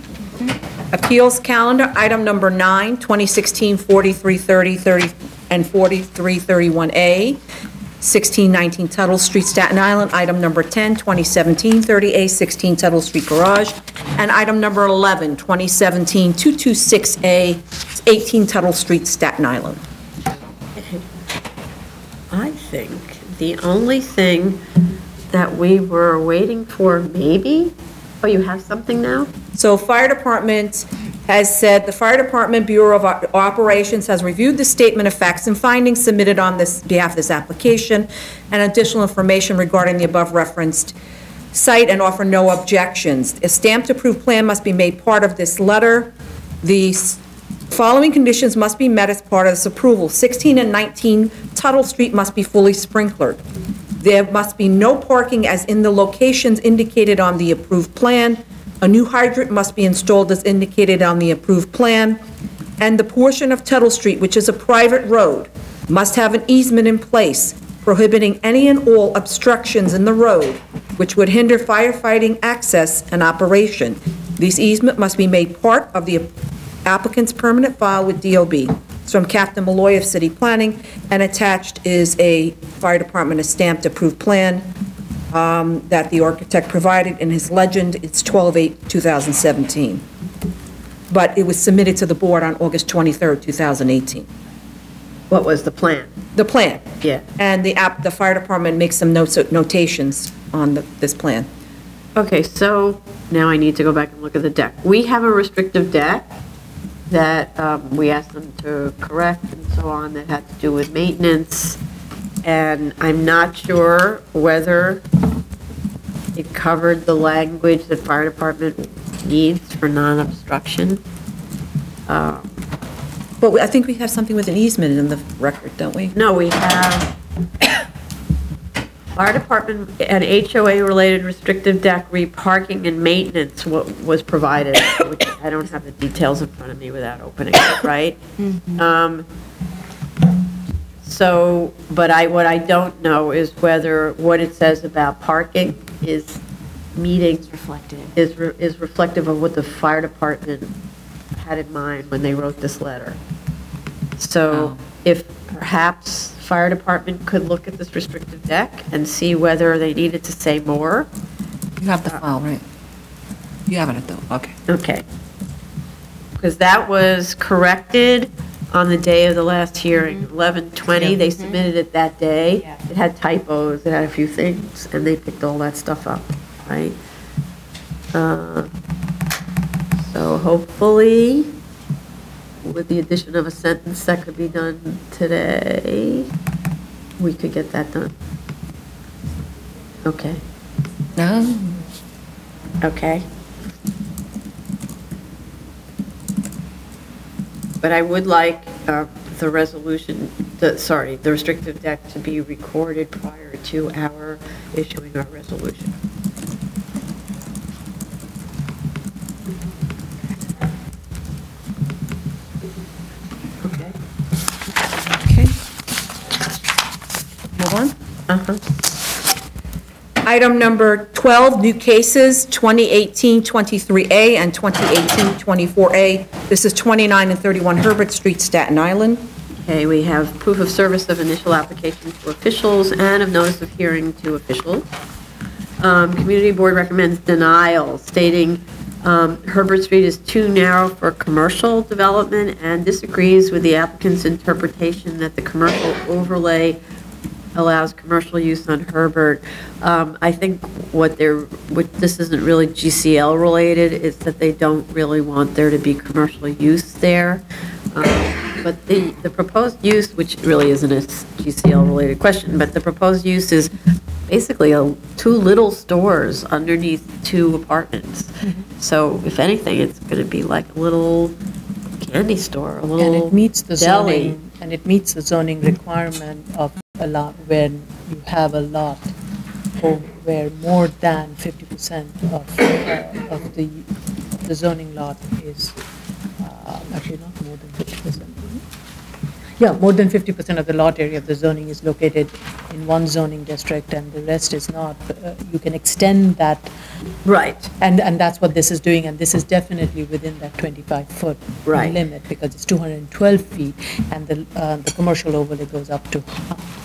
Speaker 2: Appeals calendar, item number 9, 2016 4330 and 4331A, 1619 Tuttle Street, Staten Island. Item number 10, 2017 30A, 16 Tuttle Street Garage. And item number 11, 2017 226A, 18 Tuttle Street, Staten Island.
Speaker 3: I think the only thing that we were waiting for, maybe, oh, you have something now?
Speaker 2: So Fire Department has said, the Fire Department Bureau of Operations has reviewed the statement of facts and findings submitted on this behalf of this application and additional information regarding the above referenced site and offer no objections. A stamped approved plan must be made part of this letter. The following conditions must be met as part of this approval. 16 and 19 Tuttle Street must be fully sprinklered. There must be no parking as in the locations indicated on the approved plan. A new hydrant must be installed as indicated on the approved plan. And the portion of Tuttle Street, which is a private road, must have an easement in place prohibiting any and all obstructions in the road which would hinder firefighting access and operation. This easement must be made part of the applicant's permanent file with DOB. It's from Captain Malloy of City Planning, and attached is a Fire Department stamped approved plan that the architect provided in his legend. It's 12/8/2017. But it was submitted to the board on August 23rd, 2018.
Speaker 3: What was the plan?
Speaker 2: The plan.
Speaker 3: Yeah.
Speaker 2: And the fire department makes some notations on this plan.
Speaker 3: Okay, so now I need to go back and look at the deck. We have a restrictive deck that we asked them to correct and so on, that had to do with maintenance. And I'm not sure whether it covered the language that fire department needs for non-obstruction.
Speaker 2: But I think we have something with an easement in the record, don't we?
Speaker 3: No, we have fire department and HOA-related restrictive deck reparking and maintenance was provided, which I don't have the details in front of me without opening it, right? So, but what I don't know is whether what it says about parking is meeting, is reflective of what the fire department had in mind when they wrote this letter. So if perhaps fire department could look at this restrictive deck and see whether they needed to say more.
Speaker 10: You have the file, right? You have it, though, okay.
Speaker 3: Okay. Because that was corrected on the day of the last hearing, 11/20. They submitted it that day. It had typos, it had a few things, and they picked all that stuff up, right? So hopefully, with the addition of a sentence that could be done today, we could get that done. Okay.
Speaker 10: No,
Speaker 3: Okay. But I would like the resolution, the restrictive deck to be recorded prior to our issuing our resolution. Okay.
Speaker 2: Okay. Move on. Item number 12, new cases, 2018-23A and 2018-24A. This is 29 and 31 Herbert Street, Staten Island.
Speaker 3: Okay, we have proof of service of initial application to officials and of notice of hearing to officials. Community Board recommends denial, stating Herbert Street is too narrow for commercial development and disagrees with the applicant's interpretation that the commercial overlay allows commercial use on Herbert. I think what this isn't really GCL related, is that they don't really want there to be commercial use there. But the proposed use, which really isn't a GCL related question, but the proposed use is basically two little stores underneath two apartments. So if anything, it's going to be like a little candy store, a little
Speaker 5: And it meets the
Speaker 3: deli.
Speaker 5: zoning, and it meets the zoning requirement of a lot, when you have a lot where more than 50% of the zoning lot is, actually not more than 50%. Yeah, more than 50% of the lot area of the zoning is located in one zoning district and the rest is not. You can extend that.
Speaker 3: Right.
Speaker 5: And that's what this is doing, and this is definitely within that 25-foot
Speaker 3: Right.
Speaker 5: limit, because it's 212 feet, and the commercial overlay goes up to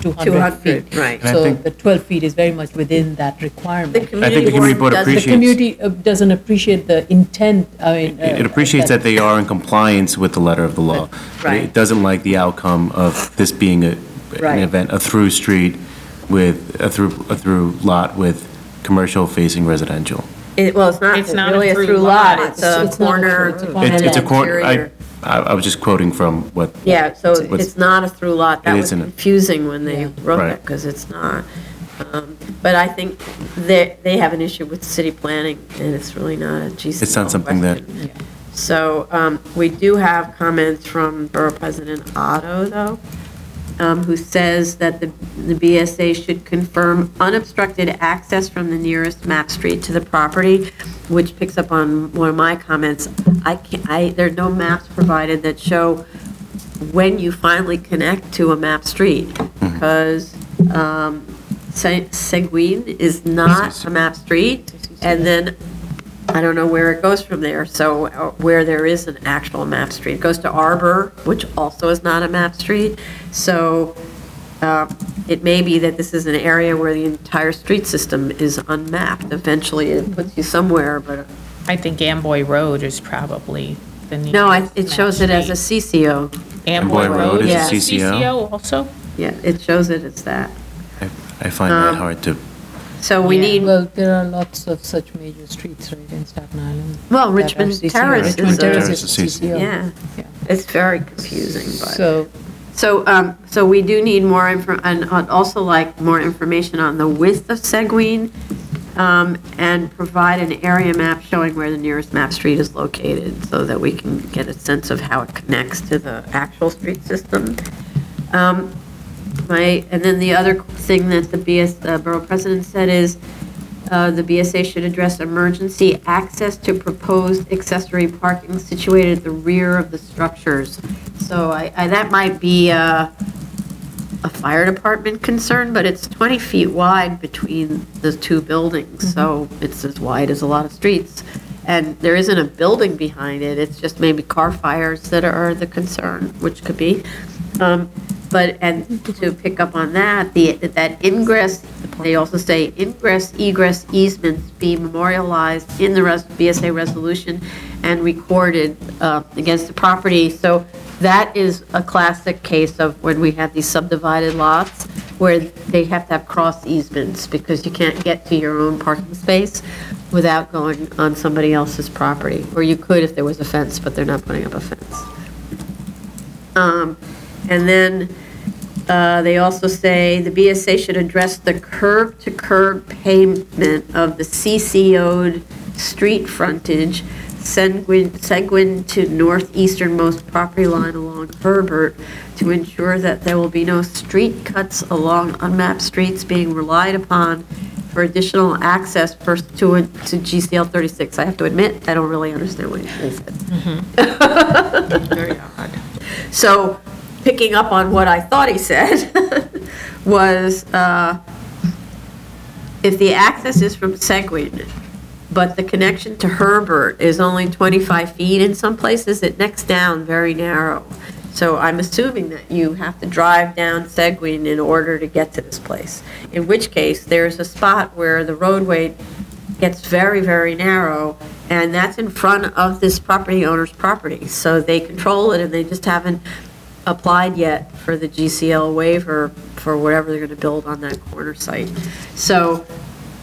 Speaker 5: 200
Speaker 3: 200,
Speaker 5: feet.
Speaker 3: right.
Speaker 1: And I
Speaker 5: So
Speaker 1: think-
Speaker 5: the 12 feet is very much within that requirement.
Speaker 1: I think the community board
Speaker 5: The
Speaker 1: appreciates,
Speaker 5: community doesn't appreciate the intent, I mean.
Speaker 1: it appreciates that they are in compliance with the letter of the law. But
Speaker 3: Right.
Speaker 1: It doesn't like the outcome of this being an
Speaker 3: Right.
Speaker 1: event, a through street with, a through lot with commercial facing residential.
Speaker 3: Well, it's
Speaker 4: It's not a
Speaker 3: really a
Speaker 4: through
Speaker 3: through
Speaker 4: lot.
Speaker 3: lot, it's a
Speaker 5: It's not a
Speaker 3: corner.
Speaker 5: through, it's a
Speaker 3: and
Speaker 5: corner.
Speaker 1: It's a
Speaker 3: an
Speaker 1: corner,
Speaker 3: interior.
Speaker 1: I was just quoting from what.
Speaker 3: Yeah, so
Speaker 1: What's-
Speaker 3: it's not a through lot. That
Speaker 1: It
Speaker 3: was
Speaker 1: isn't.
Speaker 3: confusing when they wrote
Speaker 1: Right.
Speaker 3: that, because it's not. But I think they have an issue with city planning, and it's really not a GCL
Speaker 1: It's not something that-
Speaker 3: question. So we do have comments from Borough President Otto, though, who says that the BSA should confirm unobstructed access from the nearest map street to the property, which picks up on one of my comments. There are no maps provided that show when you finally connect to a map street, because Seguin is not a map street, and then I don't know where it goes from there, so where there is an actual map street. It goes to Arbor, which also is not a map street, so it may be that this is an area where the entire street system is unmapped. Eventually, it puts you somewhere, but,
Speaker 4: I think Amboy Road is probably the nearest.
Speaker 3: no, it shows it as a
Speaker 4: street.
Speaker 3: CCO.
Speaker 4: Amboy
Speaker 1: Amboy Road
Speaker 4: Road
Speaker 1: is
Speaker 3: a
Speaker 4: is a
Speaker 1: CCO?
Speaker 4: CCO also?
Speaker 3: Yeah, it shows it as that.
Speaker 1: I find that hard to,
Speaker 3: So we
Speaker 4: Yeah.
Speaker 3: need,
Speaker 5: Well, there are lots of such major streets, right, in Staten Island.
Speaker 3: well,
Speaker 5: that are
Speaker 3: Richmond
Speaker 5: CCO.
Speaker 3: Terrace
Speaker 5: Richmond
Speaker 3: is
Speaker 5: Terrace
Speaker 1: a-
Speaker 5: is CCO.
Speaker 3: yeah,
Speaker 5: Yeah.
Speaker 3: it's very confusing, but.
Speaker 5: So,
Speaker 3: So we do need more and I'd also like more information on the width of Seguin, and provide an area map showing where the nearest map street is located, so that we can get a sense of how it connects to the actual street system. And then the other thing that the Borough President said is, the BSA should address emergency access to proposed accessory parking situated at the rear of the structures. So that might be a fire department concern, but it's 20 feet wide between the two buildings, so it's as wide as a lot of streets. And there isn't a building behind it, it's just maybe car fires that are the concern, which could be. But, and to pick up on that, that ingress, they also say ingress, egress easements be memorialized in the BSA resolution and recorded against the property. So that is a classic case of when we have these subdivided lots where they have to have cross easements, because you can't get to your own parking space without going on somebody else's property. Or you could if there was a fence, but they're not putting up a fence. And then they also say the BSA should address the curb-to-curb pavement of the CCO'd street frontage, Seguin to northeasternmost property line along Herbert, to ensure that there will be no street cuts along unmapped streets being relied upon for additional access to GCL 36. I have to admit, I don't really understand what he said.
Speaker 4: Very odd.
Speaker 3: So, picking up on what I thought he said, was if the access is from Seguin, but the connection to Herbert is only 25 feet in some places, it necks down very narrow. So I'm assuming that you have to drive down Seguin in order to get to this place. In which case, there's a spot where the roadway gets very, very narrow, and that's in front of this property owner's property. So they control it, and they just haven't applied yet for the GCL waiver for whatever they're going to build on that corner site. So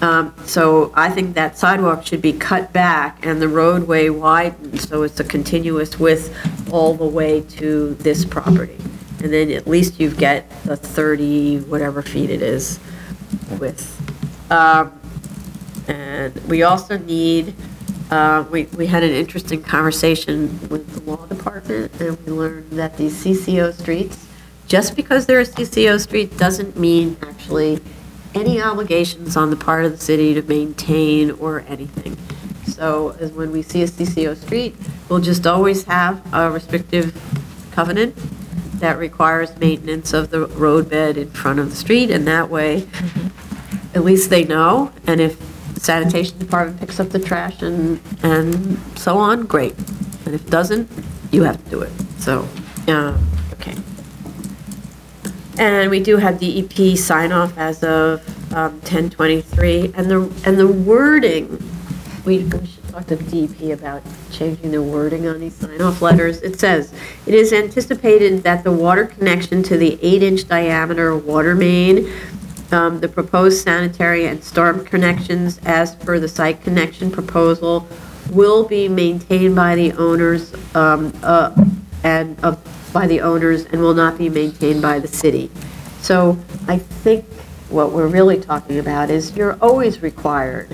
Speaker 3: I think that sidewalk should be cut back and the roadway widened, so it's a continuous width all the way to this property. And then at least you get the 30, whatever feet it is, width. And we also need, we had an interesting conversation with the law department, and we learned that these CCO streets, just because they're a CCO street doesn't mean actually any obligations on the part of the city to maintain or anything. So as when we see a CCO street, we'll just always have a restrictive covenant that requires maintenance of the roadbed in front of the street, and that way, at least they know, and if the sanitation department picks up the trash and so on, great. And if it doesn't, you have to do it. So, okay. And we do have DEP sign off as of 10/23, and the wording, we should talk to DEP about changing the wording on these sign-off letters. It says, "It is anticipated that the water connection to the 8-inch diameter water main, the proposed sanitary and storm connections as per the site connection proposal will be maintained by the owners and will not be maintained by the city." So I think what we're really talking about is you're always required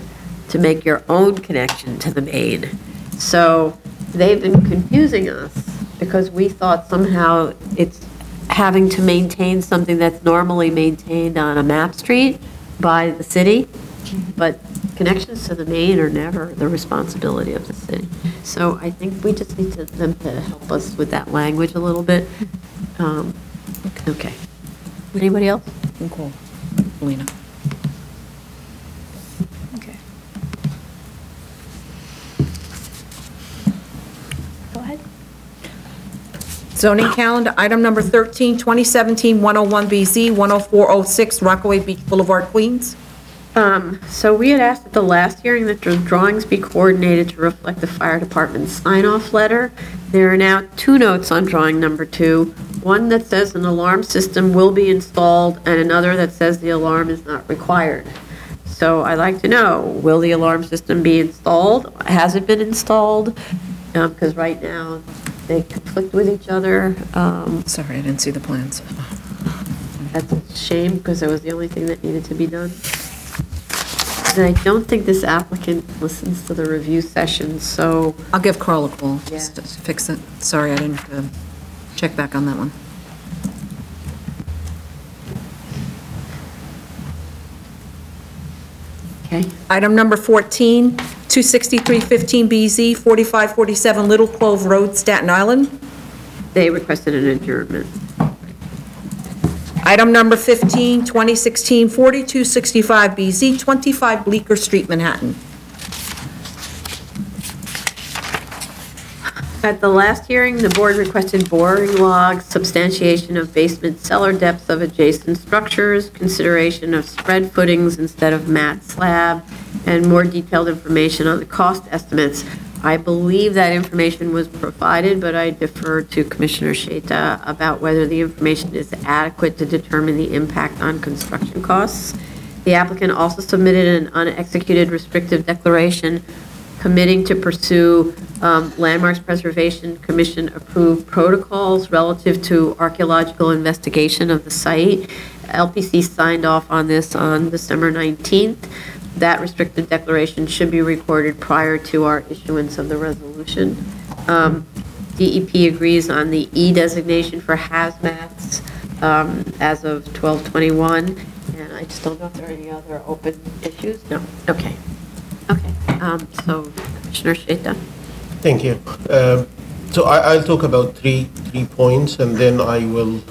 Speaker 3: to make your own connection to the main. So they've been confusing us because we thought somehow it's having to maintain something that's normally maintained on a map street by the city, but connections to the main are never the responsibility of the city. So I think we just need them to help us with that language a little bit. Okay. Anybody else?
Speaker 10: Cool. Lena. Okay.
Speaker 6: Go ahead.
Speaker 2: Zoning calendar, item number 13, 2017-101BZ, 10406 Rockaway Beach Boulevard, Queens.
Speaker 3: So we had asked at the last hearing that the drawings be coordinated to reflect the fire department's sign-off letter. There are now 2 notes on drawing number 2, one that says an alarm system will be installed and another that says the alarm is not required. So I'd like to know, will the alarm system be installed? Has it been installed? Because right now they conflict with each other.
Speaker 10: Sorry, I didn't see the plans.
Speaker 3: That's a shame because it was the only thing that needed to be done. And I don't think this applicant listens to the review session, so.
Speaker 10: I'll give Carl a call,
Speaker 3: Yeah.
Speaker 10: just to fix it. Sorry, I didn't check back on that one.
Speaker 3: Okay.
Speaker 2: Item number 14, 26315BZ, 4547 Little Clove Road, Staten Island.
Speaker 3: They requested an adjournment.
Speaker 2: Item number 15, 2016-4265BZ, 25 Bleecker Street, Manhattan.
Speaker 3: At the last hearing, the board requested boring logs, substantiation of basement cellar depths of adjacent structures, consideration of spread footings instead of mat slab, and more detailed information on the cost estimates. I believe that information was provided, but I defer to Commissioner Sheta about whether the information is adequate to determine the impact on construction costs. The applicant also submitted an unexecuted restrictive declaration committing to pursue Landmarks Preservation Commission-approved protocols relative to archaeological investigation of the site. LPC signed off on this on December 19th. That restricted declaration should be recorded prior to our issuance of the resolution. DEP agrees on the E designation for hazmats as of 12/21, and I just don't know if there are any other open issues. No. Okay. Okay. So, Commissioner Sheta.
Speaker 7: Thank you. So I'll talk about three points, and then I will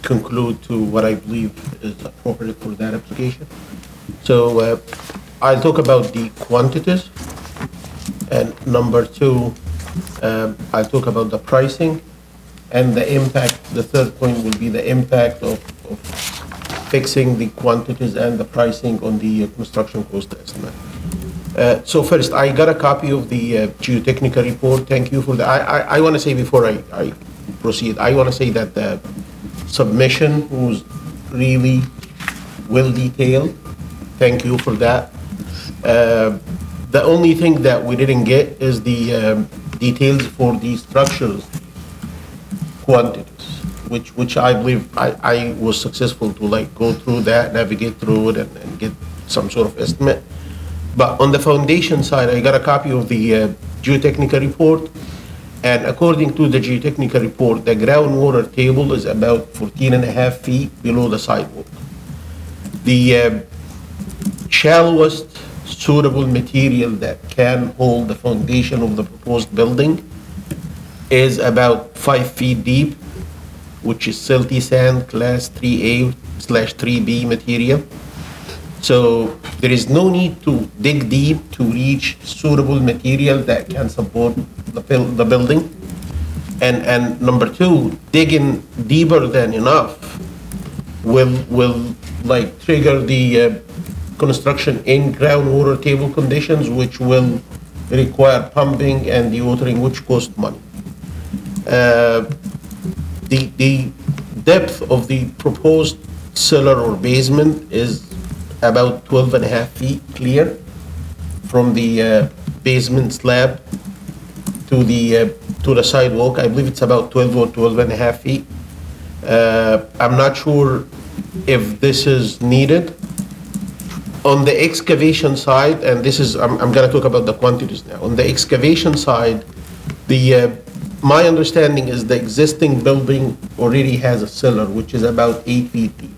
Speaker 7: conclude to what I believe is appropriate for that application. So I'll talk about the quantities, and number 2, I'll talk about the pricing and the impact. The third point will be the impact of fixing the quantities and the pricing on the construction cost estimate. So first, I got a copy of the geotechnical report. Thank you for that. I want to say before I proceed, I want to say that the submission was really well detailed. Thank you for that. The only thing that we didn't get is the details for the structures quantities, which I believe I was successful to go through that, navigate through it, and get some sort of estimate. But on the foundation side, I got a copy of the geotechnical report, and according to the geotechnical report, the groundwater table is about 14.5 feet below the sidewalk. The shallowest suitable material that can hold the foundation of the proposed building is about 5 feet deep, which is silty sand class 3A/3B material. So there is no need to dig deep to reach suitable material that can support the building. And number two, digging deeper than enough will like trigger the construction in groundwater table conditions, which will require pumping and dewatering, which cost money. The depth of the proposed cellar or basement is about 12.5 feet clear from the basement slab to the sidewalk. I believe it's about 12 or 12.5 feet. I'm not sure if this is needed. On the excavation side, and this is, I'm going to talk about the quantities now. On the excavation side, my understanding is the existing building already has a cellar, which is about 8 feet deep.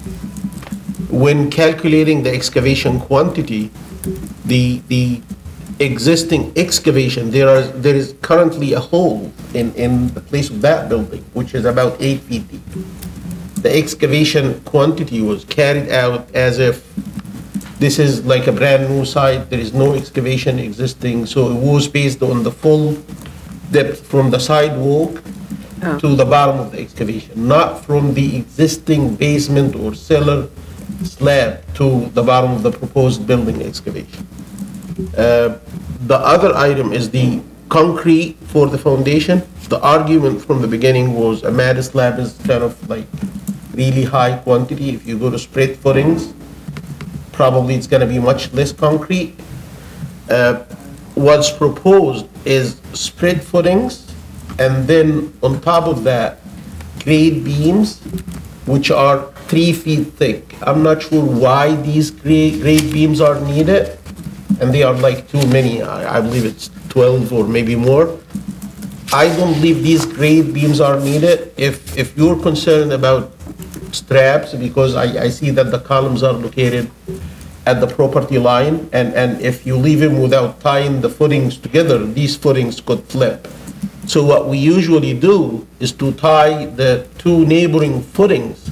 Speaker 7: When calculating the excavation quantity, the existing excavation, there is currently a hole in the place of that building, which is about 8 feet deep. The excavation quantity was carried out as if this is like a brand new site, there is no excavation existing, so it was based on the full depth from the sidewalk to the bottom of the excavation, not from the existing basement or cellar slab to the bottom of the proposed building excavation. The other item is the concrete for the foundation. The argument from the beginning was a mat slab is kind of like really high quantity. If you go to spread footings, probably it's going to be much less concrete. What's proposed is spread footings, and then on top of that, grade beams, which are 3 feet thick. I'm not sure why these grade beams are needed, and they are like too many. I believe it's 12 or maybe more. I don't believe these grade beams are needed. If you're concerned about straps, because I see that the columns are located at the property line, and if you leave them without tying the footings together, these footings could flip. So what we usually do is to tie the two neighboring footings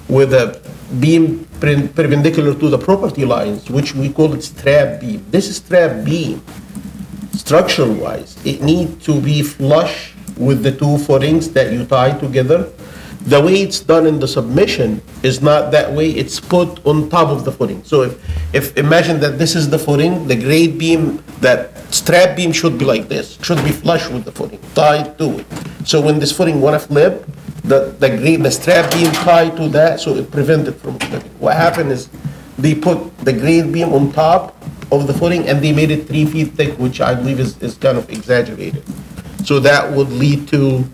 Speaker 7: with a beam perpendicular to the property lines, which we call it strap beam. This strap beam, structural-wise, it needs to be flush with the two footings that you tie together. The way it's done in the submission is not that way. It's put on top of the footing. So if imagine that this is the footing, the grade beam, that strap beam should be like this, should be flush with the footing, tied to it. So when this footing want to flip, the strap beam tied to that, so it prevents it from flipping. What happened is they put the grade beam on top of the footing, and they made it 3 feet thick, which I believe is kind of exaggerated. So that would lead to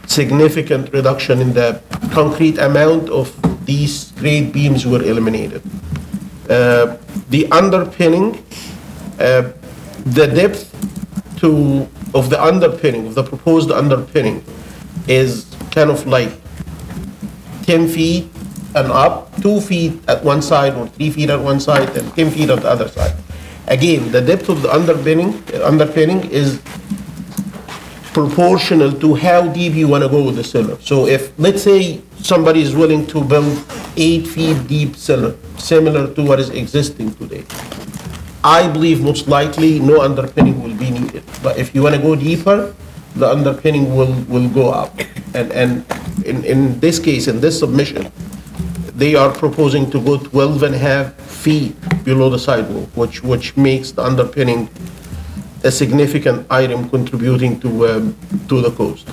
Speaker 7: significant reduction in the concrete amount of these grade beams were eliminated. The underpinning, the depth of the underpinning, of the proposed underpinning, is kind of like 10 feet and up, 2 feet at one side or 3 feet at one side and 10 feet on the other side. Again, the depth of the underpinning is proportional to how deep you want to go with the cellar. So if, let's say, somebody is willing to build 8 feet deep cellar, similar to what is existing today, I believe most likely no underpinning will be needed. But if you want to go deeper, the underpinning will go up. And in this case, in this submission, they are proposing to go 12.5 feet below the sidewalk, which makes the underpinning a significant item contributing to the cost.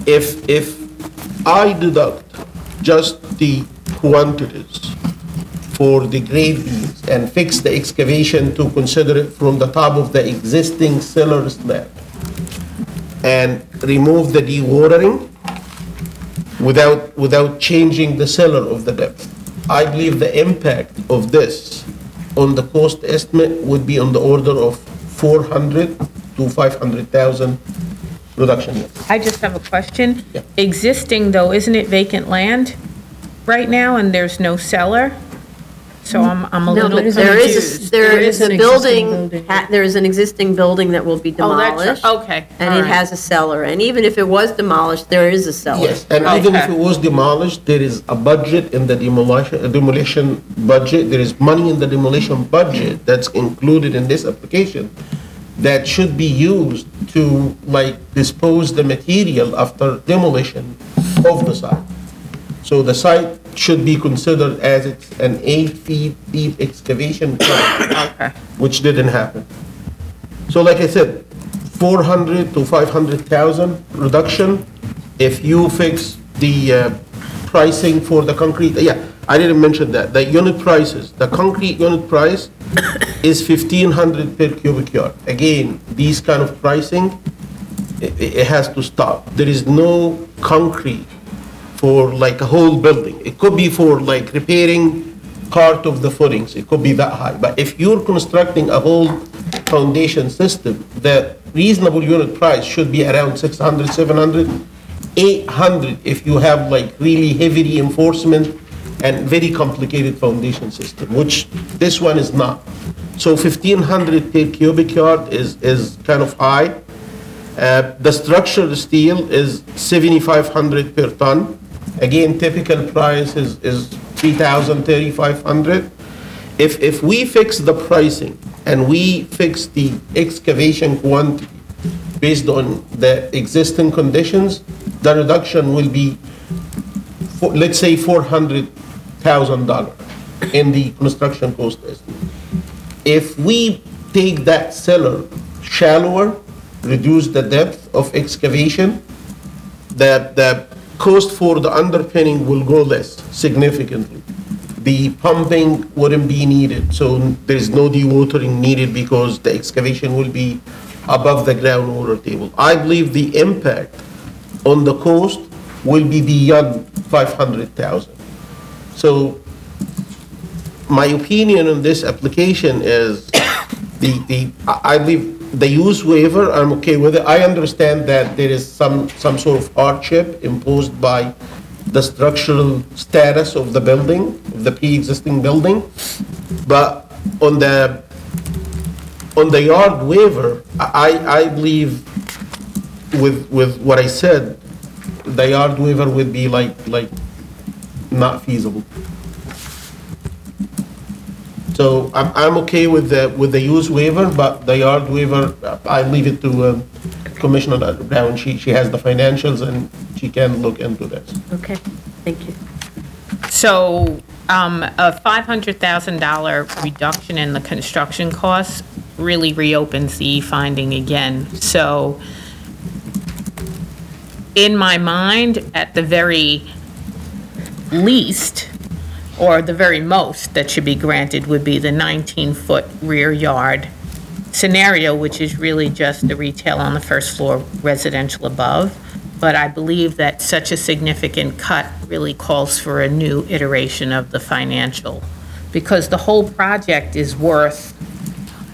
Speaker 7: If I deduct just the quantities for the grade beams and fix the excavation to consider it from the top of the existing cellar slab and remove the dewatering without changing the cellar of the depth, I believe the impact of this on the cost estimate would be on the order of 400 to 500,000 reduction. Yes.
Speaker 4: I just have a question.
Speaker 7: Yeah.
Speaker 4: Existing, though, isn't it vacant land right now, and there's no cellar? So I'm a
Speaker 3: No,
Speaker 4: little
Speaker 3: but
Speaker 4: confused.
Speaker 3: there is a
Speaker 5: an existing
Speaker 3: building,
Speaker 5: building.
Speaker 3: there is an existing building that will be
Speaker 4: Oh, that's,
Speaker 3: demolished.
Speaker 4: okay.
Speaker 3: And
Speaker 4: all
Speaker 3: it
Speaker 4: right.
Speaker 3: has a cellar, and even if it was demolished, there is a cellar.
Speaker 7: Yes, and even if
Speaker 4: Okay.
Speaker 7: it was demolished, there is a budget in the demolition budget, there is money in the demolition budget that's included in this application that should be used to, like, dispose the material after demolition of the site. So the site should be considered as it's an 8 feet deep excavation, which didn't happen. So like I said, 400 to 500,000 reduction if you fix the pricing for the concrete. Yeah, I didn't mention that. The unit prices, the concrete unit price is 1,500 per cubic yard. Again, these kind of pricing, it has to stop. There is no concrete for like a whole building. It could be for like repairing part of the footings. It could be that high. But if you're constructing a whole foundation system, the reasonable unit price should be around 600, 700, 800 if you have like really heavy reinforcement and very complicated foundation system, which this one is not. So 1,500 per cubic yard is kind of high. The structural steel is 7,500 per ton. Again, typical price is 3,000, 3,500. If we fix the pricing and we fix the excavation quantity based on the existing conditions, the reduction will be, let's say, $400,000 in the construction cost estimate. If we take that cellar shallower, reduce the depth of excavation, the cost for the underpinning will go less significantly. The pumping wouldn't be needed, so there is no dewatering needed because the excavation will be above the groundwater table. I believe the impact on the cost will be beyond 500,000. So my opinion on this application is I believe the use waiver, I'm okay with it. I understand that there is some sort of hardship imposed by the structural status of the building, of the pre-existing building. But on the yard waiver, I believe with what I said, the yard waiver would be like not feasible. So I'm okay with the use waiver, but the yard waiver, I leave it to Commissioner Brown. She has the financials and she can look into this.
Speaker 3: Okay, thank you.
Speaker 4: So a $500,000 reduction in the construction costs really reopens the finding again. So in my mind, at the very least, or the very most that should be granted would be the 19-foot rear yard scenario, which is really just the retail on the first floor, residential above. But I believe that such a significant cut really calls for a new iteration of the financial, because the whole project is worth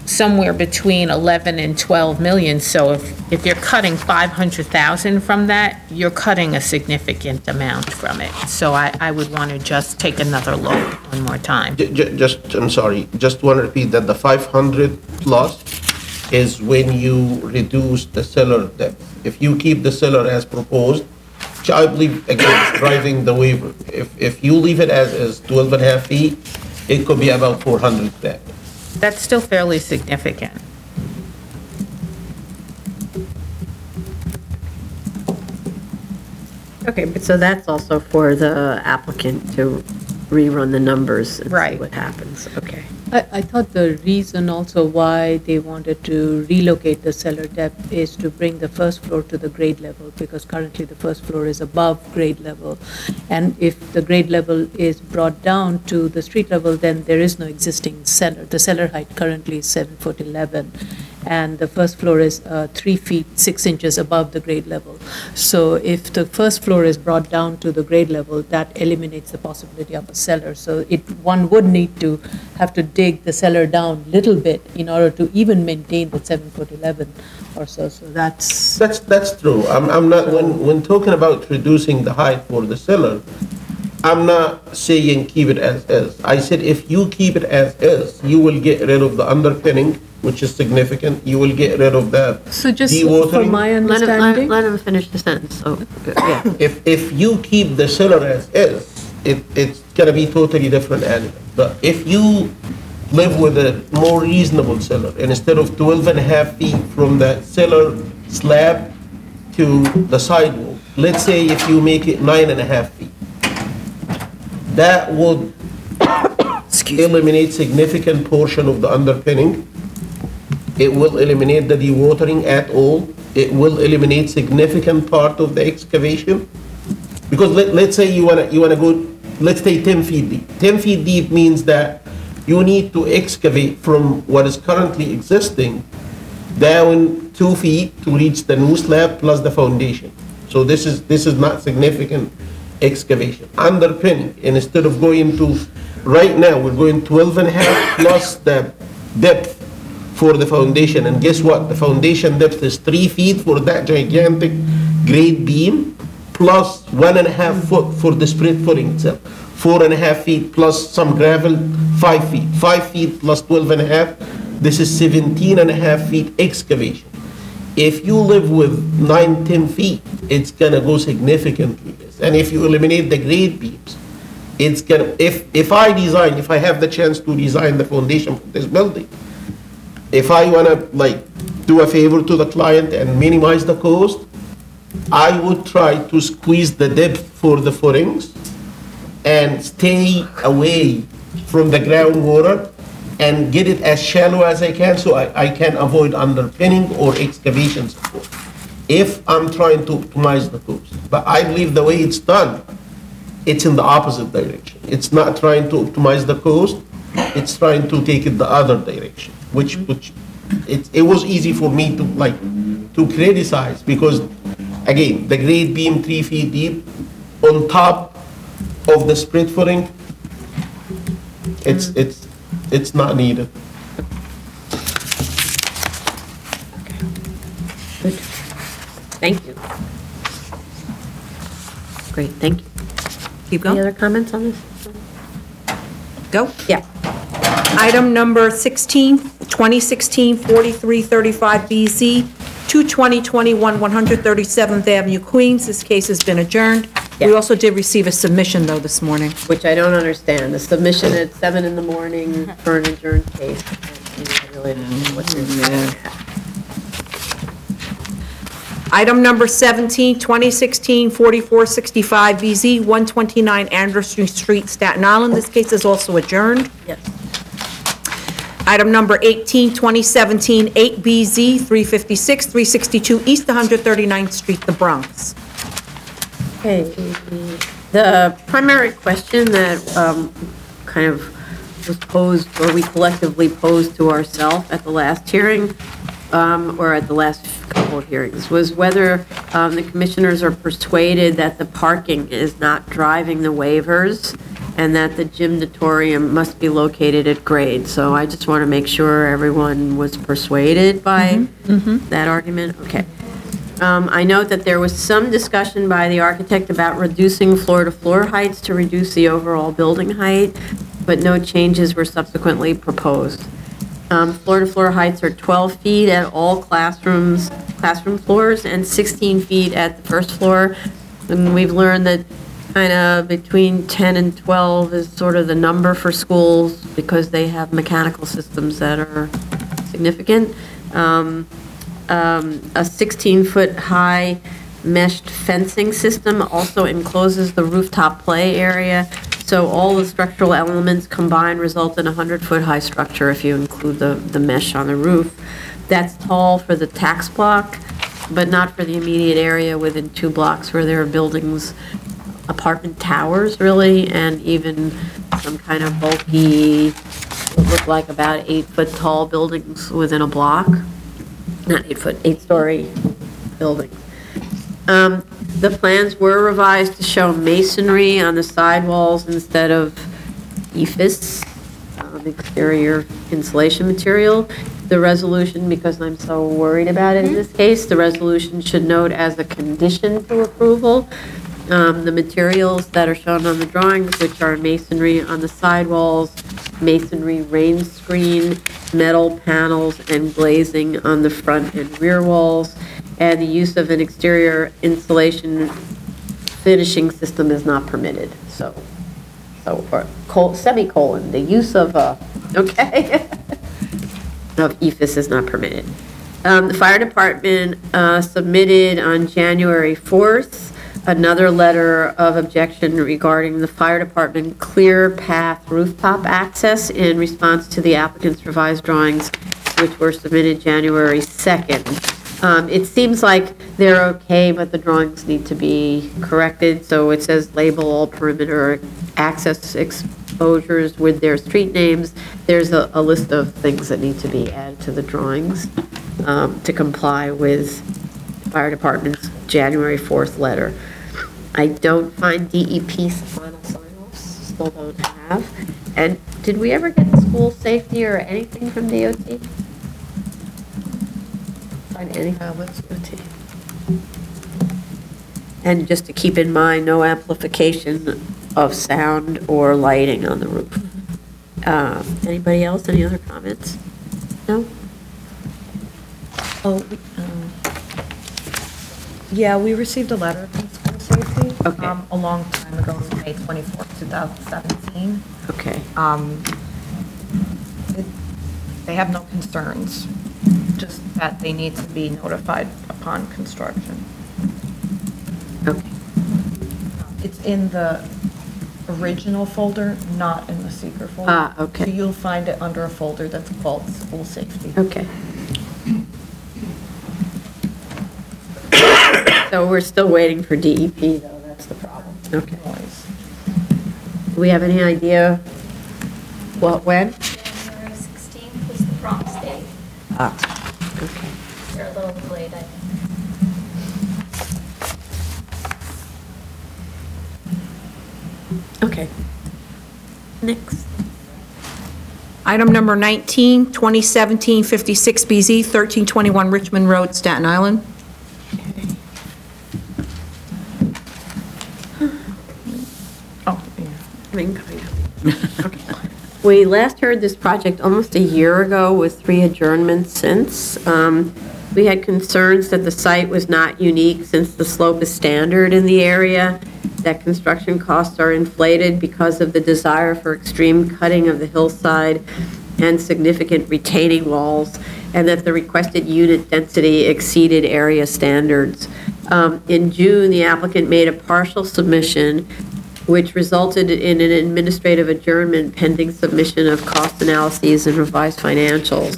Speaker 4: somewhere between 11 and 12 million. So if you're cutting 500,000 from that, you're cutting a significant amount from it. So I would want to just take another look one more time.
Speaker 7: I'm sorry, just want to repeat that the 500 plus is when you reduce the cellar depth. If you keep the cellar as proposed, which I believe, again, is driving the waiver. If you leave it as 12 and a half feet, it could be about 400 depth.
Speaker 4: That's still fairly significant.
Speaker 3: Okay, but so that's also for the applicant to rerun the numbers and see
Speaker 4: Right.
Speaker 3: what happens, okay.
Speaker 5: I thought the reason also why they wanted to relocate the cellar depth is to bring the first floor to the grade level, because currently the first floor is above grade level. And if the grade level is brought down to the street level, then there is no existing cellar. The cellar height currently is 7'11", and the first floor is 3 feet 6 inches above the grade level. So if the first floor is brought down to the grade level, that eliminates the possibility of a cellar. So one would need to have to dig the cellar down a little bit in order to even maintain the 7'11" or so. So that's
Speaker 7: true. I'm not, when talking about reducing the height for the cellar, I'm not saying keep it as is. I said if you keep it as is, you will get rid of the underpinning, which is significant. You will get rid of that
Speaker 5: So just for
Speaker 7: dewatering.
Speaker 5: my understanding.
Speaker 3: Let him finish the sentence, so, yeah.
Speaker 7: If you keep the cellar as is, it's gonna be totally different animal. But if you live with a more reasonable cellar, and instead of 12.5 feet from the cellar slab to the sidewall, let's say if you make it 9.5 feet, that would eliminate significant portion of the underpinning. It will eliminate the dewatering at all. It will eliminate significant part of the excavation. Because let's say you wanna go, let's say 10 feet deep. 10 feet deep means that you need to excavate from what is currently existing down 2 feet to reach the new slab plus the foundation. So this is not significant excavation. Underpinning, and instead of going to, right now, we're going 12.5 plus the depth for the foundation. And guess what? The foundation depth is 3 feet for that gigantic grade beam, plus 1.5 foot for the spread footing itself. 4.5 feet plus some gravel, 5 feet. 5 feet plus 12.5, this is 17.5 feet excavation. If you live with 9-10 feet, it's gonna go significantly less. And if you eliminate the grade beams, it's gonna, if I have the chance to design the foundation for this building, if I wanna like do a favor to the client and minimize the cost, I would try to squeeze the depth for the footings and stay away from the groundwater and get it as shallow as I can so I can avoid underpinning or excavation support if I'm trying to optimize the cost. But I believe the way it's done, it's in the opposite direction. It's not trying to optimize the cost, it's trying to take it the other direction, which it was easy for me to criticize because, again, the grade beam 3 feet deep on top of the spread footing, it's not needed.
Speaker 3: Good. Thank you. Great, thank you.
Speaker 2: Keep
Speaker 3: Any
Speaker 2: going.
Speaker 3: other comments on this?
Speaker 2: Go? Yeah. Item number 16, 2016-4335BZ, 22021 137th Avenue, Queens. This case has been adjourned. We
Speaker 3: Yeah.
Speaker 2: also did receive a submission, though, this morning.
Speaker 3: Which I don't understand, the submission at 7 in the morning for an adjourned case. I really don't know what you're doing.
Speaker 2: Item number 17, 2016-4465BZ, 129 Anderson Street, Staten Island. This case is also adjourned.
Speaker 3: Yes.
Speaker 2: Item number 18, 2017 8BZ, 356, 362 East 139th Street, the Bronx.
Speaker 3: Okay, the primary question that kind of was posed, or we collectively posed to ourselves at the last hearing, or at the last couple of hearings, was whether the commissioners are persuaded that the parking is not driving the waivers and that the gymnatorium must be located at grade. So I just want to make sure everyone was persuaded by that argument. Okay. I note that there was some discussion by the architect about reducing floor-to-floor heights to reduce the overall building height, but no changes were subsequently proposed. Floor-to-floor heights are 12 feet at all classroom floors, and 16 feet at the first floor. And we've learned that kind of between 10 and 12 is sort of the number for schools because they have mechanical systems that are significant. A 16-foot high meshed fencing system also encloses the rooftop play area. So all the structural elements combined result in a 100-foot high structure if you include the mesh on the roof. That's tall for the tax block, but not for the immediate area within 2 blocks where there are buildings, apartment towers really, and even some kind of bulky, what look like about 8-foot tall buildings within a block. not 8-foot, 8-story buildings. The plans were revised to show masonry on the sidewalls instead of EIFS, exterior insulation material. The resolution, because I'm so worried about it in this case, the resolution should note as a condition to approval, the materials that are shown on the drawings, which are masonry on the sidewalls, masonry rain screen, metal panels, and glazing on the front and rear walls, and the use of an exterior insulation finishing system is not permitted. Or semicolon, the use of okay, of EIFS is not permitted. The fire department submitted on January 4th another letter of objection regarding the fire department clear path rooftop access in response to the applicant's revised drawings, which were submitted January 2nd. It seems like they're okay, but the drawings need to be corrected. So it says label all perimeter access exposures with their street names. There's a list of things that need to be added to the drawings to comply with fire department's January 4th letter. I don't find DEP's final sign-offs, still don't have. And did we ever get the school safety or anything from DOT? Find anything with DOT? And just to keep in mind, no amplification of sound or lighting on the roof. Anybody else, any other comments? No?
Speaker 2: Oh, yeah, we received a letter from school safety.
Speaker 3: Okay.
Speaker 2: A long time ago, May 24th, 2017.
Speaker 3: Okay.
Speaker 2: They have no concerns, just that they need to be notified upon construction.
Speaker 3: Okay.
Speaker 2: It's in the original folder, not in the seeker folder.
Speaker 3: Okay.
Speaker 2: So you'll find it under a folder that's called school safety.
Speaker 3: Okay. So we're still waiting for DEP, though, that's the problem. Okay. Do we have any idea when?
Speaker 6: January 16th was the promise date.
Speaker 3: Okay.
Speaker 6: They're a little delayed, I think.
Speaker 3: Okay. Next.
Speaker 2: Item number 19, 2017-56BZ, 1321 Richmond Road, Staten Island. Oh, yeah.
Speaker 3: Okay. We last heard this project almost a year ago with 3 adjournments since. We had concerns that the site was not unique since the slope is standard in the area, that construction costs are inflated because of the desire for extreme cutting of the hillside and significant retaining walls, and that the requested unit density exceeded area standards. In June, the applicant made a partial submission, which resulted in an administrative adjournment pending submission of cost analyses and revised financials.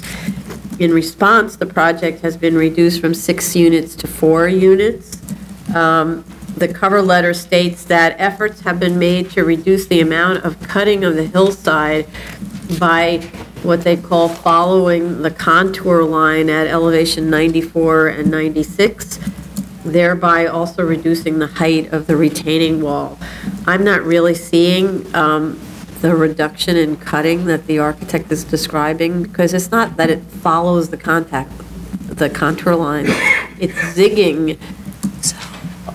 Speaker 3: In response, the project has been reduced from 6 units to 4 units. The cover letter states that efforts have been made to reduce the amount of cutting of the hillside by what they call following the contour line at elevation 94 and 96, thereby also reducing the height of the retaining wall. I'm not really seeing the reduction in cutting that the architect is describing, because it's not that it follows the contour line. It's zigging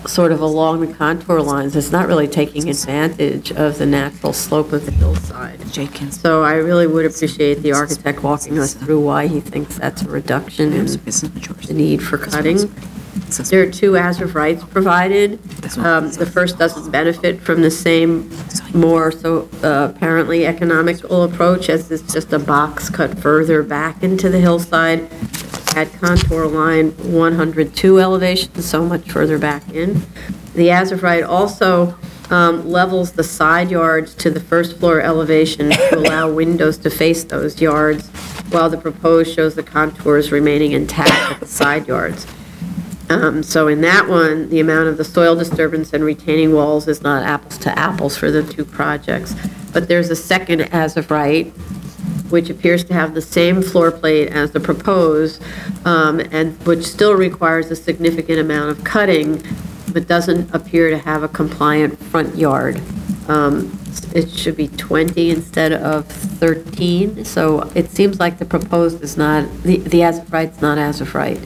Speaker 3: sort of along the contour lines. It's not really taking advantage of the natural slope of the hillside. So I really would appreciate the architect walking us through why he thinks that's a reduction in the need for cutting. There are 2 as of rights provided. The first doesn't benefit from the same, more so apparently economical approach, as it's just a box cut further back into the hillside at contour line 102 elevation, so much further back in. The as of right also levels the side yards to the first floor elevation to allow windows to face those yards, while the proposed shows the contours remaining intact at the side yards. So in that one, the amount of the soil disturbance and retaining walls is not apples to apples for the 2 projects. But there's a second as of right which appears to have the same floor plate as the proposed, and which still requires a significant amount of cutting, but doesn't appear to have a compliant front yard. It should be 20 instead of 13, so it seems like the proposed is not, the as-of-right's not as-of-right.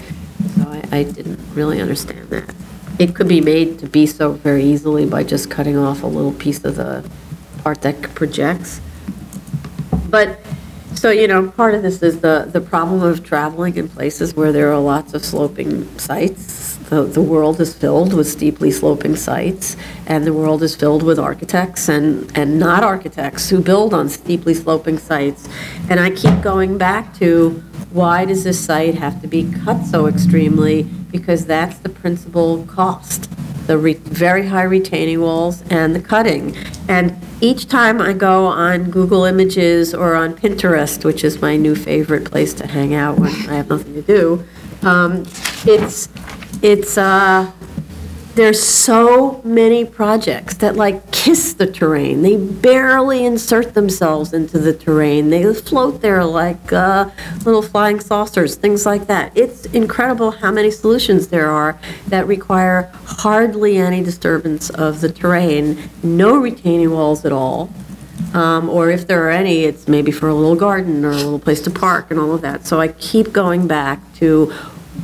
Speaker 3: So I didn't really understand that. It could be made to be so very easily by just cutting off a little piece of the part that projects. But, so, you know, part of this is the problem of traveling in places where there are lots of sloping sites. The world is filled with steeply sloping sites, and the world is filled with architects and not architects who build on steeply sloping sites. And I keep going back to, why does this site have to be cut so extremely? Because that's the principal cost, the very high retaining walls and the cutting. And each time I go on Google Images or on Pinterest, which is my new favorite place to hang out when I have nothing to do, there's so many projects that like kiss the terrain. They barely insert themselves into the terrain. They float there like little flying saucers, things like that. It's incredible how many solutions there are that require hardly any disturbance of the terrain, no retaining walls at all. Or if there are any, it's maybe for a little garden or a little place to park and all of that. So I keep going back to,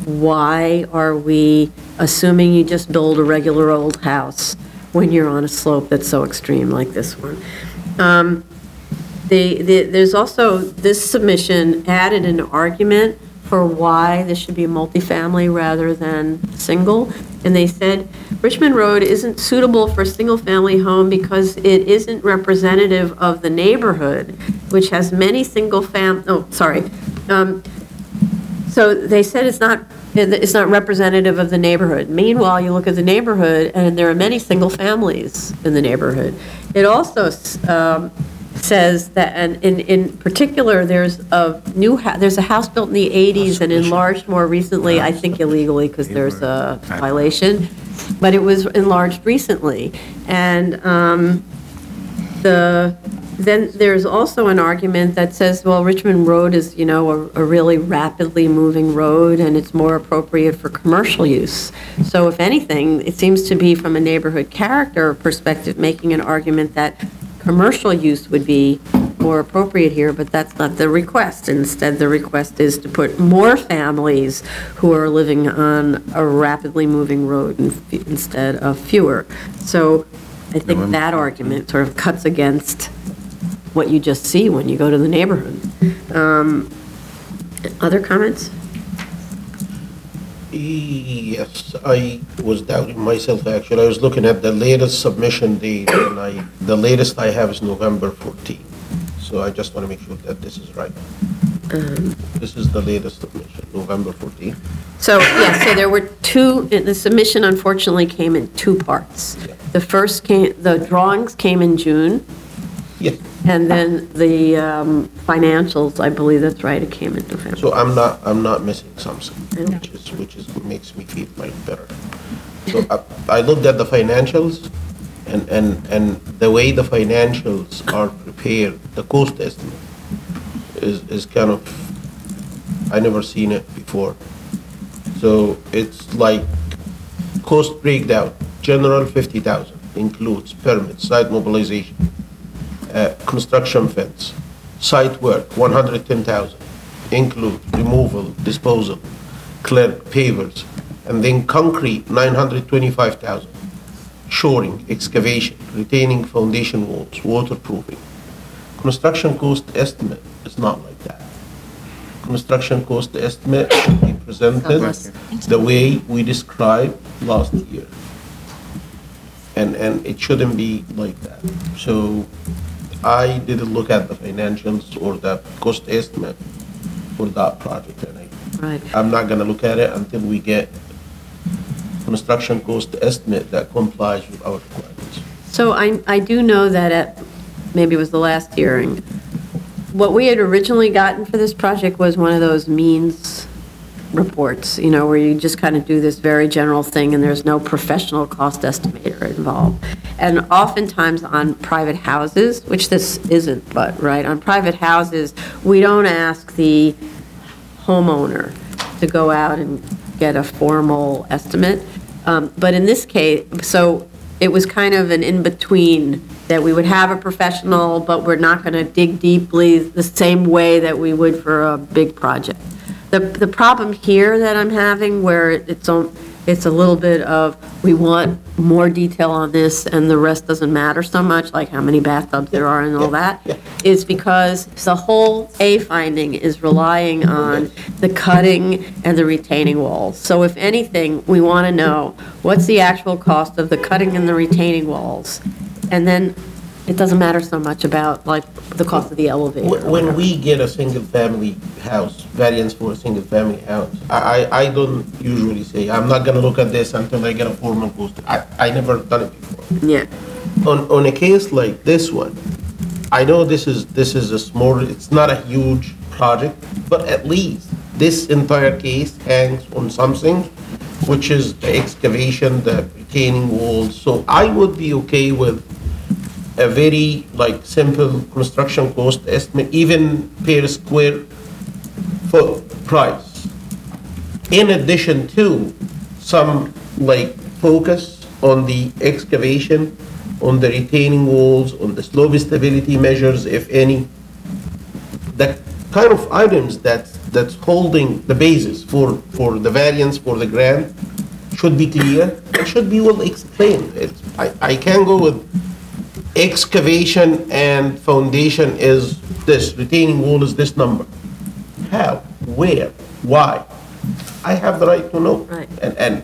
Speaker 3: why are we assuming you just build a regular old house when you're on a slope that's so extreme like this one? There's also, this submission added an argument for why this should be multifamily rather than single. And they said, Richmond Road isn't suitable for a single-family home because it isn't representative of the neighborhood, which has many so they said it's not representative of the neighborhood. Meanwhile, you look at the neighborhood, and there are many single families in the neighborhood. It also says that, and in particular, there's a house built in the 80s and enlarged more recently, I think illegally because there's a violation, but it was enlarged recently. And then there's also an argument that says, well, Richmond Road is, you know, a really rapidly moving road, and it's more appropriate for commercial use. So if anything, it seems to be, from a neighborhood character perspective, making an argument that commercial use would be more appropriate here, but that's not the request. Instead, the request is to put more families who are living on a rapidly moving road instead of fewer. So I think that argument sort of cuts against what you just see when you go to the neighborhood. Other comments?
Speaker 7: Yes, I was doubting myself, actually. I was looking at the latest submission date, and the latest I have is November 14. So I just want to make sure that this is right. This is the latest submission, November 14.
Speaker 3: So, yeah, so there were two, the submission unfortunately came in two parts.
Speaker 7: Yeah.
Speaker 3: The drawings came in June.
Speaker 7: Yes.
Speaker 3: And then the financials, I believe that's right, it came in November.
Speaker 7: So I'm not missing something, which makes me feel like better. So I looked at the financials, and the way the financials are prepared, the cost estimate is kind of, I never seen it before. So it's like cost breakdown, general 50,000, includes permits, site mobilization, construction fence, site work, 110,000, include removal, disposal, clear pavers, and then concrete, 925,000, shoring, excavation, retaining foundation walls, waterproofing. Construction cost estimate is not like that. Construction cost estimate should be presented the way we described last year. And it shouldn't be like that. So I didn't look at the financials or the cost estimate for that project, and I'm not gonna look at it until we get construction cost estimate that complies with our requirements.
Speaker 3: So I do know that maybe it was the last hearing, what we had originally gotten for this project was one of those means reports, where you just kind of do this very general thing and there's no professional cost estimator involved. And oftentimes on private houses, which this isn't, but, right, on private houses, we don't ask the homeowner to go out and get a formal estimate. But in this case, so it was kind of an in-between, that we would have a professional, but we're not going to dig deeply the same way that we would for a big project. The problem here that I'm having, where it's a little bit of, we want more detail on this and the rest doesn't matter so much, like how many bathtubs there are and all that, is because the whole A finding is relying on the cutting and the retaining walls. So if anything, we want to know what's the actual cost of the cutting and the retaining walls. And then it doesn't matter so much about, like, the cost of the elevator.
Speaker 7: When we get a single-family house, variance for a single-family house, I don't usually say, I'm not gonna look at this until I get a formal cost. I never done it before.
Speaker 3: Yeah.
Speaker 7: On a case like this one, I know this is a small, it's not a huge project, but at least this entire case hangs on something, which is the excavation, the retaining walls. So I would be okay with a very, like, simple construction cost estimate, even per square foot price. In addition to some, like, focus on the excavation, on the retaining walls, on the slope stability measures, if any. The kind of items that's holding the basis for the variance, for the grant, should be clear and should be well explained. I can't go with excavation and foundation is this, retaining wall is this number. How? Where? Why? I have the right to know.
Speaker 3: Right.
Speaker 7: And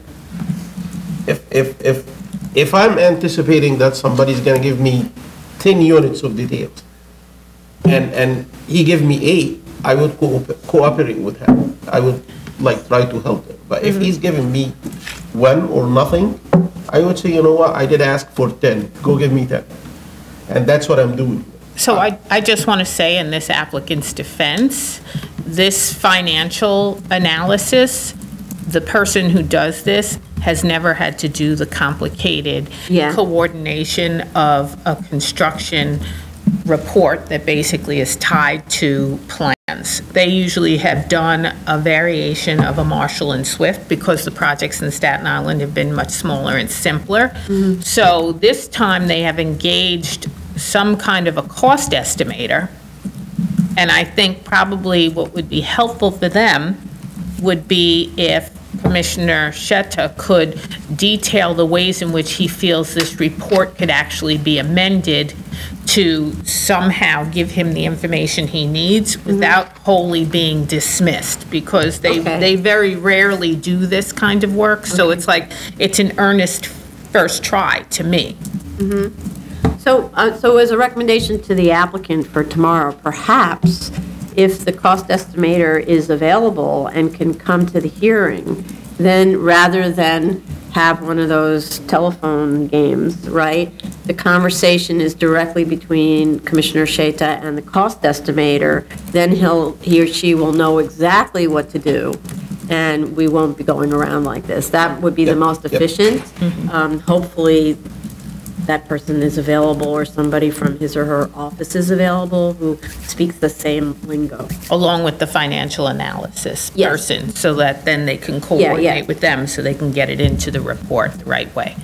Speaker 7: if I'm anticipating that somebody's gonna give me 10 units of details, and he give me 8, I would cooperate with him. I would, like, try to help him. But if he's giving me 1 or nothing, I would say, you know what, I did ask for 10, go give me 10. And that's what I'm doing.
Speaker 4: So I just want to say, in this applicant's defense, this financial analysis, the person who does this has never had to do the complicated coordination of a construction report that basically is tied to plans. They usually have done a variation of a Marshall and Swift because the projects in Staten Island have been much smaller and simpler. So this time they have engaged some kind of a cost estimator. And I think probably what would be helpful for them would be if Commissioner Shetta could detail the ways in which he feels this report could actually be amended to somehow give him the information he needs without wholly being dismissed, because they very rarely do this kind of work. So it's like, it's an earnest first try to me.
Speaker 3: So as a recommendation to the applicant for tomorrow, perhaps if the cost estimator is available and can come to the hearing, then rather than have one of those telephone games, right? The conversation is directly between Commissioner Sheta and the cost estimator. Then he or she will know exactly what to do, and we won't be going around like this. That would be the most efficient. Hopefully, that person is available, or somebody from his or her office is available who speaks the same lingo.
Speaker 4: Along with the financial analysis person, so that then they can coordinate with them so they can get it into the report the right way.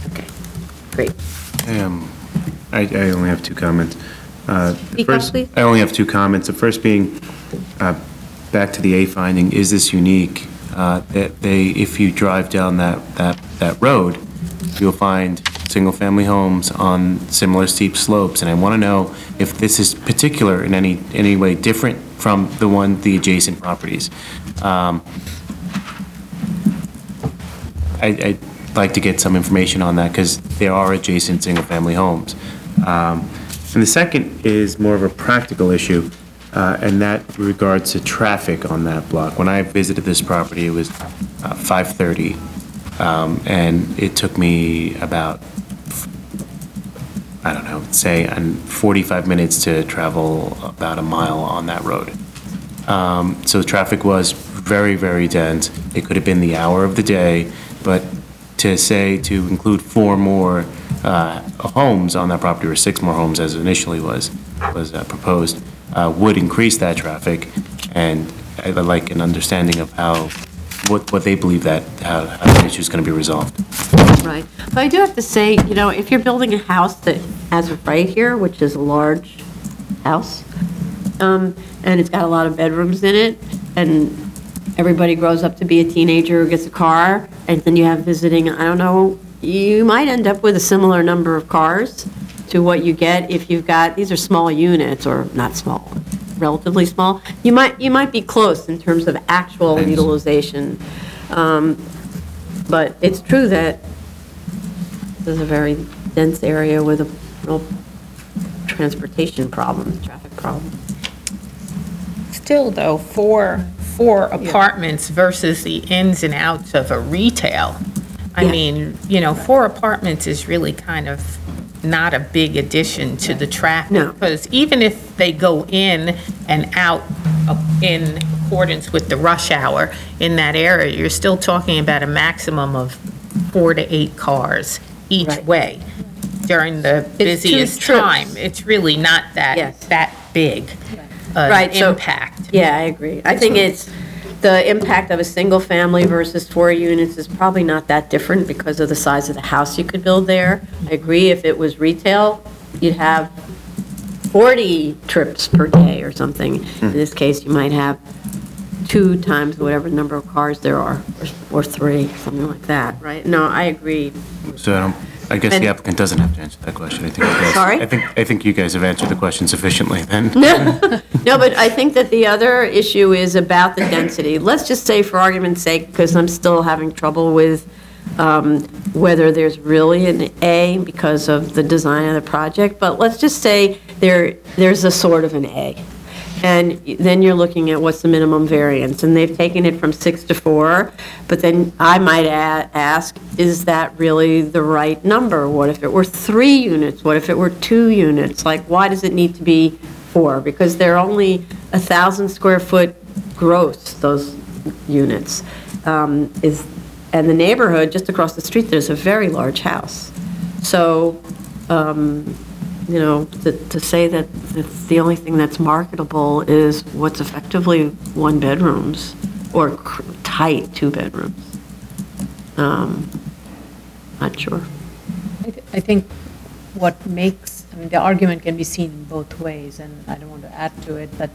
Speaker 3: Okay, great.
Speaker 1: I only have 2 comments.
Speaker 3: Speak up, please.
Speaker 1: I only have 2 comments. The first being, back to the A finding, is this unique? That if you drive down that road, you'll find single-family homes on similar steep slopes, and I want to know if this is particular in any way different from the adjacent properties. I'd like to get some information on that, because there are adjacent single-family homes. And the second is more of a practical issue, and that regards to traffic on that block. When I visited this property, it was 5:30 And it took me about, I don't know, say 45 minutes to travel about a mile on that road. So the traffic was very, very dense. It could have been the hour of the day, but to include 4 more homes on that property, or 6 more homes as initially was proposed, would increase that traffic. And I'd like an understanding of what they believe how the issue is going to be resolved.
Speaker 3: Right. But I do have to say, if you're building a house that has right here, which is a large house, and it's got a lot of bedrooms in it, and everybody grows up to be a teenager or gets a car, and then you have visiting, I don't know, you might end up with a similar number of cars to what you get if you've got, these are small units, or not small, relatively small. You might be close in terms of actual utilization. But it's true that this is a very dense area with a real transportation problem, traffic problem.
Speaker 4: Still, though, four apartments versus the ins and outs of a retail. I mean, 4 apartments is really kind of not a big addition to the traffic.
Speaker 3: No.
Speaker 4: Because even if they go in and out in accordance with the rush hour in that area, you're still talking about a maximum of 4 to 8 cars each way during the busiest time. It's really not that big impact.
Speaker 3: Yeah, I agree. I think it's the impact of a single family versus 4 units is probably not that different because of the size of the house you could build there. I agree, if it was retail, you'd have 40 trips per day or something. In this case, you might have 2 times whatever number of cars there are, or 3, something like that, right? No, I agree.
Speaker 1: So I guess the applicant doesn't have to answer that question.
Speaker 3: Sorry?
Speaker 1: I think you guys have answered the question sufficiently then.
Speaker 3: No, but I think that the other issue is about the density. Let's just say, for argument's sake, because I'm still having trouble with whether there's really an A because of the design of the project, but let's just say there's a sort of an A. And then you're looking at what's the minimum variance, and they've taken it from 6 to 4, but then I might ask, is that really the right number? What if it were 3 units? What if it were 2 units? Like, why does it need to be 4? Because they're only 1,000 square foot gross, those units. And the neighborhood, just across the street, there's a very large house. So, to say that it's the only thing that's marketable is what's effectively 1 bedrooms or tight 2 bedrooms. Not sure.
Speaker 5: I think what makes, the argument can be seen in both ways, and I don't want to add to it, but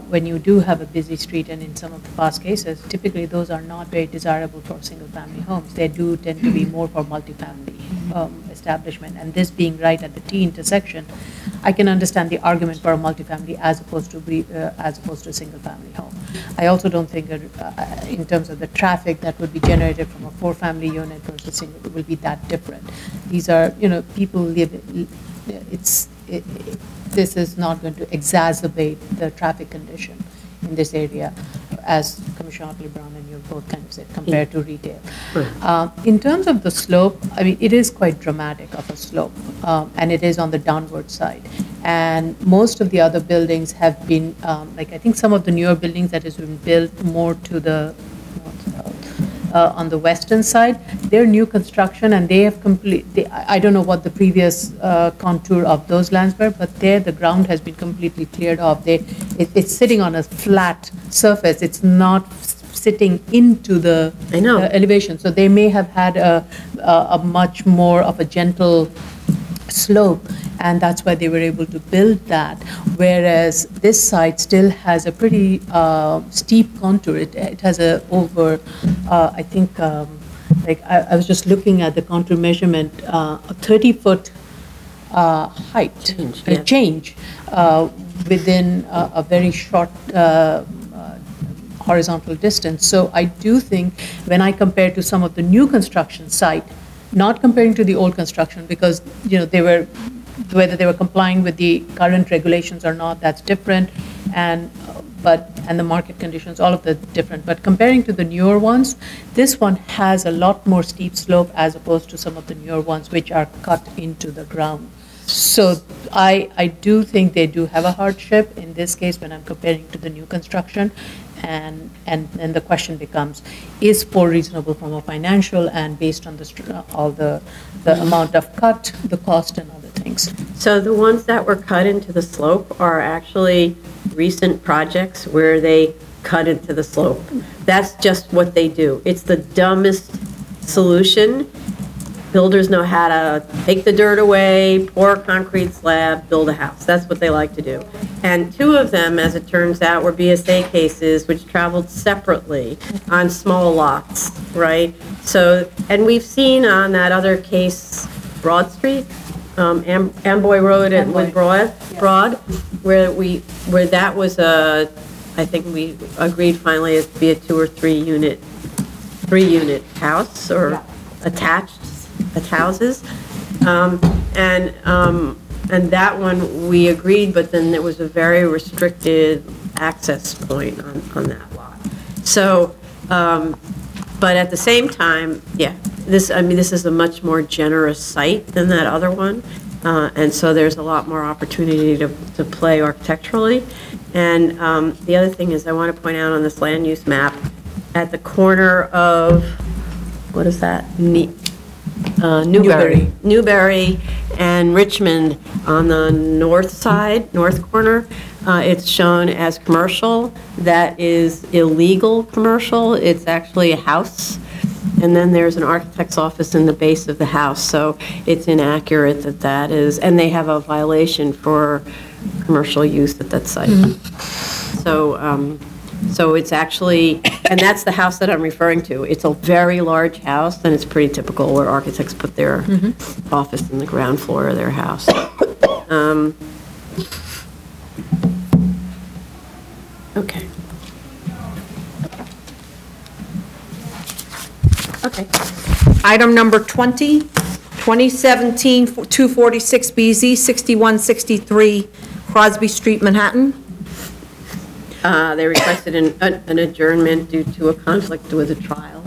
Speaker 5: when you do have a busy street, and in some of the past cases, typically those are not very desirable for single-family homes. They do tend to be more for multifamily establishment, and this being right at the T intersection, I can understand the argument for a multifamily as opposed to a single-family home. I also don't think that, in terms of the traffic that would be generated from a 4-family unit versus single, it will be that different. These are, people live. This is not going to exacerbate the traffic condition in this area, as Commissioner Otley-Brown and you both kind of said, compared to retail. In terms of the slope, it is quite dramatic of a slope, and it is on the downward side. And most of the other buildings have been, I think some of the newer buildings that has been built more to the on the western side, they're new construction, and they have I don't know what the previous contour of those lands were, but there the ground has been completely cleared off. It's sitting on a flat surface. It's not sitting into the elevation. So they may have had a much more of a gentle slope, and that's why they were able to build that, whereas this site still has a pretty steep contour. It has I think, I was just looking at the contour measurement, a 30-foot height change within a very short horizontal distance. So I do think when I compare to some of the new construction site, not comparing to the old construction, because whether they were complying with the current regulations or not, that's different. and the market conditions, all of the different. But comparing to the newer ones, this one has a lot more steep slope as opposed to some of the newer ones which are cut into the ground. So I do think they do have a hardship in this case when I'm comparing to the new construction. And the question becomes, is 4 reasonable from a financial and based on all the amount of cut, the cost and other things?
Speaker 3: So the ones that were cut into the slope are actually recent projects where they cut into the slope. That's just what they do. It's the dumbest solution. Builders know how to take the dirt away, pour a concrete slab, build a house. That's what they like to do. And 2 of them, as it turns out, were BSA cases which traveled separately on small lots, right? So, and we've seen on that other case, Broad Street, Amboy Road with Broad, where that was I think we agreed finally it to be a 2 or 3 unit house or attached houses. And that one we agreed, but then there was a very restricted access point on that lot. So, but at the same time, yeah, this is a much more generous site than that other one. And so there's a lot more opportunity to play architecturally. And the other thing is I want to point out on this land use map, at the corner of, what is that? Newberry and Richmond on the north side, north corner. It's shown as commercial. That is illegal commercial. It's actually a house. And then there's an architect's office in the base of the house. So it's inaccurate that is, and they have a violation for commercial use at that site. So it's actually, and that's the house that I'm referring to. It's a very large house, and it's pretty typical where architects put their office in the ground floor of their house. Okay. Okay.
Speaker 2: Item number 20, 2017-246BZ, 6163 Crosby Street, Manhattan.
Speaker 3: They requested an adjournment due to a conflict with a trial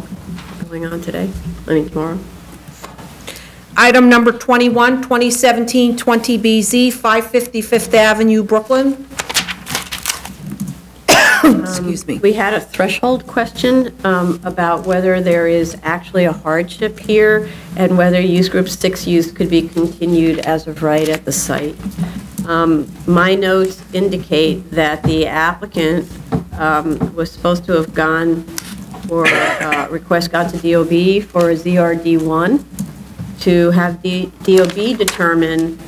Speaker 3: going on tomorrow.
Speaker 2: Item number 21, 2017-20BZ, 550 Fifth Avenue, Brooklyn. Excuse me.
Speaker 3: We had a threshold question about whether there is actually a hardship here and whether use group 6 use could be continued as of right at the site. My notes indicate that the applicant was supposed to have gone to DOB for a ZRD1 to have the DOB determine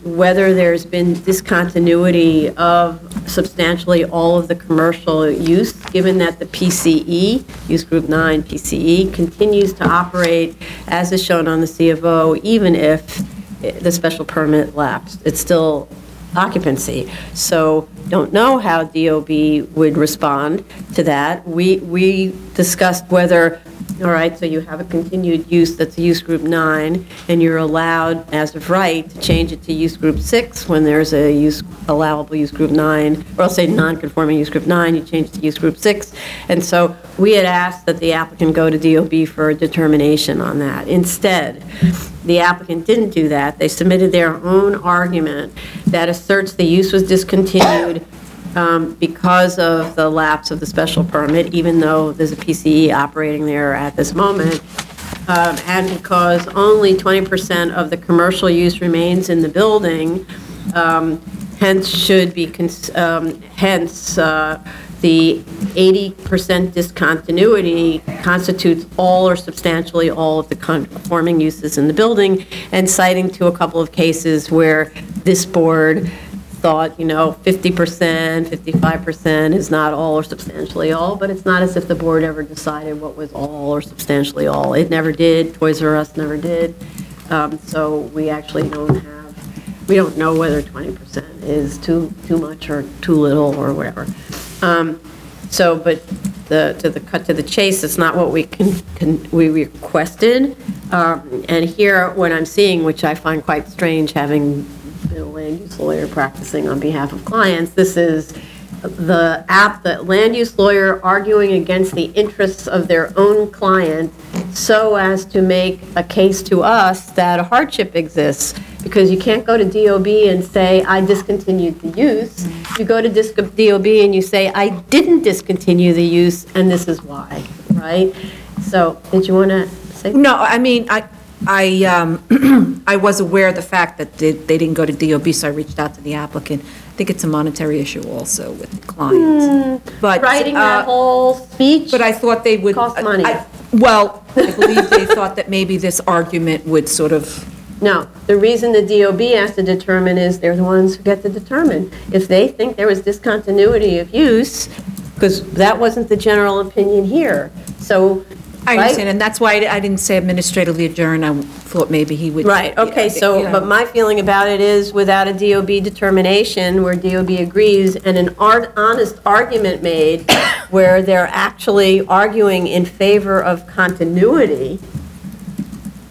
Speaker 3: whether there's been discontinuity of substantially all of the commercial use, given that the PCE, use group 9 PCE, continues to operate as is shown on the C of O, even if the special permit lapsed. It's still occupancy. So don't know how DOB would respond to that. We discussed whether, all right, so you have a continued use that's use group 9, and you're allowed, as of right, to change it to use group 6 when there's a allowable use group 9, or I'll say non-conforming use group 9, you change it to use group 6. And so we had asked that the applicant go to DOB for a determination on that. Instead, the applicant didn't do that. They submitted their own argument that asserts the use was discontinued because of the lapse of the special permit, even though there's a PCE operating there at this moment, and because only 20% of the commercial use remains in the building, hence should be, hence the 80% discontinuity constitutes all or substantially all of the conforming uses in the building, and citing to a couple of cases where this board thought, 50%, 55% is not all or substantially all, but it's not as if the board ever decided what was all or substantially all. It never did. Toys R Us never did. So we actually we don't know whether 20% is too much or too little or whatever. But to cut to the chase, it's not what we we requested. And here, what I'm seeing, which I find quite strange, having been a land use lawyer practicing on behalf of clients, this is the land use lawyer arguing against the interests of their own client so as to make a case to us that a hardship exists, because you can't go to DOB and say, I discontinued the use. You go to DOB and you say, I didn't discontinue the use, and this is why, right? So, did you want to say?
Speaker 2: No, I mean, I was aware of the fact that they didn't go to DOB, so I reached out to the applicant. I think it's a monetary issue also with the client. But
Speaker 3: Writing that whole speech
Speaker 2: but I thought they would.
Speaker 3: cost money.
Speaker 2: Well, I believe they thought that maybe this argument would sort of.
Speaker 3: No, the reason the DOB has to determine is they're the ones who get to determine. If they think there was discontinuity of use, because that wasn't the general opinion here, so.
Speaker 2: I
Speaker 3: right?
Speaker 2: understand, and that's why I didn't say administratively adjourn. I thought maybe he would.
Speaker 3: Right, okay, so,
Speaker 2: Yeah.
Speaker 3: but my feeling about it is, without a DOB determination, where DOB agrees, and an honest argument made, where they're actually arguing in favor of continuity,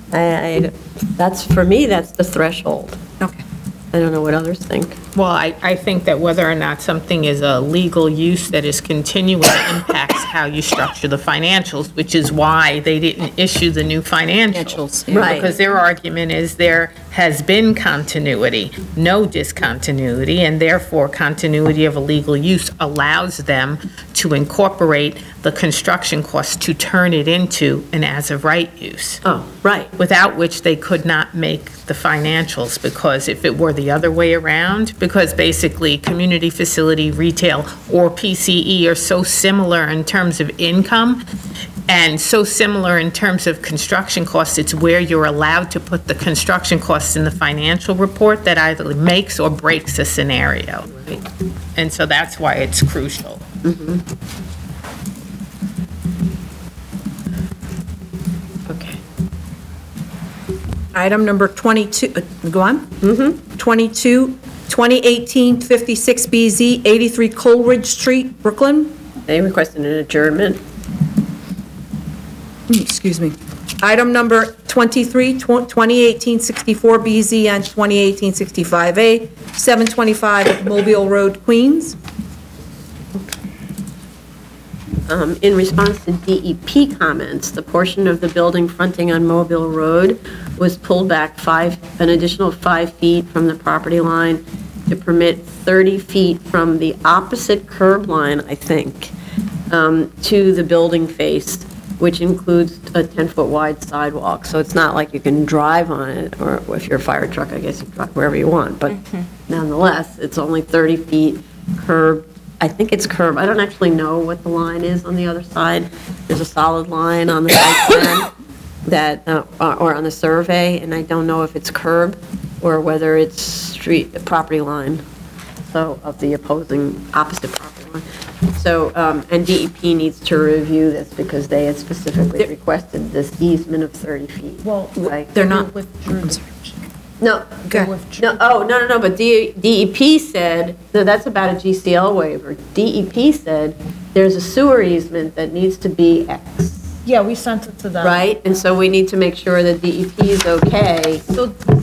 Speaker 3: that's, for me, that's the threshold.
Speaker 2: Okay.
Speaker 3: I don't know what others think.
Speaker 4: Well, I think that whether or not something is a legal use that is continuous impacts how you structure the financials, which is why they didn't issue the new financials.
Speaker 2: Yeah.
Speaker 3: Right.
Speaker 4: Because their argument is there has been continuity, no discontinuity, and therefore continuity of a legal use allows them to incorporate the construction costs to turn it into an as-of-right use.
Speaker 3: Oh, right.
Speaker 4: Without which they could not make the financials, because if it were the other way around, because basically community facility, retail, or PCE are so similar in terms of income and so similar in terms of construction costs, it's where you're allowed to put the construction costs in the financial report that either makes or breaks a scenario. And so that's why it's crucial.
Speaker 3: Okay.
Speaker 2: Item number 22, go on? 2018-56BZ, 83 Coleridge Street, Brooklyn.
Speaker 3: They requested an adjournment.
Speaker 2: Excuse me. Item number 23, 2018-64BZ and 2018-65A, 725 Mobile Road, Queens.
Speaker 3: In response to DEP comments, the portion of the building fronting on Mobile Road was pulled back an additional 5 feet from the property line to permit 30 feet from the opposite curb line, I think, to the building face, which includes a 10-foot wide sidewalk. So it's not like you can drive on it, or if you're a fire truck, I guess you can drive wherever you want. But nonetheless, it's only 30 feet curb. I think it's curb. I don't actually know what the line is on the other side. There's a solid line on the site plan that, or on the survey, and I don't know if it's curb or whether it's street, property line, so of the opposite property line. So, and DEP needs to review this because they had specifically requested this easement of 30 feet.
Speaker 2: Well,
Speaker 3: right?
Speaker 2: they're not.
Speaker 3: No, no, but DEP said, no, that's about a GCL waiver. DEP said there's a sewer easement that needs to be X.
Speaker 4: Yeah, we sent it to them.
Speaker 3: Right, and so we need to make sure that DEP is okay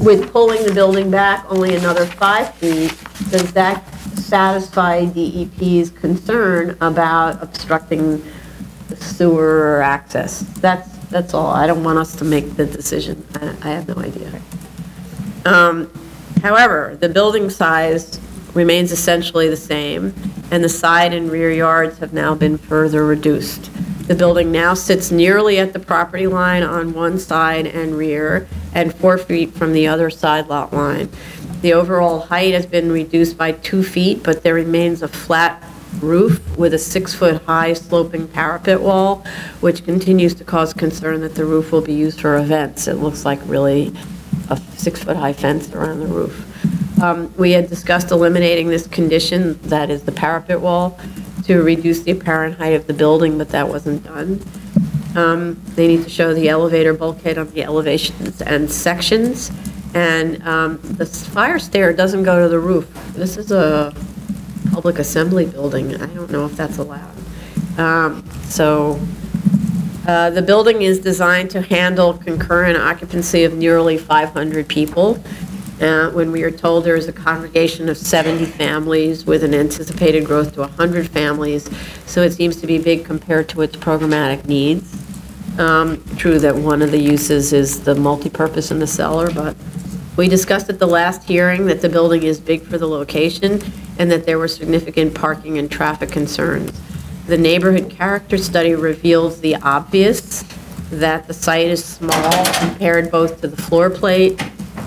Speaker 3: with pulling the building back only another 5 feet. Does that satisfy DEP's concern about obstructing the sewer access? That's all. I don't want us to make the decision. I have no idea. However, the building size remains essentially the same, and the side and rear yards have now been further reduced. The building now sits nearly at the property line on one side and rear, and 4 feet from the other side lot line. The overall height has been reduced by 2 feet, but there remains a flat roof with a 6-foot-high sloping parapet wall, which continues to cause concern that the roof will be used for events. It looks like really a 6-foot-high fence around the roof. We had discussed eliminating this condition, that is the parapet wall, to reduce the apparent height of the building, but that wasn't done. They need to show the elevator bulkhead on the elevations and sections, and the fire stair doesn't go to the roof. This is a public assembly building. I don't know if that's allowed. The building is designed to handle concurrent occupancy of nearly 500 people. when we are told there is a congregation of 70 families with an anticipated growth to 100 families. So it seems to be big compared to its programmatic needs. True that one of the uses is the multipurpose in the cellar, but we discussed at the last hearing that the building is big for the location and that there were significant parking and traffic concerns. The neighborhood character study reveals the obvious, that the site is small compared both to the floor plate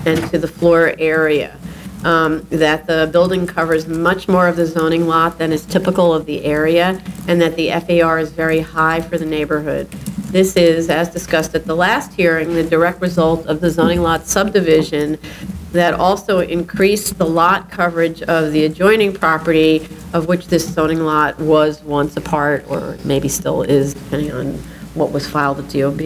Speaker 3: and to the floor area, that the building covers much more of the zoning lot than is typical of the area, and that the FAR is very high for the neighborhood. This is, as discussed at the last hearing, the direct result of the zoning lot subdivision that also increased the lot coverage of the adjoining property, of which this zoning lot was once a part, or maybe still is, depending on what was filed at DOB.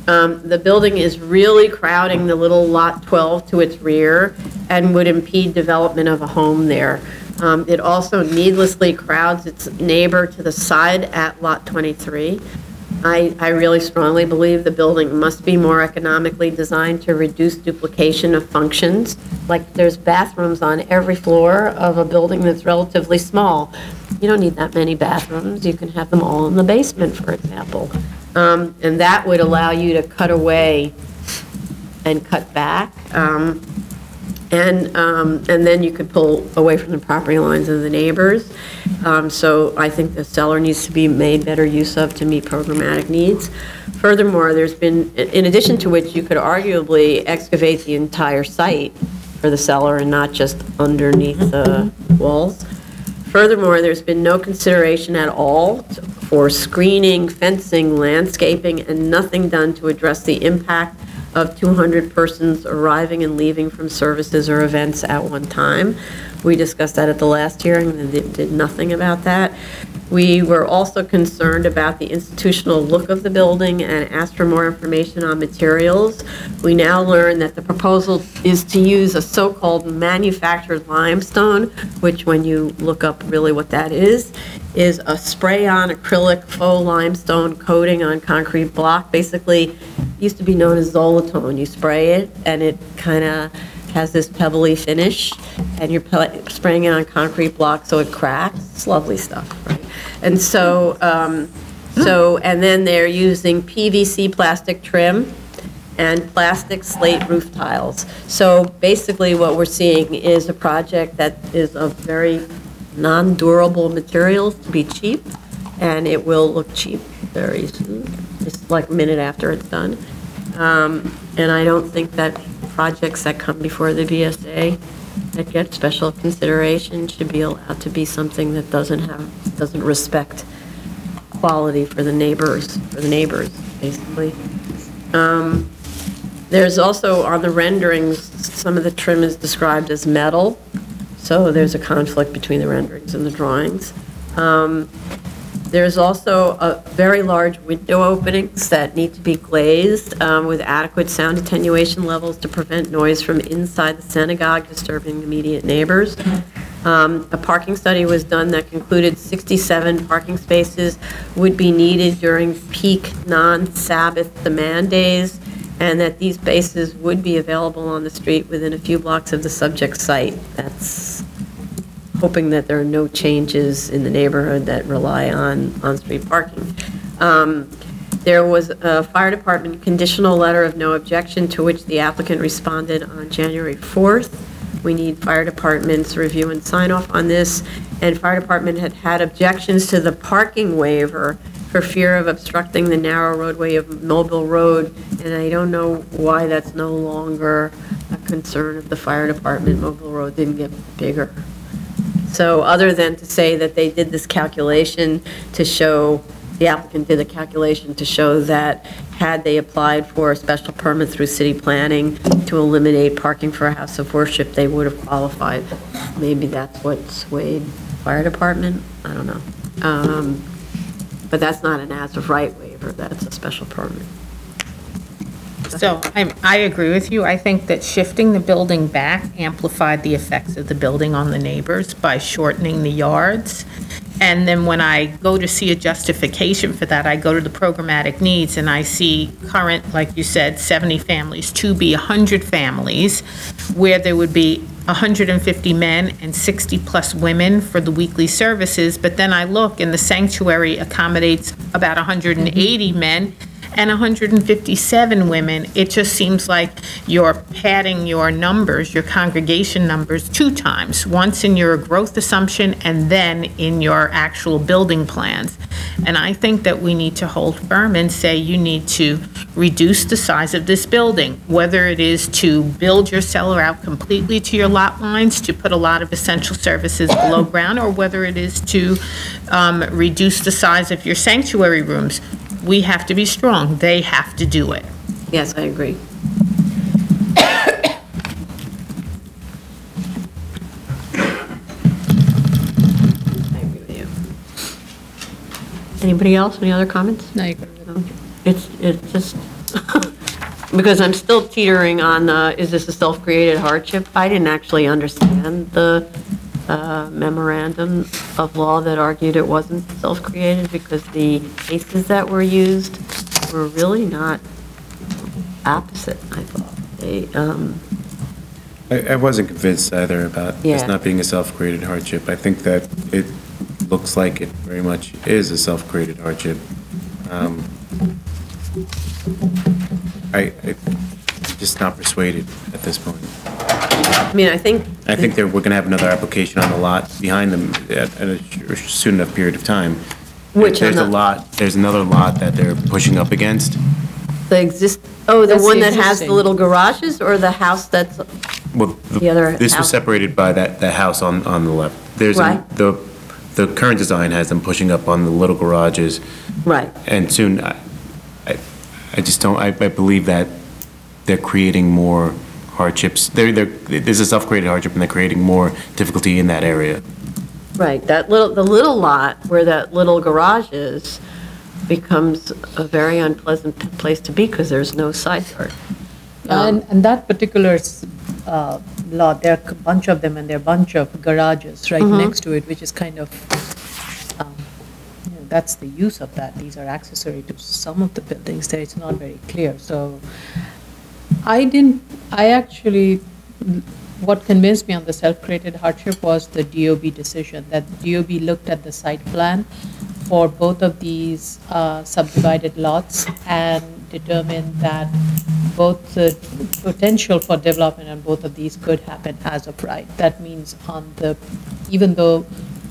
Speaker 3: The building is really crowding the little Lot 12 to its rear and would impede development of a home there. It also needlessly crowds its neighbor to the side at Lot 23. I really strongly believe the building must be more economically designed to reduce duplication of functions. Like, there's bathrooms on every floor of a building that's relatively small. You don't need that many bathrooms. You can have them all in the basement, for example. And that would allow you to cut away and cut back. And then you could pull away from the property lines of the neighbors. So I think the cellar needs to be made better use of to meet programmatic needs. Furthermore, there's been, in addition to which you could arguably excavate the entire site for the cellar and not just underneath the walls. Furthermore, there's been no consideration at all for screening, fencing, landscaping, and nothing done to address the impact of 200 persons arriving and leaving from services or events at one time. We discussed that at the last hearing and did nothing about that. We were also concerned about the institutional look of the building and asked for more information on materials. We now learn that the proposal is to use a so-called manufactured limestone, which, when you look up really what that is a spray-on acrylic faux limestone coating on concrete block. Basically, used to be known as Zolatone. You spray it, and it kind of has this pebbly finish, and you're spraying it on concrete block so it cracks. It's lovely stuff, right? And so, and then they're using PVC plastic trim and plastic slate roof tiles. So basically what we're seeing is a project that is of very non-durable materials to be cheap, and it will look cheap very soon, just like a minute after it's done. And I don't think that projects that come before the BSA that get special consideration should be allowed to be something that doesn't respect quality for the neighbors, basically. There's also, on the renderings, some of the trim is described as metal, so there's a conflict between the renderings and the drawings. There's also a very large window openings that need to be glazed with adequate sound attenuation levels to prevent noise from inside the synagogue disturbing immediate neighbors. A parking study was done that concluded 67 parking spaces would be needed during peak non-Sabbath demand days, and that these spaces would be available on the street within a few blocks of the subject site. That's hoping that there are no changes in the neighborhood that rely on on-street parking. There was a fire department conditional letter of no objection to which the applicant responded on January 4th. We need fire department's review and sign off on this. And fire department had objections to the parking waiver for fear of obstructing the narrow roadway of Mobile Road. And I don't know why that's no longer a concern of the fire department. Mobile Road didn't get bigger. So other than to say that they did this calculation to show, the applicant did a calculation to show that had they applied for a special permit through city planning to eliminate parking for a house of worship, they would have qualified. Maybe that's what swayed fire department, I don't know. But that's not an as of right waiver, that's a special permit.
Speaker 4: So I agree with you. I think that shifting the building back amplified the effects of the building on the neighbors by shortening the yards And then when I go to see a justification for that, I go to the programmatic needs and I see current, like you said, 70 families to be 100 families, where there would be 150 men and 60-plus women for the weekly services. But then I look and the sanctuary accommodates about 180 men and 157 women. It just seems like you're padding your numbers, your congregation numbers, 2 times, once in your growth assumption and then in your actual building plans. And I think that we need to hold firm and say you need to reduce the size of this building, whether it is to build your cellar out completely to your lot lines, to put a lot of essential services below ground, or whether it is to reduce the size of your sanctuary rooms. We have to be strong. They have to do it.
Speaker 3: Yes, I agree. I agree with you. Anybody else? Any other comments?
Speaker 5: No, you can-
Speaker 3: No. It's just, because I'm still teetering on, is this a self-created hardship? I didn't actually understand the memorandum of law that argued it wasn't self-created, because the cases that were used were really not opposite, I thought.
Speaker 1: I wasn't convinced either about this
Speaker 3: Yeah.
Speaker 1: not being a self-created hardship. I think that it looks like it very much is a self-created hardship. I'm just not persuaded at this point.
Speaker 3: I mean, I think
Speaker 1: that we're going to have another application on the lot behind them at a soon enough period of time.
Speaker 3: Which
Speaker 1: There's
Speaker 3: on the-
Speaker 1: there's another lot that they're pushing up against.
Speaker 3: the the
Speaker 5: That's
Speaker 3: one
Speaker 5: the
Speaker 3: that has the
Speaker 5: existing.
Speaker 3: little garages, or the house that's,
Speaker 1: Well,
Speaker 3: The other
Speaker 1: this was
Speaker 3: house.
Speaker 1: separated by that house on the left. There's
Speaker 3: Right.
Speaker 1: the current design has them pushing up on the little garages,
Speaker 3: right.
Speaker 1: and soon, I just don't, I believe that they're creating more hardships. There's a self-created hardship, and they're creating more difficulty in that area.
Speaker 3: Right, the little lot where that little garage is becomes a very unpleasant place to be, because there's no side yard.
Speaker 5: And that particular lot, there are a bunch of them, and there are a bunch of garages right next to it, which is kind of, that's the use of that. These are accessory to some of the buildings there. It's not very clear. So what convinced me on the self-created hardship was the DOB decision, that DOB looked at the site plan for both of these subdivided lots and determined that both the potential for development on both of these could happen as of right. That means even though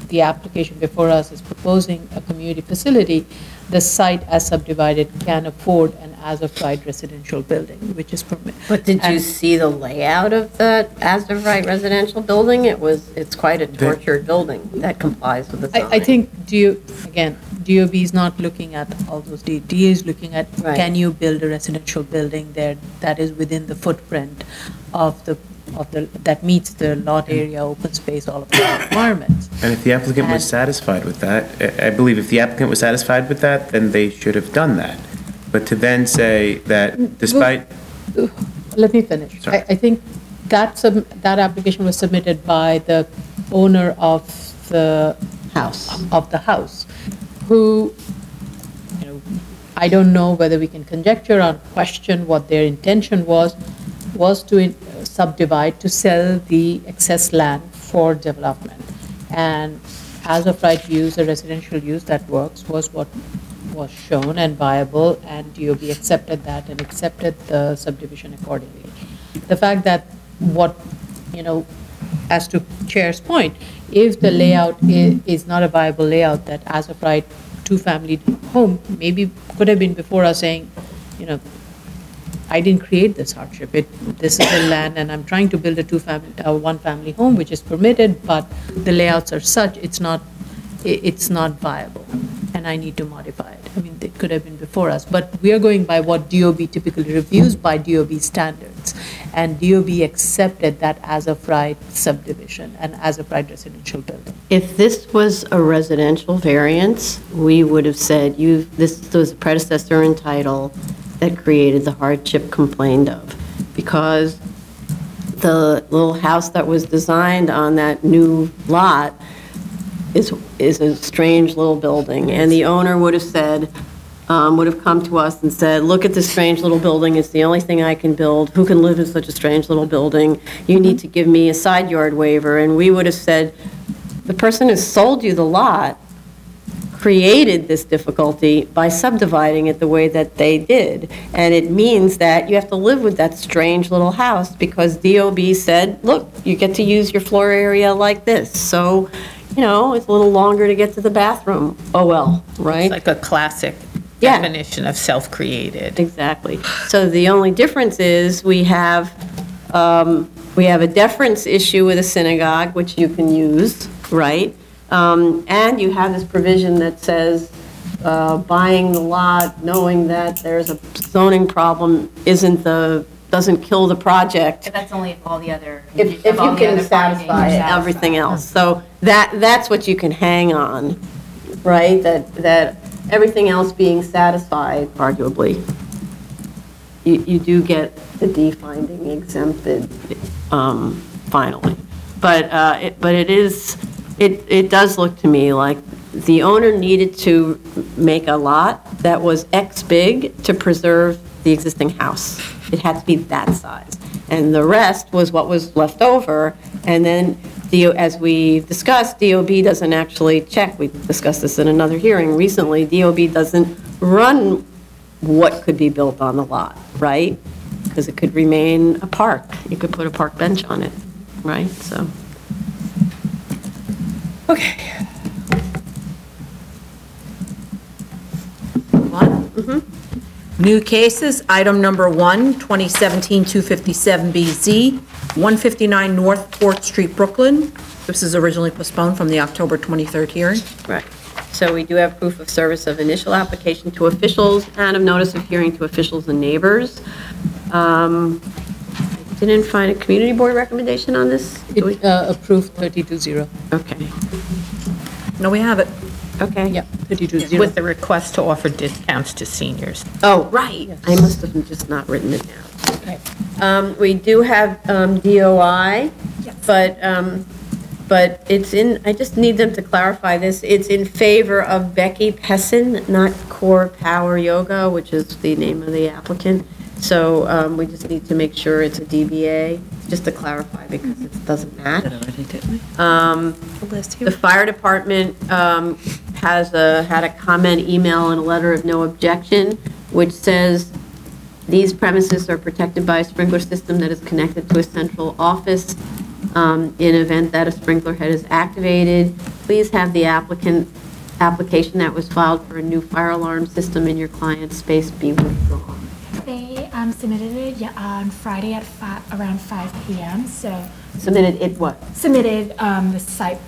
Speaker 5: the application before us is proposing a community facility, the site as subdivided can afford an as-of-right residential building, which is permitted.
Speaker 3: But did you see the layout of the as-of-right residential building? It's quite a tortured building that complies with the zoning.
Speaker 5: I think, DOB is not looking at all those, DA is looking at,
Speaker 3: Right.
Speaker 5: can you build a residential building there that is within the footprint of that meets the lot area, open space, all of the requirements.
Speaker 1: And if the applicant was
Speaker 5: And-
Speaker 1: satisfied with that, I believe if the applicant was satisfied with that, then they should have done that. But to then say that despite,
Speaker 5: Let me finish.
Speaker 1: Sorry.
Speaker 5: I think that application was submitted by the owner of the house, who, I don't know whether we can conjecture or question what their intention was to subdivide, to sell the excess land for development. And as of right use, a residential use that works was what was shown and viable, and DOB accepted that and accepted the subdivision accordingly. The fact that as to Chair's point, if the layout is not a viable layout, that as of right two-family home maybe could have been before us saying, I didn't create this hardship. This is the land, and I'm trying to build a one-family home, which is permitted, but the layouts are such, it's not viable, and I need to modify it. I mean, it could have been before us, but we are going by what DOB typically reviews by DOB standards, and DOB accepted that as of right subdivision and as of right residential building.
Speaker 3: If this was a residential variance, we would have said, this was a predecessor in title that created the hardship complained of, because the little house that was designed on that new lot is a strange little building, and the owner would have said, would have come to us and said, look at this strange little building, it's the only thing I can build, who can live in such a strange little building? You need to give me a side yard waiver, and we would have said, the person who sold you the lot created this difficulty by subdividing it the way that they did. And it means that you have to live with that strange little house because DOB said, look, you get to use your floor area like this. So, you know, it's a little longer to get to the bathroom. Oh, well, right?
Speaker 4: It's like a classic
Speaker 3: Yeah.
Speaker 4: definition of self-created.
Speaker 3: Exactly. So the only difference is we have a deference issue with a synagogue, which you can use, right? And you have this provision that says buying the lot, knowing that there's a zoning problem, doesn't kill the project.
Speaker 6: But that's only if all the other.
Speaker 3: If you can satisfy everything else. So that's what you can hang on, right? That everything else being satisfied, arguably, you do get the D-finding exempted finally. But it does look to me like the owner needed to make a lot that was X big to preserve the existing house. It had to be that size. And the rest was what was left over. And then, as we discussed, DOB doesn't actually check. We discussed this in another hearing recently. DOB doesn't run what could be built on the lot, right? Because it could remain a park. You could put a park bench on it, right? So. Okay.
Speaker 2: New cases, item number 1, 2017-257BZ, 159 North 4th Street, Brooklyn. This is originally postponed from the October 23rd hearing.
Speaker 3: Right. So we do have proof of service of initial application to officials and of notice of hearing to officials and neighbors. I didn't find a community board recommendation on this.
Speaker 5: Approved 32-0.
Speaker 3: Okay.
Speaker 2: No, we have it.
Speaker 3: Okay.
Speaker 5: Yeah, 32-0.
Speaker 4: With the request to offer discounts to seniors.
Speaker 3: Oh, right. I must have just not written it down.
Speaker 5: Okay.
Speaker 3: We do have DOI, but it's in, I just need them to clarify this. It's in favor of Becky Pessin, not Core Power Yoga, which is the name of the applicant. So we just need to make sure it's a DBA, just to clarify, because it doesn't match. The fire department had a comment email and a letter of no objection, which says, these premises are protected by a sprinkler system that is connected to a central office. In event that a sprinkler head is activated, please have the application that was filed for a new fire alarm system in your client's space be withdrawn.
Speaker 11: They submitted it on Friday at around 5 p.m. So
Speaker 3: submitted it what?
Speaker 11: Submitted the site,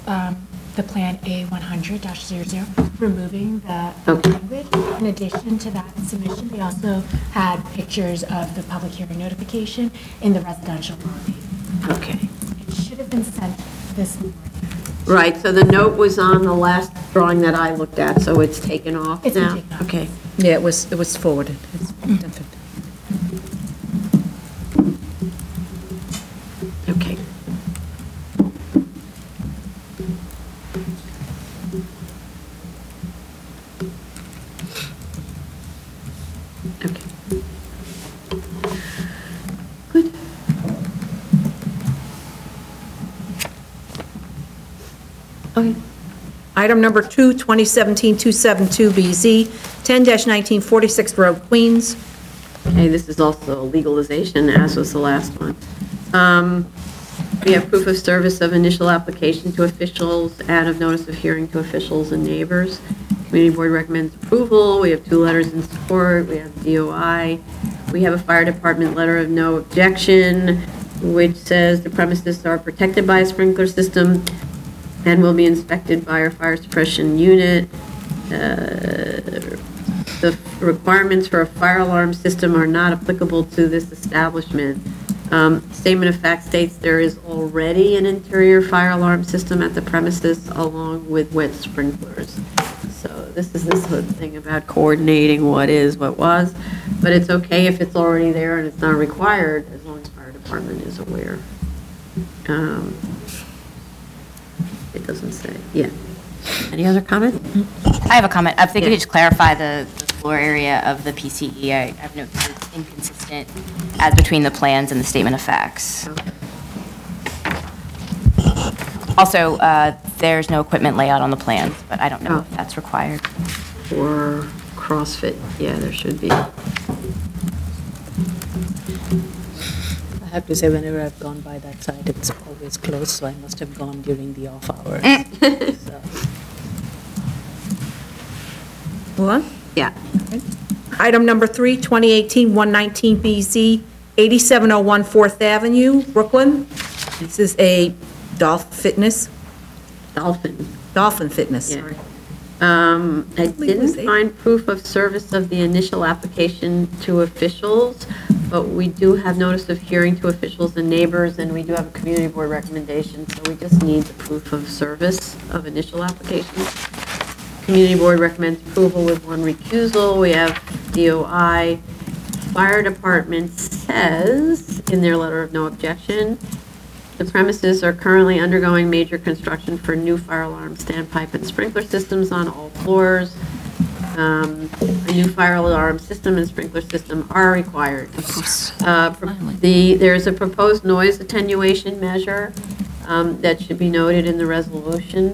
Speaker 11: the plan A100-00, removing the language. In addition to that submission, they also had pictures of the public hearing notification in the residential lobby.
Speaker 3: Okay.
Speaker 11: It should have been sent this morning.
Speaker 3: Right, so the note was on the last drawing that I looked at, so it's taken off
Speaker 11: It's
Speaker 3: now?
Speaker 11: been taken off.
Speaker 3: Okay.
Speaker 2: Yeah, it was forwarded. It's definitely.
Speaker 3: Okay. Okay. Good. Okay.
Speaker 2: Item number 2, 2017-272BZ, 10-1946 Road, Queens.
Speaker 3: Okay, this is also legalization, as was the last one. We have proof of service of initial application to officials and of notice of hearing to officials and neighbors. Community board recommends approval. We have 2 letters in support. We have DOI. We have a fire department letter of no objection, which says the premises are protected by a sprinkler system and will be inspected by our fire suppression unit. The requirements for a fire alarm system are not applicable to this establishment. Statement of fact states there is already an interior fire alarm system at the premises along with wet sprinklers. So this is this whole thing about coordinating what is, what was, but it's okay if it's already there and it's not required as long as fire department is aware. It doesn't say, yeah. Any other comment?
Speaker 12: I have a comment. I think we could just clarify the floor area of the PCE. I've noticed it's inconsistent as between the plans and the statement of facts. Also, there's no equipment layout on the plans, but I don't know if that's required.
Speaker 3: For CrossFit, yeah, there should be.
Speaker 5: I have to say, whenever I've gone by that site, it's always closed, so I must have gone during the off hours. So,
Speaker 2: Hold on.
Speaker 3: Yeah.
Speaker 2: Item number 3, 2018-119BZ, 8701 4th Avenue, Brooklyn. This is a Dolphin Fitness. Dolphin Fitness,
Speaker 3: Yeah.
Speaker 2: sorry.
Speaker 3: I didn't find proof of service of the initial application to officials, but we do have notice of hearing to officials and neighbors, and we do have a community board recommendation, so we just need the proof of service of initial application. Community board recommends approval with one recusal. We have DOI. Fire department says, in their letter of no objection, the premises are currently undergoing major construction for new fire alarm standpipe and sprinkler systems on all floors. A new fire alarm system and sprinkler system are required. There's a proposed noise attenuation measure that should be noted in the resolution,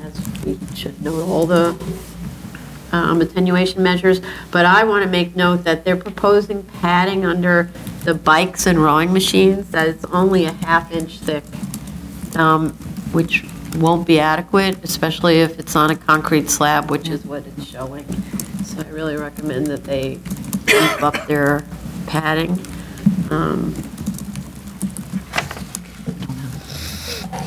Speaker 3: as we should note all the attenuation measures. But I want to make note that they're proposing padding under the bikes and rowing machines that is only a half-inch thick, which won't be adequate, especially if it's on a concrete slab, which is what it's showing. So I really recommend that they keep up their padding.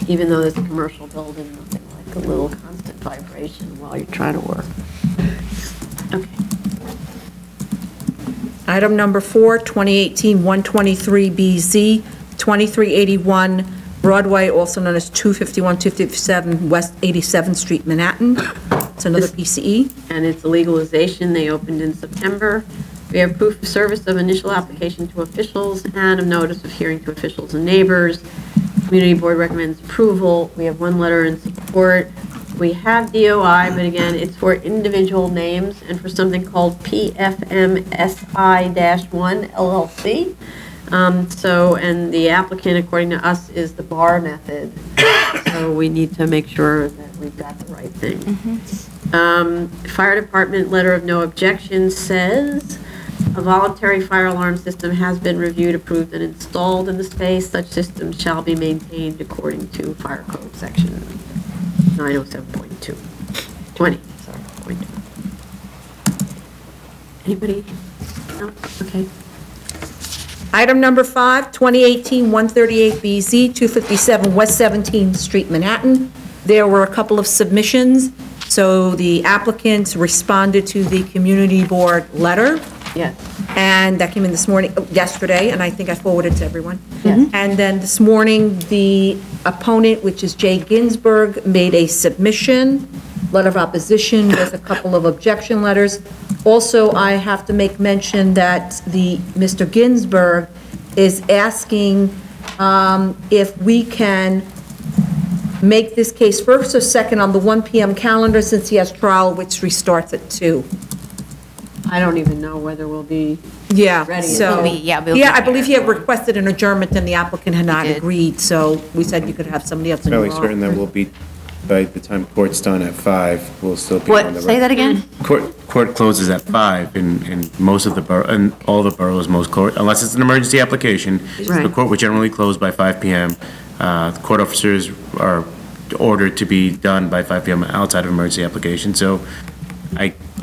Speaker 3: Even though there's a commercial building, nothing like a little constant vibration while you're trying to work. Okay.
Speaker 2: Item number 4, 2018-123BZ, 2381 Broadway, also known as 251-257 West 87th Street, Manhattan. It's another PCE.
Speaker 3: And it's a legalization. They opened in September. We have proof of service of initial application to officials and of notice of hearing to officials and neighbors. Community board recommends approval. We have one letter in support. We have DOI, but again, it's for individual names and for something called PFMSI-1 LLC. And the applicant, according to us, is the bar method. So we need to make sure that we've got the right thing. Fire department letter of no objection says, a voluntary fire alarm system has been reviewed, approved, and installed in the space. Such systems shall be maintained according to Fire Code Section 907.2. 20, sorry, point. Anybody? No? Okay.
Speaker 2: Item number 5, 2018-138BZ, 257 West 17th Street, Manhattan. There were a couple of submissions, so the applicants responded to the community board letter.
Speaker 3: Yes.
Speaker 2: And that came in this morning, yesterday, and I think I forwarded to everyone.
Speaker 3: Yes.
Speaker 2: And then this morning, the opponent, which is Jay Ginsburg, made a submission, letter of opposition with a couple of objection letters. Also, I have to make mention that Mr. Ginsburg is asking if we can make this case first or second on the 1 p.m. calendar, since he has trial, which restarts at 2.
Speaker 3: I don't even know whether we'll be
Speaker 2: Yeah,
Speaker 3: ready.
Speaker 2: so,
Speaker 12: We'll be
Speaker 2: I
Speaker 12: there.
Speaker 2: believe he had requested an adjournment, and the applicant had not
Speaker 12: did.
Speaker 2: agreed, so we said you could have somebody else.
Speaker 1: Fairly certain that we'll be, by the time court's done at 5, we'll still be on the
Speaker 3: What,
Speaker 1: road.
Speaker 3: say that again?
Speaker 1: Court closes at 5 in most of the borough, and all the boroughs, most court, unless it's an emergency application, the
Speaker 3: Right.
Speaker 1: court would generally close by 5 p.m. The court officers are ordered to be done by 5 p.m. outside of emergency application, so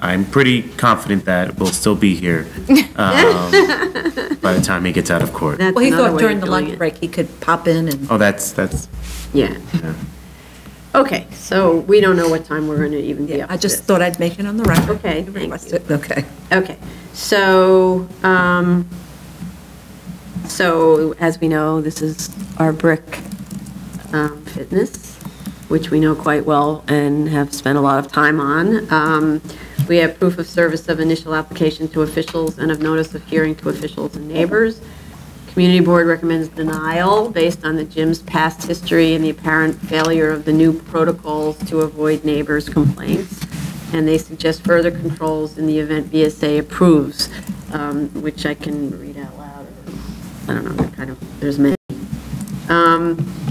Speaker 1: I'm pretty confident that we'll still be here by the time he gets out of court.
Speaker 3: That's
Speaker 2: Well, he
Speaker 3: another
Speaker 2: thought
Speaker 3: way
Speaker 2: during
Speaker 3: of
Speaker 2: the
Speaker 3: doing
Speaker 2: lunch
Speaker 3: it.
Speaker 2: break, he could pop in and.
Speaker 1: Oh, that's,
Speaker 3: Yeah.
Speaker 1: yeah.
Speaker 3: Okay, so we don't know what time we're going to even be
Speaker 2: Yeah,
Speaker 3: up
Speaker 2: I
Speaker 3: to
Speaker 2: just
Speaker 3: this.
Speaker 2: thought I'd make it on the record.
Speaker 3: Okay, thank
Speaker 2: Request it. Okay.
Speaker 3: Okay, so as we know, this is our brick fitness, which we know quite well and have spent a lot of time on. We have proof of service of initial application to officials and of notice of hearing to officials and neighbors. Community Board recommends denial based on the gym's past history and the apparent failure of the new protocols to avoid neighbors' complaints. And they suggest further controls in the event BSA approves, which I can read out loud. I don't know, there's many.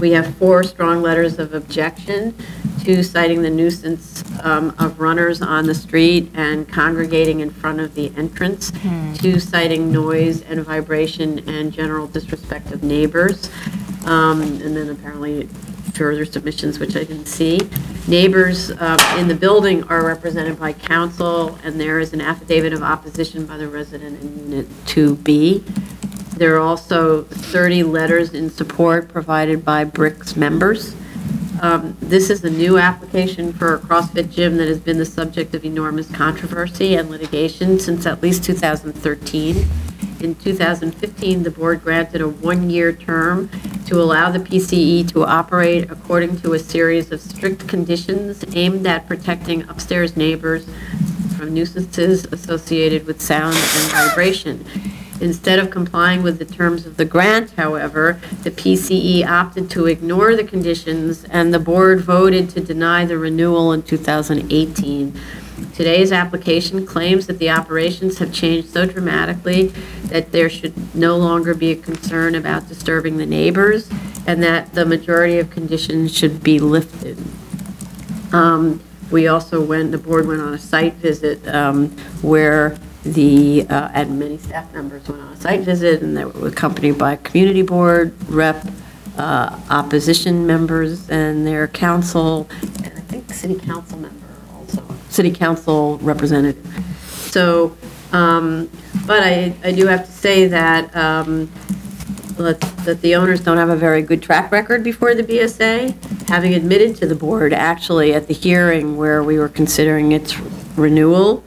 Speaker 3: We have 4 strong letters of objection, 2 citing the nuisance of runners on the street and congregating in front of the entrance, 2 citing noise and vibration and general disrespect of neighbors, and then apparently further submissions, which I didn't see. Neighbors in the building are represented by counsel, and there is an affidavit of opposition by the resident in Unit 2B. There are also 30 letters in support provided by BRICS members. This is a new application for a CrossFit gym that has been the subject of enormous controversy and litigation since at least 2013. In 2015, the board granted a 1-year term to allow the PCE to operate according to a series of strict conditions aimed at protecting upstairs neighbors from nuisances associated with sound and vibration. Instead of complying with the terms of the grant, however, the PCE opted to ignore the conditions, and the board voted to deny the renewal in 2018. Today's application claims that the operations have changed so dramatically that there should no longer be a concern about disturbing the neighbors, and that the majority of conditions should be lifted. The board went on a site visit where and many staff members went on a site visit, and they were accompanied by a community board rep, opposition members and their council, and I think city council member also, city council representative. So, but I do have to say that that the owners don't have a very good track record before the BSA, having admitted to the board actually at the hearing where we were considering its renewal,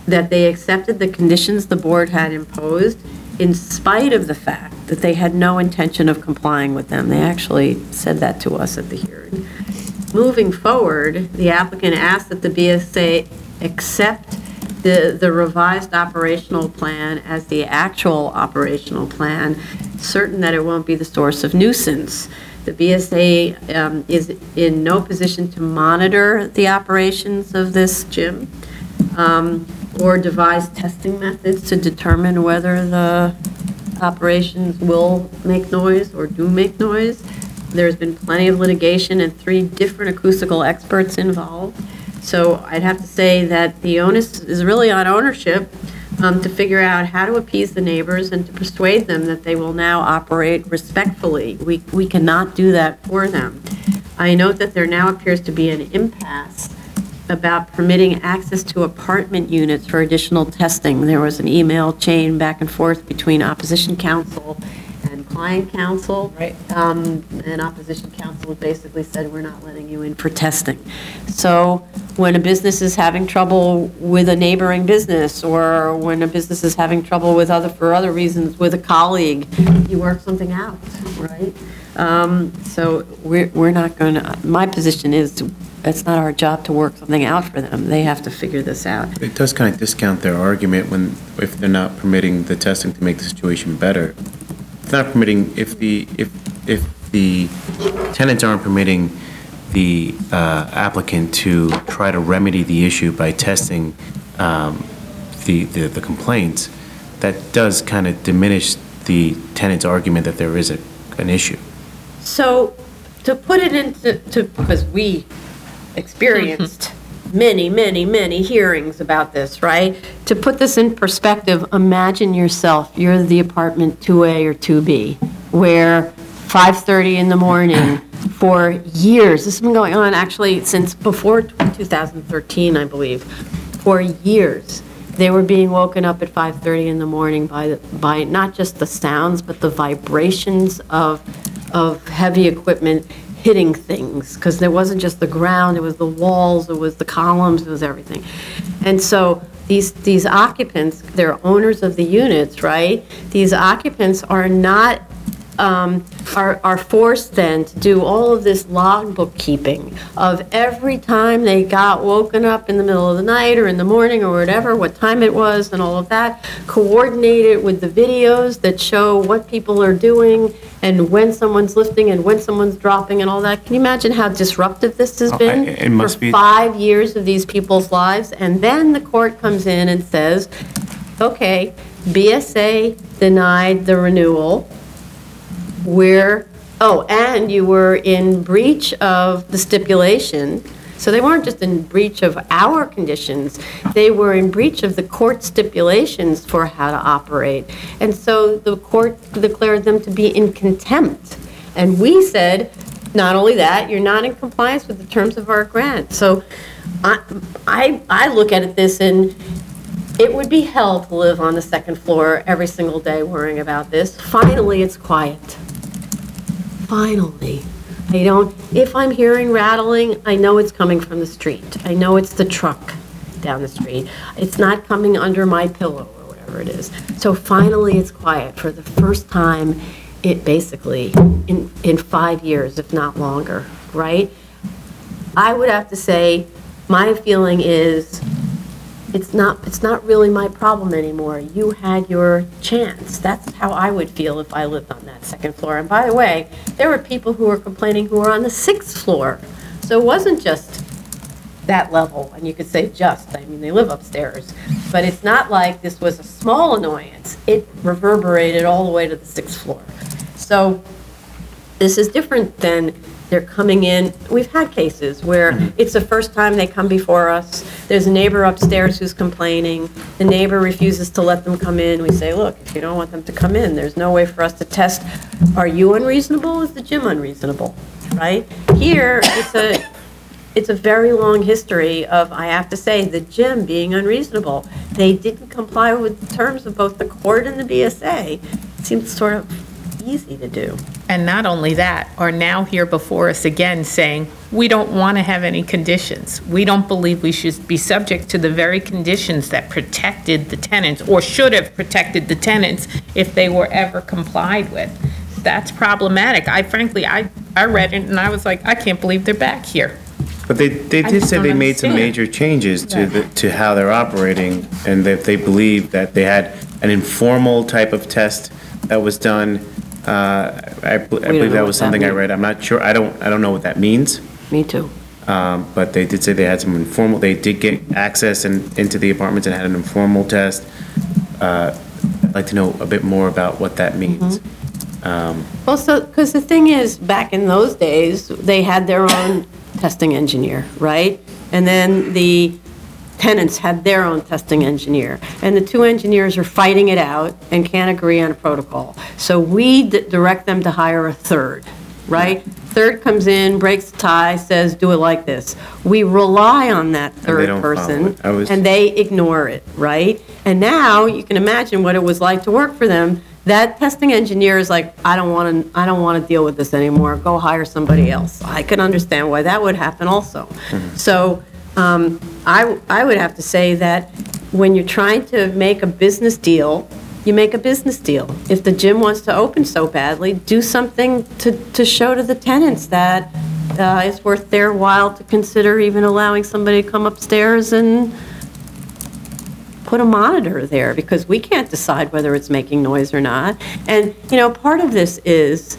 Speaker 3: that they accepted the conditions the board had imposed in spite of the fact that they had no intention of complying with them. They actually said that to us at the hearing. Moving forward, the applicant asked that the BSA accept the revised operational plan as the actual operational plan, certain that it won't be the source of nuisance. The BSA is in no position to monitor the operations of this gym, or devise testing methods to determine whether the operations will make noise or do make noise. There's been plenty of litigation and 3 different acoustical experts involved. So I'd have to say that the onus is really on ownership to figure out how to appease the neighbors and to persuade them that they will now operate respectfully. We cannot do that for them. I note that there now appears to be an impasse about permitting access to apartment units for additional testing. There was an email chain back and forth between opposition counsel and client counsel. Right. And opposition counsel basically said, we're not letting you in for testing. So when a business is having trouble with a neighboring business, or when a business is having trouble with for other reasons with a colleague, you work something out, right? So we're not going to, my position is it's not our job to work something out for them. They have to figure this out.
Speaker 1: It does kind of discount their argument if they're not permitting the testing to make the situation better. It's not permitting, if the tenants aren't permitting the applicant to try to remedy the issue by testing the complaints, that does kind of diminish the tenant's argument that there is an issue.
Speaker 3: So to put it into, because we experienced many hearings about this, right? To put this in perspective, imagine yourself, you're the apartment 2A or 2B, where 5:30 in the morning for years, this has been going on actually since before 2013, I believe, for years. They were being woken up at 5:30 in the morning by not just the sounds, but the vibrations of heavy equipment hitting things, because there wasn't just the ground, it was the walls, it was the columns, it was everything. And so these occupants, they're owners of the units, right? These occupants are not are forced then to do all of this logbook keeping of every time they got woken up in the middle of the night or in the morning or whatever, what time it was and all of that, coordinate it with the videos that show what people are doing and when someone's lifting and when someone's dropping and all that. Can you imagine how disruptive this has been
Speaker 1: it must
Speaker 3: for
Speaker 1: be.
Speaker 3: 5 years of these people's lives? And then the court comes in and says, okay, BSA denied the renewal. And you were in breach of the stipulation. So they weren't just in breach of our conditions, they were in breach of the court stipulations for how to operate. And so the court declared them to be in contempt. And we said, not only that, you're not in compliance with the terms of our grant. So I look at this and it would be hell to live on the second floor every single day worrying about this. Finally, it's quiet. Finally. If I'm hearing rattling, I know it's coming from the street. I know it's the truck down the street. It's not coming under my pillow or whatever it is. So finally, it's quiet for the first time, basically, in 5 years, if not longer, right? I would have to say, my feeling is, it's not really my problem anymore. You had your chance. That's how I would feel if I lived on that second floor. And by the way, there were people who were complaining who were on the 6th floor. So it wasn't just that level, and you could say just, I mean, they live upstairs. But it's not like this was a small annoyance. It reverberated all the way to the 6th floor. So this is different than they're coming in. We've had cases where it's the first time they come before us. There's a neighbor upstairs who's complaining. The neighbor refuses to let them come in. We say, look, if you don't want them to come in, there's no way for us to test, are you unreasonable? Is the gym unreasonable? Right? Here, it's a very long history of, I have to say, the gym being unreasonable. They didn't comply with the terms of both the court and the BSA. It seems sort of easy to do.
Speaker 4: And not only that, are now here before us again saying, we don't want to have any conditions. We don't believe we should be subject to the very conditions that protected the tenants, or should have protected the tenants if they were ever complied with. That's problematic. I read it and I was like, I can't believe they're back here.
Speaker 1: But they did say they made some major changes to how they're operating, and that they believe that they had an informal type of test that was done. I believe that was something I read. I'm not sure. I don't know what that means.
Speaker 3: Me too.
Speaker 1: But they did say they had some informal. They did get access into the apartments and had an informal test. I'd like to know a bit more about what that means.
Speaker 3: Well, because the thing is, back in those days, they had their own testing engineer, right? And then the tenants had their own testing engineer. And the two engineers are fighting it out and can't agree on a protocol. So we direct them to hire a third, right? Third comes in, breaks the tie, says, do it like this. We rely on that third person, and they ignore it, right? And now you can imagine what it was like to work for them. That testing engineer is like, I don't want to deal with this anymore. Go hire somebody else. I can understand why that would happen also. So I would have to say that when you're trying to make a business deal, you make a business deal. If the gym wants to open so badly, do something to show to the tenants that it's worth their while to consider even allowing somebody to come upstairs and put a monitor there, because we can't decide whether it's making noise or not. And, you know, part of this is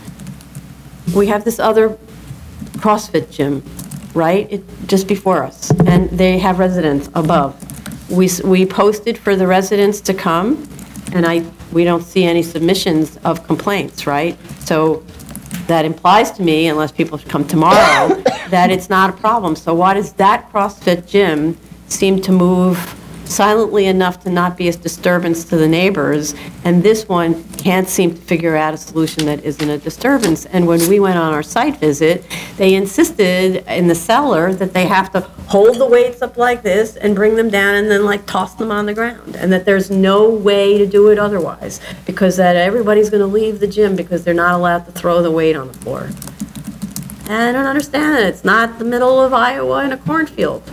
Speaker 3: we have this other CrossFit gym, right, just before us, and they have residents above. We posted for the residents to come, and we don't see any submissions of complaints, right? So that implies to me, unless people come tomorrow, that it's not a problem. So why does that CrossFit gym seem to move silently enough to not be a disturbance to the neighbors, and this one can't seem to figure out a solution that isn't a disturbance? And when we went on our site visit, they insisted in the cellar that they have to hold the weights up like this and bring them down and then like toss them on the ground, and that there's no way to do it otherwise, because that everybody's going to leave the gym because they're not allowed to throw the weight on the floor. And I don't understand it. It's not the middle of Iowa in a cornfield.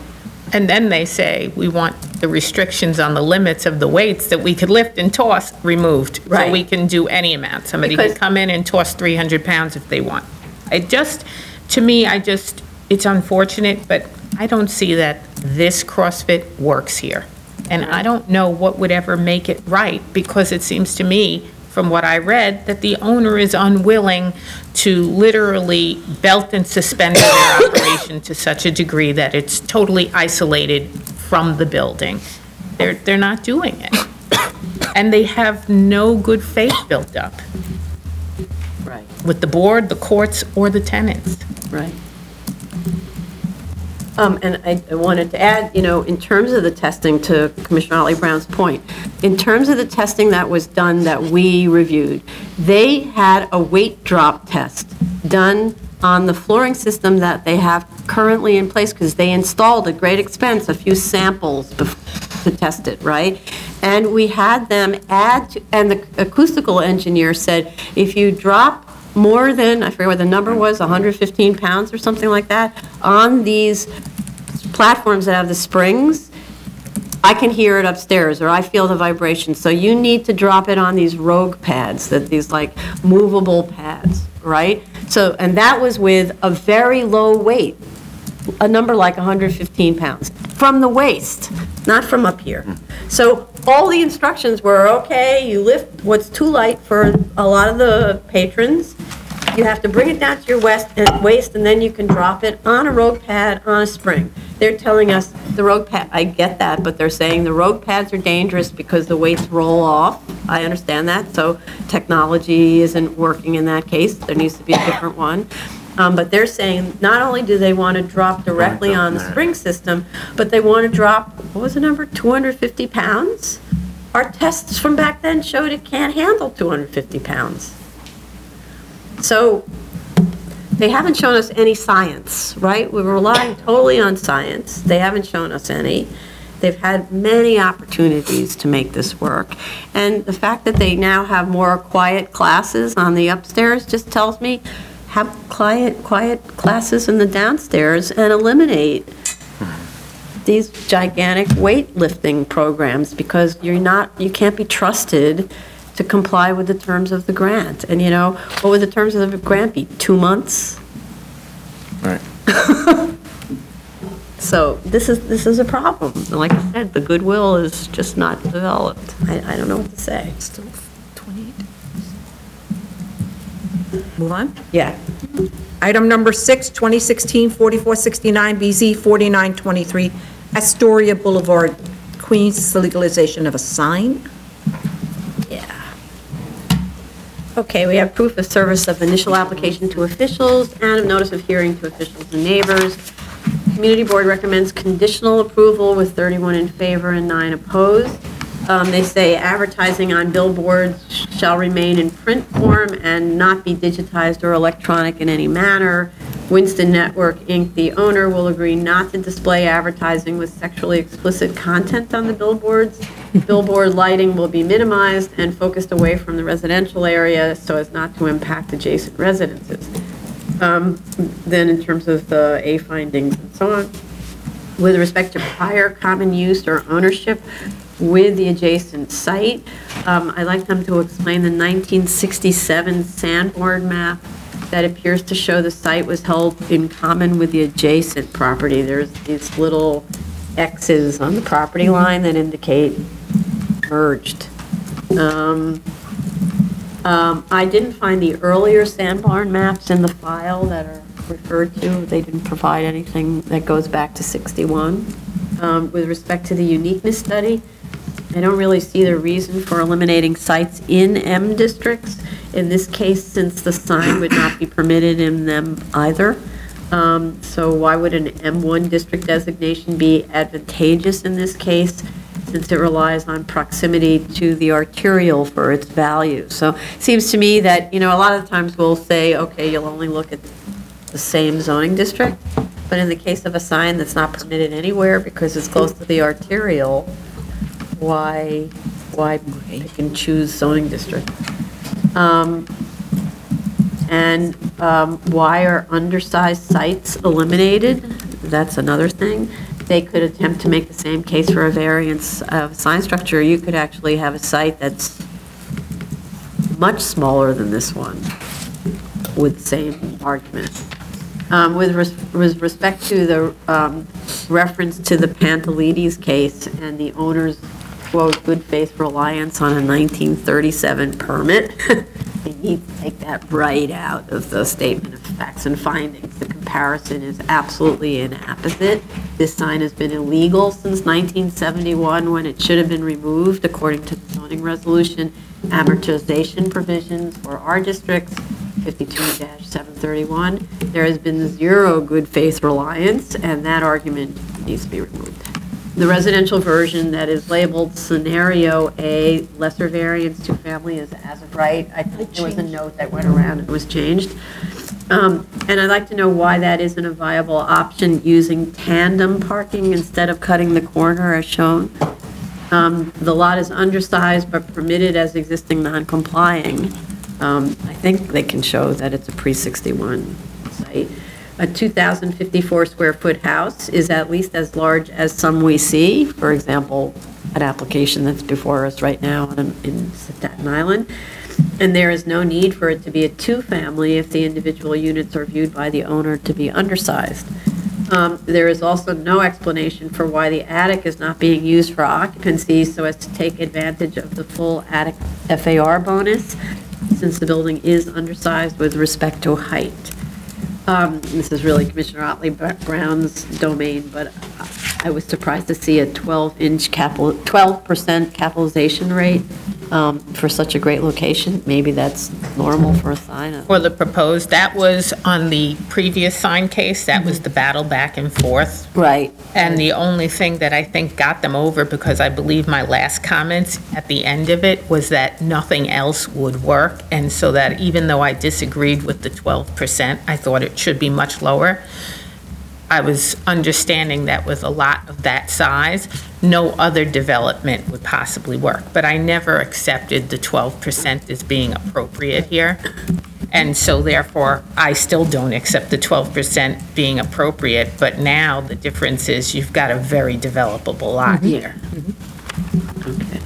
Speaker 4: And then they say, we want the restrictions on the limits of the weights that we could lift and toss removed. So
Speaker 3: Right.
Speaker 4: we can do any amount. Somebody
Speaker 3: Because-
Speaker 4: could come in and toss 300 pounds if they want. To me, it's unfortunate, but I don't see that this CrossFit works here. And I don't know what would ever make it right, because it seems to me, from what I read, that the owner is unwilling to literally belt and suspend their operation to such a degree that it's totally isolated from the building. They're not doing it. And they have no good faith built up
Speaker 3: Right,
Speaker 4: with the board, the courts, or the tenants.
Speaker 3: right. And I wanted to add, in terms of the testing, to Commissioner Ollie Brown's point, in terms of the testing that was done that we reviewed, they had a weight drop test done on the flooring system that they have currently in place, because they installed at great expense a few samples to test it, right? And we had them and the acoustical engineer said, if you drop more than, I forget what the number was, 115 pounds or something like that, on these platforms that have the springs, I can hear it upstairs, or I feel the vibration. So you need to drop it on these rogue pads, these like movable pads, right? So, and that was with a very low weight, a number like 115 pounds, from the waist, not from up here. So all the instructions were, okay, you lift what's too light for a lot of the patrons. You have to bring it down to your waist, and then you can drop it on a rogue pad on a spring. They're telling us the rogue pad, I get that, but they're saying the rogue pads are dangerous because the weights roll off. I understand that, so technology isn't working in that case. There needs to be a different one. But they're saying not only do they want to drop directly on the spring system, but they want to drop, what was the number, 250 pounds? Our tests from back then showed it can't handle 250 pounds. So they haven't shown us any science, right? We're relying totally on science. They haven't shown us any. They've had many opportunities to make this work. And the fact that they now have more quiet classes on the upstairs just tells me, have quiet classes in the downstairs and eliminate these gigantic weightlifting programs, because you can't be trusted to comply with the terms of the grant. And what would the terms of the grant be? 2 months?
Speaker 1: Right.
Speaker 3: So this is a problem. And like I said, the goodwill is just not developed. I don't know what to say.
Speaker 2: Still 28. Move on?
Speaker 3: Yeah.
Speaker 2: Item number 6, 2016-4469, BZ 4923, Astoria Boulevard, Queens, legalization of a sign.
Speaker 3: Yeah. Okay, we have proof of service of initial application to officials and of notice of hearing to officials and neighbors. Community Board recommends conditional approval with 31 in favor and 9 opposed. They say advertising on billboards shall remain in print form and not be digitized or electronic in any manner. Winston Network, Inc., the owner, will agree not to display advertising with sexually explicit content on the billboards. Billboard lighting will be minimized and focused away from the residential area so as not to impact adjacent residences. Then in terms of the A findings and so on, with respect to prior common use or ownership with the adjacent site, I'd like them to explain the 1967 Sanborn map that appears to show the site was held in common with the adjacent property. There's these little X's on the property line that indicate merged. I didn't find the earlier Sanborn maps in the file that are referred to. They didn't provide anything that goes back to 61. With respect to the uniqueness study, I don't really see the reason for eliminating sites in M districts. In this case, since the sign would not be permitted in them either. So why would an M1 district designation be advantageous in this case, since it relies on proximity to the arterial for its value? So it seems to me that, a lot of times we'll say, okay, you'll only look at the same zoning district, but in the case of a sign that's not permitted anywhere because it's close to the arterial, why pick and choose zoning district? Why are undersized sites eliminated? That's another thing. they could attempt to make the same case for a variance of sign structure. You could actually have a site that's much smaller than this one with the same argument. With respect to the reference to the Pantelides case and the owner's, quote, good faith reliance on a 1937 permit, you need to take that right out of the statement of facts and findings. The comparison is absolutely inapposite. This sign has been illegal since 1971 when it should have been removed according to the zoning resolution. Amortization provisions for our districts, 52-731. There has been zero good faith reliance, and that argument needs to be removed. The residential version that is labeled Scenario A, lesser variance to family is as of right. I think there was a note that went around and was changed. And I'd like to know why that isn't a viable option using tandem parking instead of cutting the corner as shown. The lot is undersized but permitted as existing non-complying. I think they can show that it's a pre-61 site. A 2,054 square foot house is at least as large as some we see. For example, an application that's before us right now in Staten Island. And there is no need for it to be a two-family if the individual units are viewed by the owner to be undersized. There is also no explanation for why the attic is not being used for occupancy so as to take advantage of the full attic FAR bonus, since the building is undersized with respect to height. This is really Commissioner Otley Brown's domain, but I was surprised to see a 12% capitalization rate for such a great location. Maybe that's normal for a sign.
Speaker 4: For the proposed, that was on the previous sign case, that was the battle back and forth.
Speaker 3: Right.
Speaker 4: And the only thing that I think got them over, because I believe my last comments at the end of it was that nothing else would work, and so that even though I disagreed with the 12%, I thought it should be much lower. I was understanding that with a lot of that size, no other development would possibly work. But I never accepted the 12% as being appropriate here. And so therefore, I still don't accept the 12% being appropriate. But now the difference is you've got a very developable lot here.
Speaker 3: Okay.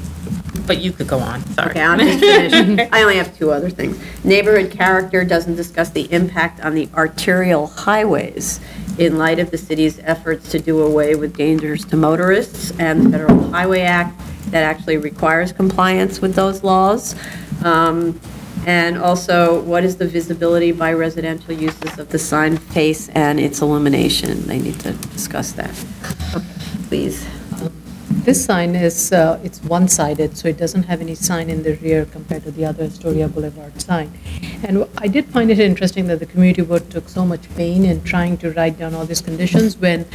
Speaker 4: But you could go on, sorry.
Speaker 3: Okay, I'm just finished. I only have two other things. Neighborhood character doesn't discuss the impact on the arterial highways in light of the city's efforts to do away with dangers to motorists and the Federal Highway Act that actually requires compliance with those laws. And also, what is the visibility by residential uses of the sign face and its illumination? They need to discuss that. Okay, please.
Speaker 5: This sign is, it's one-sided, so it doesn't have any sign in the rear compared to the other Astoria Boulevard sign. And I did find it interesting that the community board took so much pain in trying to write down all these conditions when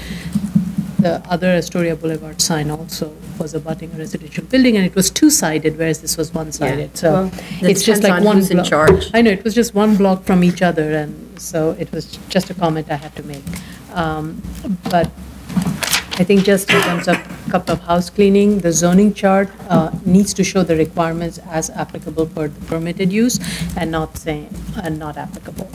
Speaker 5: the other Astoria Boulevard sign also was abutting a residential building, and it was two-sided, whereas this was one-sided. So
Speaker 3: well,
Speaker 5: it's just like one
Speaker 3: block. In charge.
Speaker 5: I know, it was just one block from each other, and so it was just a comment I had to make. But I think just in terms of a couple of house cleaning, the zoning chart needs to show the requirements as applicable for the permitted use and not saying, and not applicable.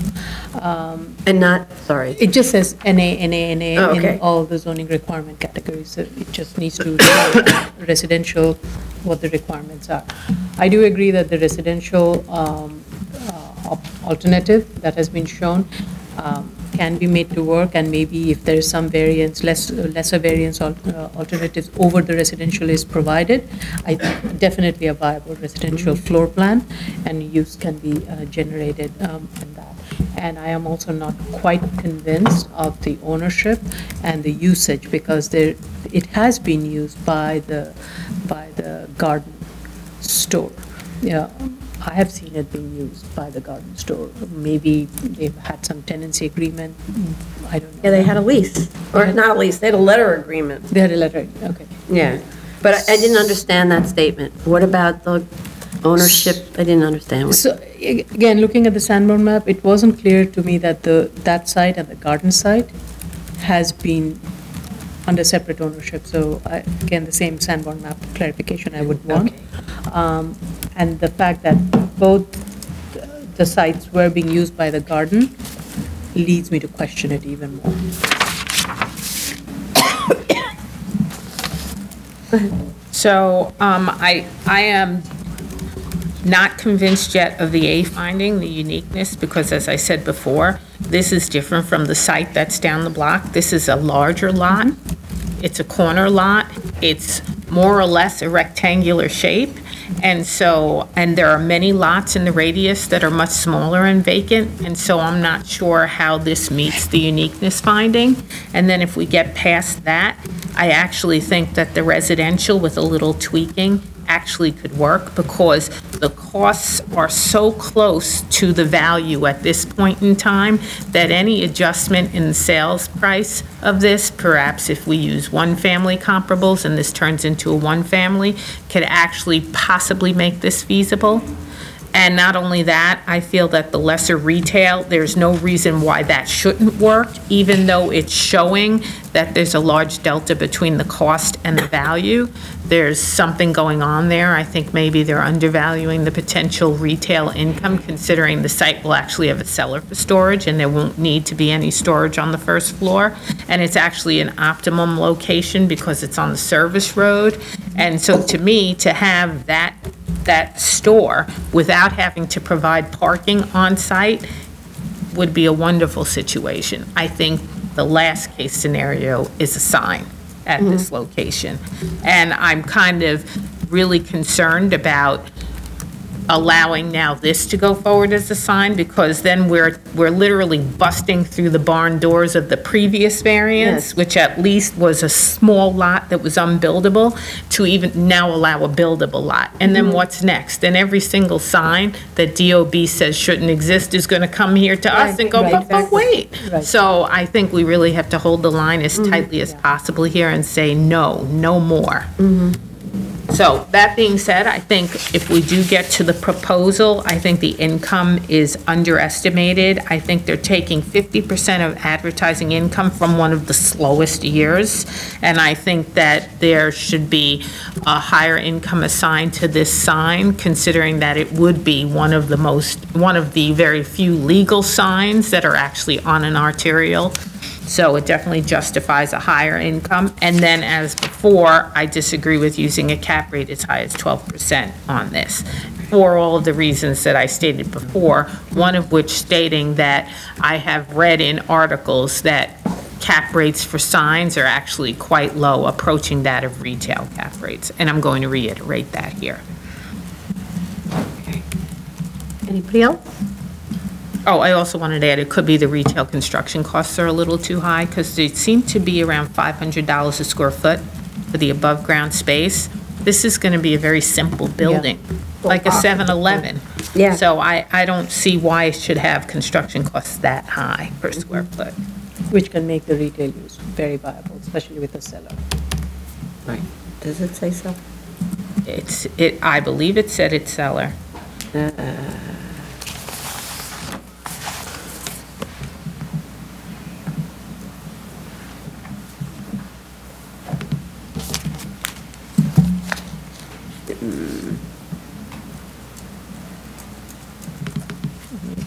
Speaker 3: And not, sorry.
Speaker 5: It just says NA, NA, NA
Speaker 3: Oh, okay.
Speaker 5: in all the zoning requirement categories. So it just needs to show residential, what the requirements are. I do agree that the residential alternative that has been shown can be made to work, and maybe if there is some variance, lesser variance alternatives over the residential is provided, I think definitely a viable residential floor plan and use can be generated in that. And I am also not quite convinced of the ownership and the usage, because it has been used by the garden store. Yeah. I have seen it being used by the garden store. Maybe they've had some tenancy agreement. I don't know.
Speaker 3: Yeah, they had a lease, or not a lease, they had a letter agreement.
Speaker 5: They had a letter, okay.
Speaker 3: Yeah, but I didn't understand that statement. What about the ownership? I didn't understand. What
Speaker 5: So again, looking at the Sanborn map, it wasn't clear to me that that site and the garden site has been under separate ownership. So again, the same Sanborn map clarification I would want. Okay. And the fact that both the sites were being used by the garden leads me to question it even more.
Speaker 4: So I am not convinced yet of the A finding, the uniqueness, because as I said before, this is different from the site that's down the block. This is a larger lot. It's a corner lot. It's more or less a rectangular shape. And so, and there are many lots in the radius that are much smaller and vacant, and so I'm not sure how this meets the uniqueness finding. And then if we get past that, I actually think that the residential with a little tweaking actually could work, because the costs are so close to the value at this point in time that any adjustment in the sales price of this, perhaps if we use one-family comparables and this turns into a one-family, could actually possibly make this feasible. And not only that, I feel that the lesser retail, there's no reason why that shouldn't work, even though it's showing that there's a large delta between the cost and the value. There's something going on there. I think maybe they're undervaluing the potential retail income, considering the site will actually have a cellar for storage and there won't need to be any storage on the first floor. And it's actually an optimum location because it's on the service road. And so to me, to have that store without having to provide parking on site would be a wonderful situation. I think the last case scenario is a sign at this location. And I'm kind of really concerned about allowing now this to go forward as a sign, because then we're literally busting through the barn doors of the previous variance,
Speaker 3: Yes.
Speaker 4: which at least was a small lot that was unbuildable, to even now allow a buildable lot. And then what's next? And every single sign that DOB says shouldn't exist is going to come here to us and go, but wait.
Speaker 5: Right.
Speaker 4: So I think we really have to hold the line as tightly as possible here and say, no more. So that being said, I think if we do get to the proposal, I think the income is underestimated. I think they're taking 50% of advertising income from one of the slowest years. And I think that there should be a higher income assigned to this sign, considering that it would be one of the very few legal signs that are actually on an arterial. So it definitely justifies a higher income. And then, as before, I disagree with using a cap rate as high as 12% on this, for all of the reasons that I stated before, one of which stating that I have read in articles that cap rates for signs are actually quite low, approaching that of retail cap rates. And I'm going to reiterate that here.
Speaker 3: Anybody else?
Speaker 4: Oh, I also wanted to add, it could be the retail construction costs are a little too high, because they seem to be around $500 a square foot for the above-ground space. This is going to be a very simple building, like a 7-Eleven.
Speaker 3: Yeah.
Speaker 4: So I don't see why it should have construction costs that high per square foot.
Speaker 5: Which can make the retail use very viable, especially with the cellar.
Speaker 3: Right. Does it say so?
Speaker 4: I believe it said it's cellar.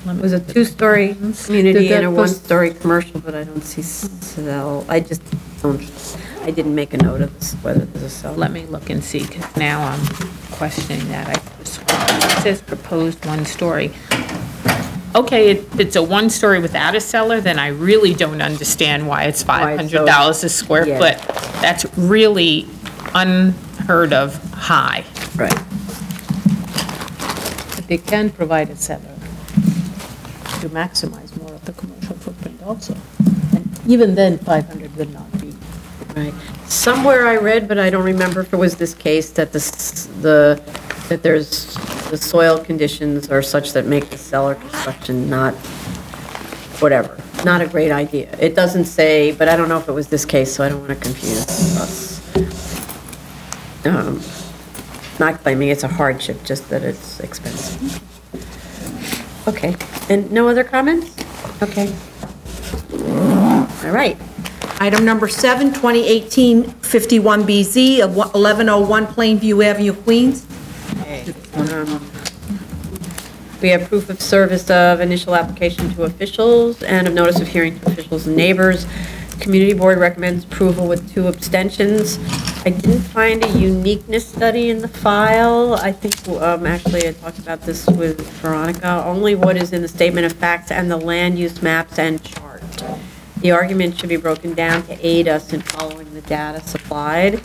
Speaker 3: It was a two-story community and a one-story commercial, but I don't see cell. I didn't make a note of this, whether there's a cell.
Speaker 4: Let me look and see, because now I'm questioning that. It says proposed one-story. Okay, if it's a one-story without a cellar, then I really don't understand why it's $500 a square foot. That's really unheard of high.
Speaker 3: Right.
Speaker 5: But they can provide a cellar to maximize more of the commercial footprint also. And even then, 500 will not be.
Speaker 3: Right. Somewhere I read, but I don't remember if it was this case, that the soil conditions are such that make the cellar construction not a great idea. It doesn't say, but I don't know if it was this case, so I don't want to confuse us. Not claiming it's a hardship, just that it's expensive. Okay, and no other comments? Okay. All right.
Speaker 2: Item number 7, 2018-51BZ of 1101 Plainview Avenue, Queens.
Speaker 3: We have proof of service of initial application to officials and of notice of hearing to officials and neighbors. Community Board recommends approval with 2 abstentions. I didn't find a uniqueness study in the file. I think, actually, I talked about this with Veronica, only what is in the statement of facts and the land use maps and chart. The argument should be broken down to aid us in following the data supplied.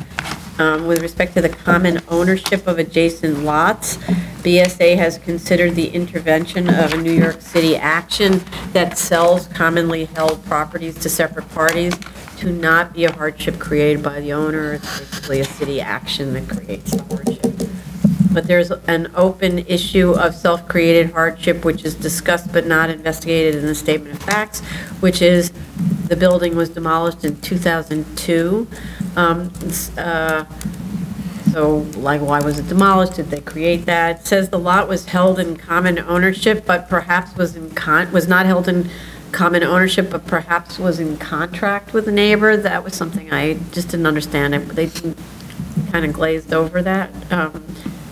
Speaker 3: With respect to the common ownership of adjacent lots, BSA has considered the intervention of a New York City action that sells commonly held properties to separate parties to not be a hardship created by the owner. It's basically a city action that creates the hardship. But there's an open issue of self-created hardship, which is discussed but not investigated in the statement of facts, which is the building was demolished in 2002. So, like, why was it demolished? Did they create that? It says the lot was held in common ownership, but perhaps was not held in common ownership, but perhaps was in contract with the neighbor. That was something I just didn't understand. They kind of glazed over that.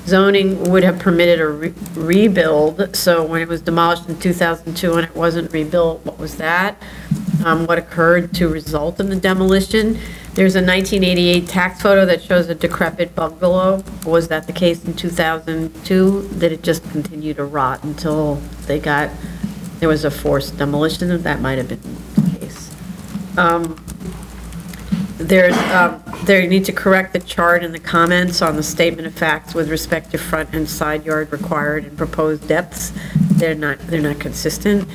Speaker 3: Zoning would have permitted a rebuild. So when it was demolished in 2002 and it wasn't rebuilt, what was that? What occurred to result in the demolition? There's a 1988 tax photo that shows a decrepit bungalow. Was that the case in 2002? Did it just continue to rot until there was a forced demolition? That might have been the case. They need to correct the chart in the comments on the statement of facts with respect to front and side yard required and proposed depths. They're not consistent.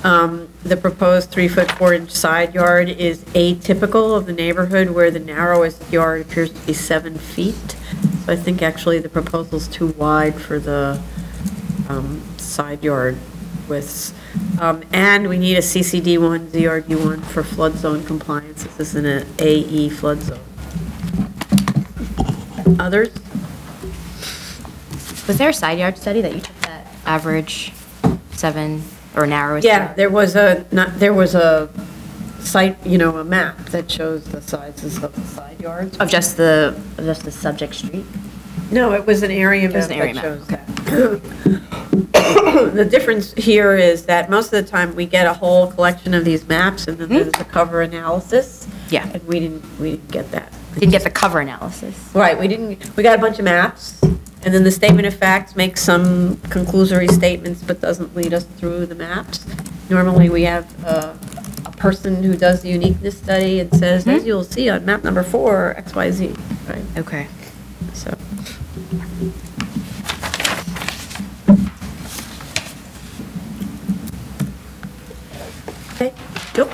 Speaker 3: The proposed 3-foot 4-inch side yard is atypical of the neighborhood where the narrowest yard appears to be 7 feet. So I think actually the proposal's too wide for the side yard widths. And we need a CCD1, ZRD1 for flood zone compliance. This is an AE flood zone. Others?
Speaker 12: Was there a side yard study that you took that average 7 or narrowest?
Speaker 3: Yeah, there was a site, a map that shows the sizes of the side yards.
Speaker 12: Of just the subject street?
Speaker 3: No, it was an area map that shows that. The difference here is that most of the time we get a whole collection of these maps and then there's a cover analysis.
Speaker 12: Yeah.
Speaker 3: And we didn't get that.
Speaker 12: Didn't get the cover analysis.
Speaker 3: Right, we got a bunch of maps, and then the statement of facts makes some conclusory statements but doesn't lead us through the maps. Normally, we have a person who does the uniqueness study and says, as you'll see on map number 4, XYZ, right?
Speaker 12: Okay.
Speaker 3: So. Okay, yep.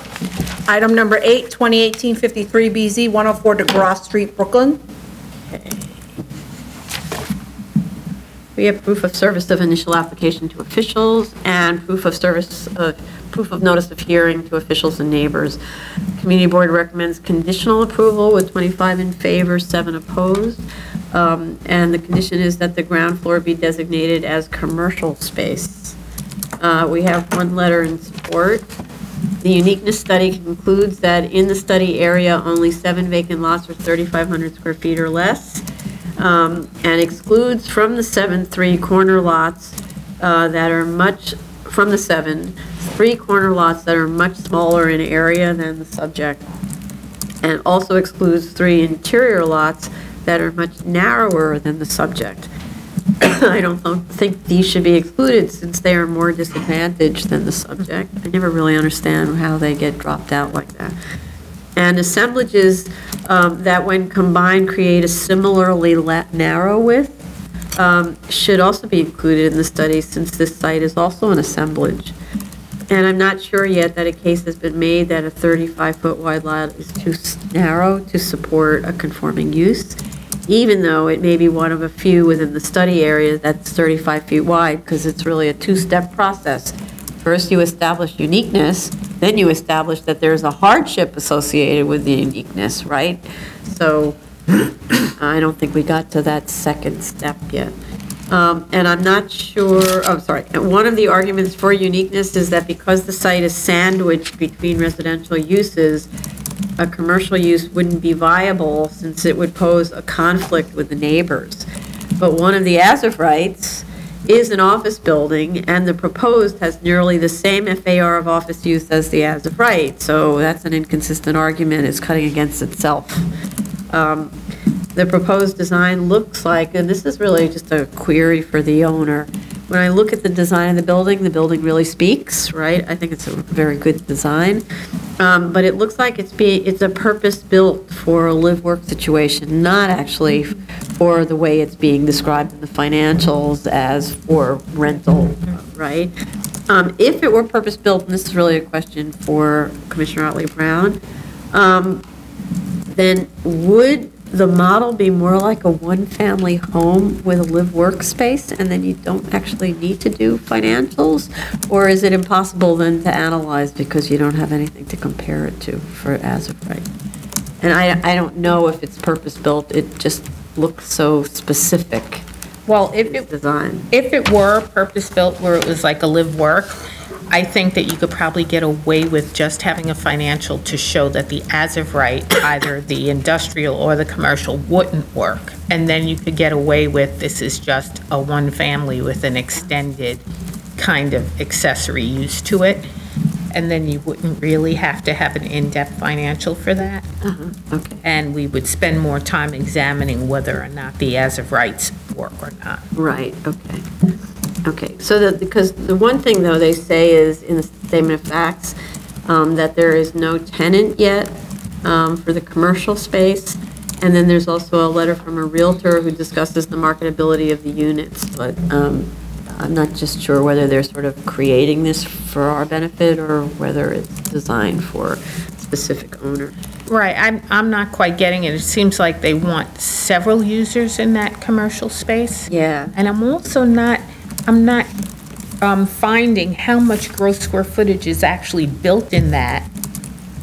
Speaker 3: Item number 8, 2018-53BZ, 104 DeGrasse Street, Brooklyn. Okay. We have proof of service of initial application to officials and proof of notice of hearing to officials and neighbors. Community Board recommends conditional approval with 25 in favor, 7 opposed. And the condition is that the ground floor be designated as commercial space. We have 1 letter in support. The uniqueness study concludes that in the study area, only 7 vacant lots are 3,500 square feet or less, and excludes from the 7 3 corner lots that are much, from the 7, 3 corner lots that are much smaller in area than the subject, and also excludes 3 interior lots that are much narrower than the subject. I don't think these should be excluded since they are more disadvantaged than the subject. I never really understand how they get dropped out like that. And assemblages that when combined create a similarly narrow width should also be included in the study since this site is also an assemblage. And I'm not sure yet that a case has been made that a 35-foot wide lot is too narrow to support a conforming use, even though it may be one of a few within the study area that's 35 feet wide, because it's really a 2-step process. First, you establish uniqueness, then you establish that there's a hardship associated with the uniqueness, right? So I don't think we got to that second step yet. And I'm not sure, one of the arguments for uniqueness is that because the site is sandwiched between residential uses, a commercial use wouldn't be viable since it would pose a conflict with the neighbors. But one of the as-of-rights is an office building, and the proposed has nearly the same FAR of office use as the as-of-right. So that's an inconsistent argument. It's cutting against itself. the proposed design looks like, and this is really just a query for the owner. When I look at the design of the building really speaks, right? I think it's a very good design. But it looks like it's a purpose-built for a live-work situation, not actually for the way it's being described in the financials as for rental, right? If it were purpose-built, and this is really a question for Commissioner Otley Brown, then would the model be more like a one-family home with a live-work space, and then you don't actually need to do financials? Or is it impossible then to analyze because you don't have anything to compare it to for as of right? And I don't know if it's purpose-built, it just looks so specific.
Speaker 4: Well, if it were purpose-built where it was like a live-work, I think that you could probably get away with just having a financial to show that the as-of-right, either the industrial or the commercial, wouldn't work. And then you could get away with this is just a one-family with an extended kind of accessory use to it. And then you wouldn't really have to have an in-depth financial for that.
Speaker 3: Okay.
Speaker 4: And we would spend more time examining whether or not the as-of-rights work or not.
Speaker 3: Right, okay. Okay, so because the one thing, though, they say is in the statement of facts that there is no tenant yet for the commercial space, and then there's also a letter from a realtor who discusses the marketability of the units, but I'm not just sure whether they're sort of creating this for our benefit or whether it's designed for a specific owner.
Speaker 4: Right, I'm not quite getting it. It seems like they want several users in that commercial space.
Speaker 3: Yeah.
Speaker 4: And I'm also not finding how much gross square footage is actually built in that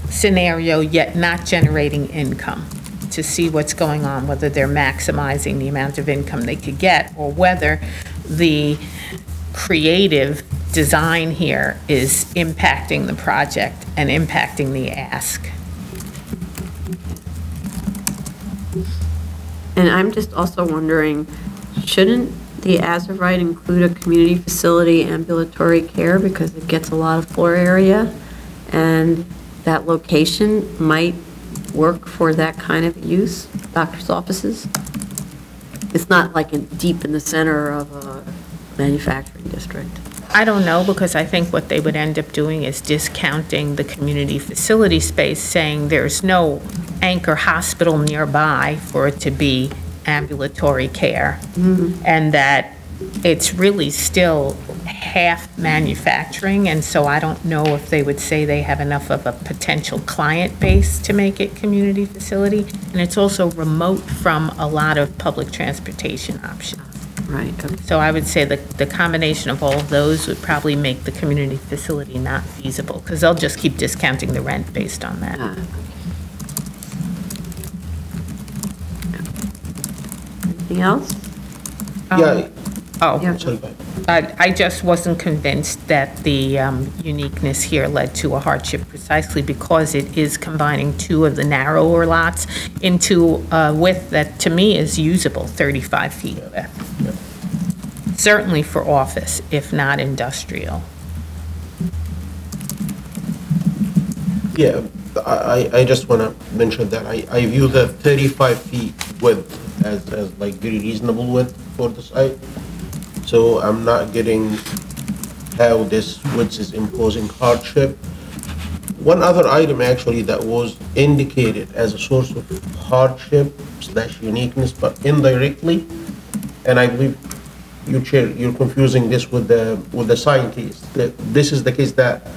Speaker 4: scenario, yet not generating income, to see what's going on, whether they're maximizing the amount of income they could get, or whether the creative design here is impacting the project and impacting the ask.
Speaker 3: And I'm just also wondering, shouldn't the as-of-right include a community facility ambulatory care, because it gets a lot of floor area, and that location might work for that kind of use, doctor's offices? It's not like deep in the center of a manufacturing district.
Speaker 4: I don't know, because I think what they would end up doing is discounting the community facility space, saying there's no anchor hospital nearby for it to be ambulatory care, and that it's really still half manufacturing, and so I don't know if they would say they have enough of a potential client base to make it community facility, and it's also remote from a lot of public transportation options.
Speaker 3: Right. Okay.
Speaker 4: So I would say that the combination of all of those would probably make the community facility not feasible, because they'll just keep discounting the rent based on that.
Speaker 3: Anything else?
Speaker 7: Yeah.
Speaker 4: Oh,
Speaker 7: Sorry, go ahead.
Speaker 4: I just wasn't convinced that the uniqueness here led to a hardship, precisely because it is combining two of the narrower lots into a width that, to me, is usable, 35 feet width. Certainly for office, if not industrial.
Speaker 7: Yeah, I just want to mention that I view the 35 feet width as like very reasonable width for the site. So I'm not getting how this width is imposing hardship. One other item actually that was indicated as a source of hardship / uniqueness, but indirectly, and I believe you, Chair, you're confusing this with the sign case. This is the case that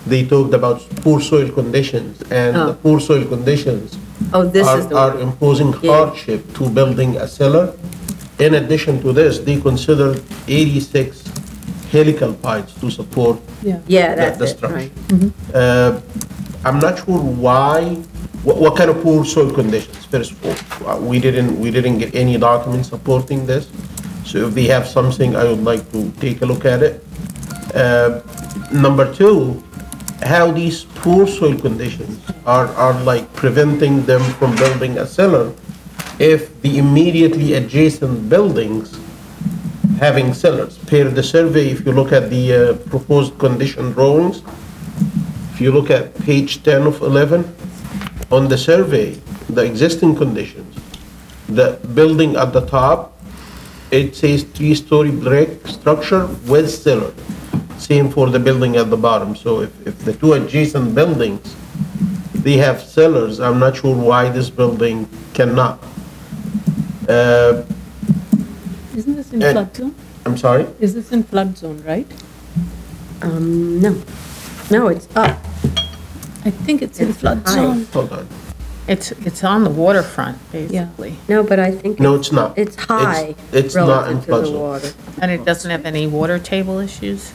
Speaker 7: they talked about poor soil conditions, and the poor soil conditions are imposing hardship to building a cellar. In addition to this, they considered 86 helical piles to support the structure. Right. I'm not sure why. What kind of poor soil conditions? First of all, we didn't get any documents supporting this. So if they have something, I would like to take a look at it. Number two, how these poor soil conditions are like preventing them from building a cellar if the immediately adjacent buildings having cellars. Per the survey, if you look at the proposed condition drawings, if you look at page 10 of 11, on the survey, the existing conditions The building at the top, it says 3-story brick structure with cellar. Same for the building at the bottom. So if the two adjacent buildings, they have cellars, I'm not sure why this building cannot.
Speaker 5: Isn't this in flood zone?
Speaker 7: I'm sorry?
Speaker 5: Is this in flood zone, right?
Speaker 3: No. No, it's up.
Speaker 5: I think it's in flood
Speaker 3: high.
Speaker 5: zone.
Speaker 7: Hold on.
Speaker 4: It's on the waterfront, basically.
Speaker 3: No, but I think.
Speaker 7: No, it's not.
Speaker 3: It's high.
Speaker 7: It's not in
Speaker 3: relative to
Speaker 7: flood
Speaker 3: the
Speaker 7: zone.
Speaker 3: water.
Speaker 4: And it doesn't have any water table issues?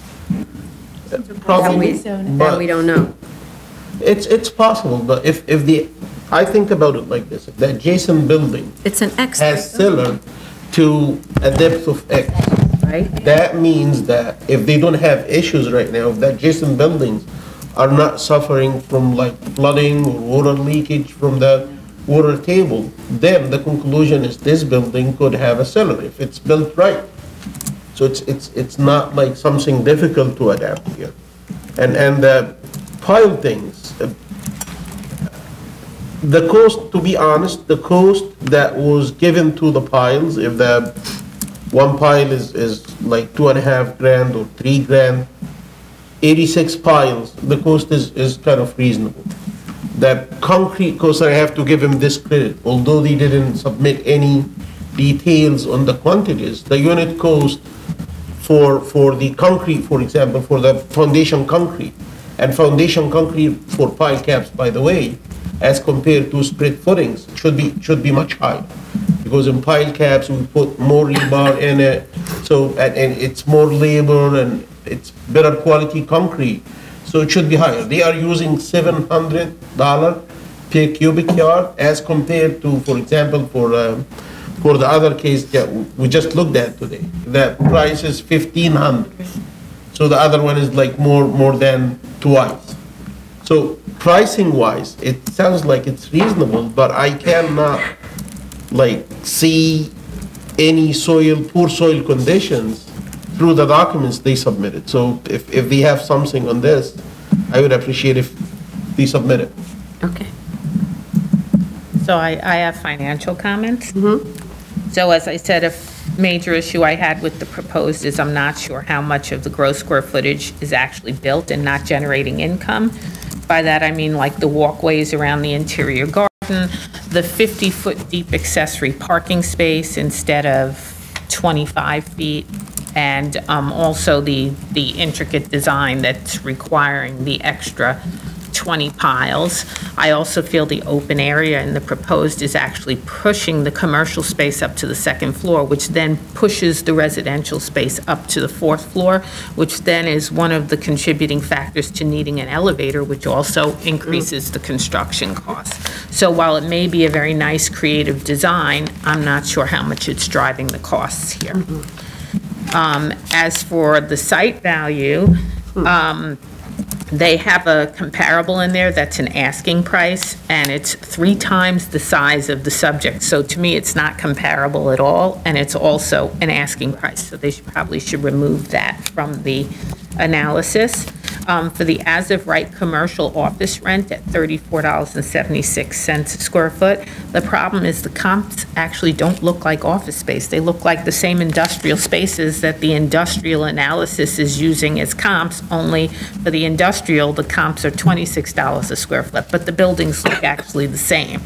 Speaker 7: Probably,
Speaker 3: That
Speaker 7: but
Speaker 3: we don't know.
Speaker 7: it's possible, but if I think about it like this, if the adjacent building
Speaker 2: It's an X.
Speaker 7: has cellar to a depth of X,
Speaker 3: Right?
Speaker 7: that means that if they don't have issues right now, if the adjacent buildings are not suffering from like flooding or water leakage from the water table, then the conclusion is this building could have a cellar if it's built right. So it's not like something difficult to adapt here. And the pile things, the cost, to be honest, the cost that was given to the piles, if the one pile is like $2.5 or $3,000, 86 piles, the cost is kind of reasonable. The concrete cost, I have to give him this credit, although they didn't submit any details on the quantities, the unit cost for the concrete, for example, for the foundation concrete, and foundation concrete for pile caps, by the way, as compared to spread footings, should be much higher. Because in pile caps, we put more rebar in it, so, and it's more labor, and it's better quality concrete, so it should be higher. They are using $700 per cubic yard, as compared to, for example, for the other case that we just looked at today, that price is $1,500. So the other one is like more than twice. So pricing wise, it sounds like it's reasonable, but I cannot like see any poor soil conditions through the documents they submitted. So if they have something on this, I would appreciate if they submit it.
Speaker 3: Okay.
Speaker 4: So I have financial comments. So as I said, a major issue I had with the proposed is I'm not sure how much of the gross square footage is actually built and not generating income. By that, I mean like the walkways around the interior garden, the 50-foot deep accessory parking space instead of 25 feet, and also the intricate design that's requiring the extra 20 piles. I also feel the open area in the proposed is actually pushing the commercial space up to the second floor, which then pushes the residential space up to the fourth floor, which then is one of the contributing factors to needing an elevator, which also increases the construction costs. So while it may be a very nice creative design, I'm not sure how much it's driving the costs here. As for the site value, they have a comparable in there that's an asking price, and it's 3 times the size of the subject. So to me, it's not comparable at all, and it's also an asking price. So they probably should remove that from the analysis. For the as-of-right commercial office rent at $34.76 a square foot, the problem is the comps actually don't look like office space. They look like the same industrial spaces that the industrial analysis is using as comps, only for the industrial, the comps are $26 a square foot, but the buildings look actually the same.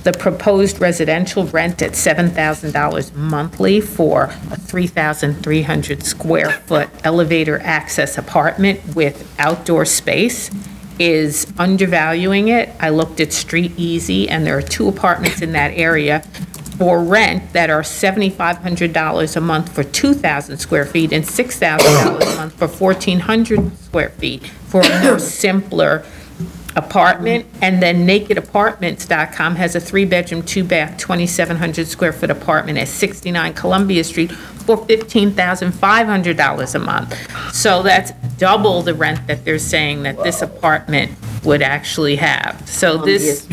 Speaker 4: The proposed residential rent at $7,000 monthly for a 3,300 square foot elevator access apartment with outdoor space is undervaluing it. I looked at Street Easy, and there are 2 apartments in that area for rent that are $7,500 a month for 2,000 square feet and $6,000 a month for 1,400 square feet for a more simpler apartment. And then nakedapartments.com has a 3-bedroom, 2-bath, 2,700 square foot apartment at 69 Columbia Street for $15,500 a month. So that's double the rent that they're saying that this apartment would actually have. So this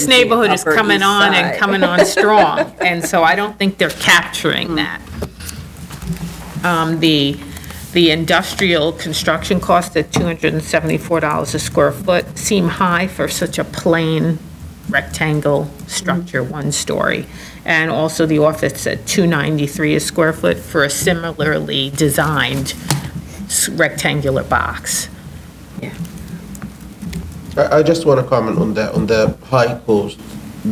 Speaker 4: neighborhood is coming on and coming on strong. And so I don't think they're capturing that. The industrial construction costs at $274 a square foot seem high for such a plain rectangle structure, one story. And also the office at 293 a square foot for a similarly designed rectangular box.
Speaker 7: I just want to comment on the high cost,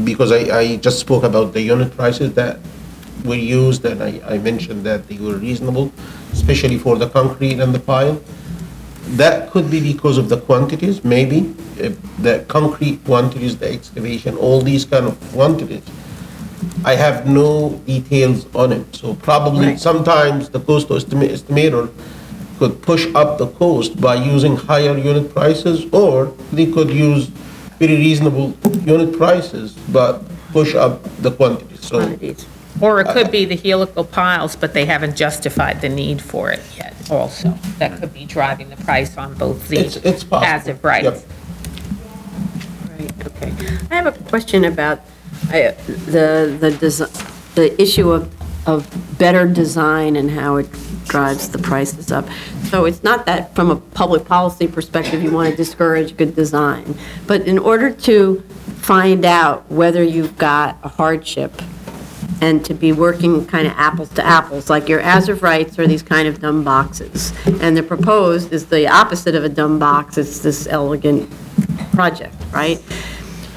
Speaker 7: because I just spoke about the unit prices that were used, and I mentioned that they were reasonable, especially for the concrete and the pile. That could be because of the quantities, maybe, the concrete quantities, the excavation, all these kind of quantities. I have no details on it, so probably sometimes the cost estimator could push up the cost by using higher unit prices, or they could use very reasonable unit prices, but push up the quantities. So,
Speaker 4: Or it could be the helical piles, but they haven't justified the need for it yet also. That could be driving the price on both the
Speaker 7: it's possible.
Speaker 4: as-of rights.
Speaker 7: Yep.
Speaker 3: Right, okay. I have a question about the issue of better design and how it drives the prices up. So it's not that from a public policy perspective you want to discourage good design, but in order to find out whether you've got a hardship and to be working kind of apples to apples, like your as-of rights are these kind of dumb boxes, and the proposed is the opposite of a dumb box, it's this elegant project, right?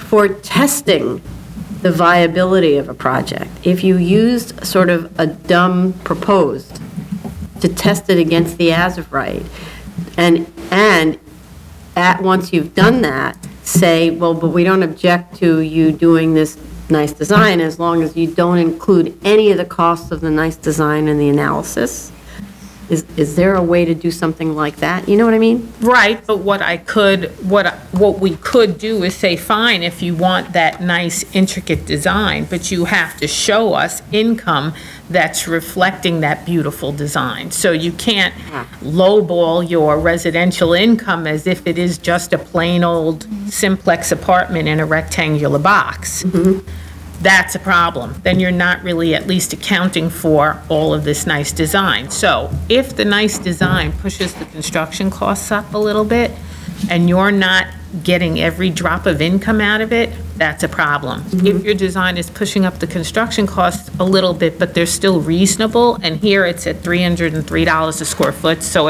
Speaker 3: For testing the viability of a project, if you used sort of a dumb proposed to test it against the as-of right, and once you've done that, say, well, but we don't object to you doing this nice design as long as you don't include any of the costs of the nice design in the analysis. Is there a way to do something like that? You know what I mean?
Speaker 4: Right, but what we could do is say, fine, if you want that nice intricate design, but you have to show us income that's reflecting that beautiful design. So you can't lowball your residential income as if it is just a plain old simplex apartment in a rectangular box. That's a problem. Then you're not really at least accounting for all of this nice design. So if the nice design pushes the construction costs up a little bit and you're not getting every drop of income out of it, that's a problem. If your design is pushing up the construction costs a little bit, but they're still reasonable, and here it's at $303 a square foot, so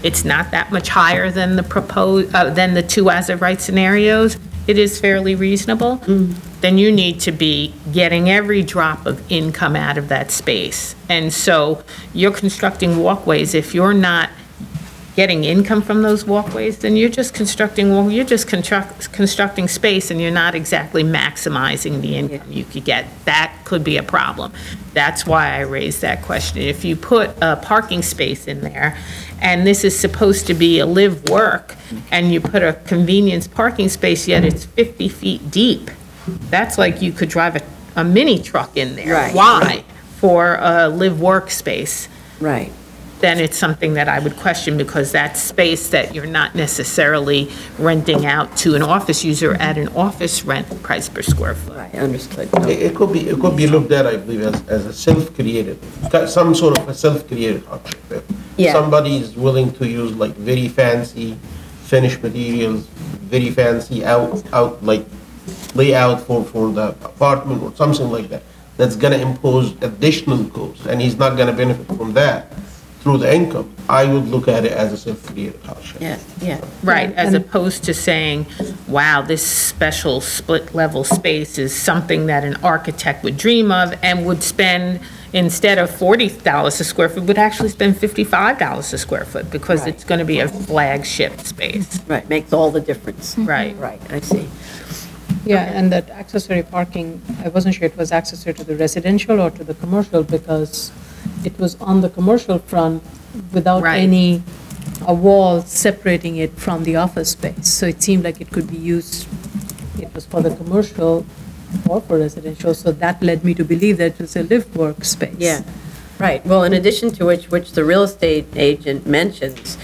Speaker 4: it's not that much higher than the two as-of-right scenarios, it is fairly reasonable, then you need to be getting every drop of income out of that space. And so you're constructing walkways. If you're not getting income from those walkways, then you're just constructing space, and you're not exactly maximizing the income you could get. That could be a problem. That's why I raised that question. If you put a parking space in there, and this is supposed to be a live-work, and you put a convenience parking space, yet it's 50 feet deep, that's like you could drive a mini truck in there.
Speaker 3: Right.
Speaker 4: Why? For a live-work space.
Speaker 3: Right.
Speaker 4: Then it's something that I would question, because that's space that you're not necessarily renting out to an office user at an office rent price per square foot.
Speaker 3: Right, understood.
Speaker 7: It could be looked at, I believe, as a self-created, some sort of a self-created hardship.
Speaker 3: Yeah.
Speaker 7: Somebody is willing to use like very fancy finished materials, very fancy layout for the apartment or something like that, that's gonna impose additional costs, and he's not gonna benefit from that through the income. I would look at it as a self-created hardship.
Speaker 3: Yeah.
Speaker 4: Right, as opposed to saying, wow, this special split-level space is something that an architect would dream of and would spend, instead of $40 a square foot, would actually spend $55 a square foot, because it's going to be a flagship space.
Speaker 3: Right, makes all the difference.
Speaker 4: Right.
Speaker 3: Right, I see.
Speaker 5: Yeah, and that accessory parking, I wasn't sure it was accessory to the residential or to the commercial, because it was on the commercial front without a wall separating it from the office space. So it seemed like it could be used, it was for the commercial or for residential, so that led me to believe that it was a live-work space.
Speaker 3: Yeah, right. Well, in addition to which the real estate agent mentions,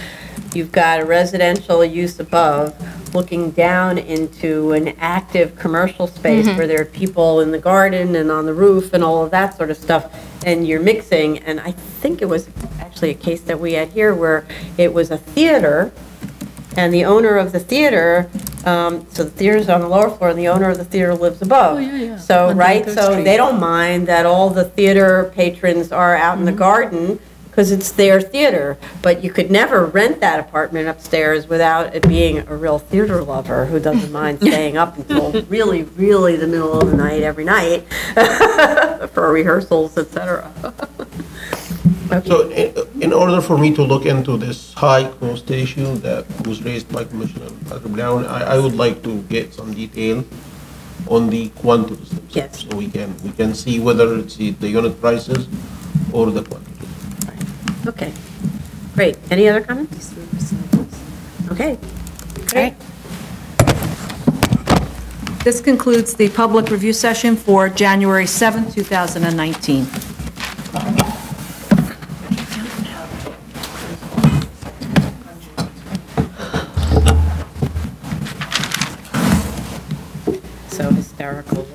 Speaker 3: you've got a residential use above looking down into an active commercial space where there are people in the garden and on the roof and all of that sort of stuff, and you're mixing. And I think it was actually a case that we had here where it was a theater, and the owner of the theater So the theater's on the lower floor, and the owner of the theater lives above.
Speaker 5: Oh, yeah.
Speaker 3: So,
Speaker 5: On
Speaker 3: right,
Speaker 5: 33rd
Speaker 3: so
Speaker 5: Street.
Speaker 3: they don't mind that all the theater patrons are out in the garden, because it's their theater. But you could never rent that apartment upstairs without it being a real theater lover who doesn't mind staying up until really, really the middle of the night every night for rehearsals, et cetera.
Speaker 7: So in order for me to look into this high cost issue that was raised by Commissioner Dr. Brown, I would like to get some detail on the quantities themselves.
Speaker 3: Yes.
Speaker 7: So we can see whether it's the unit prices or the quantity.
Speaker 3: Okay, great. Any other comments? Okay, great.
Speaker 2: This concludes the public review session for January 7, 2019.
Speaker 3: So hysterical.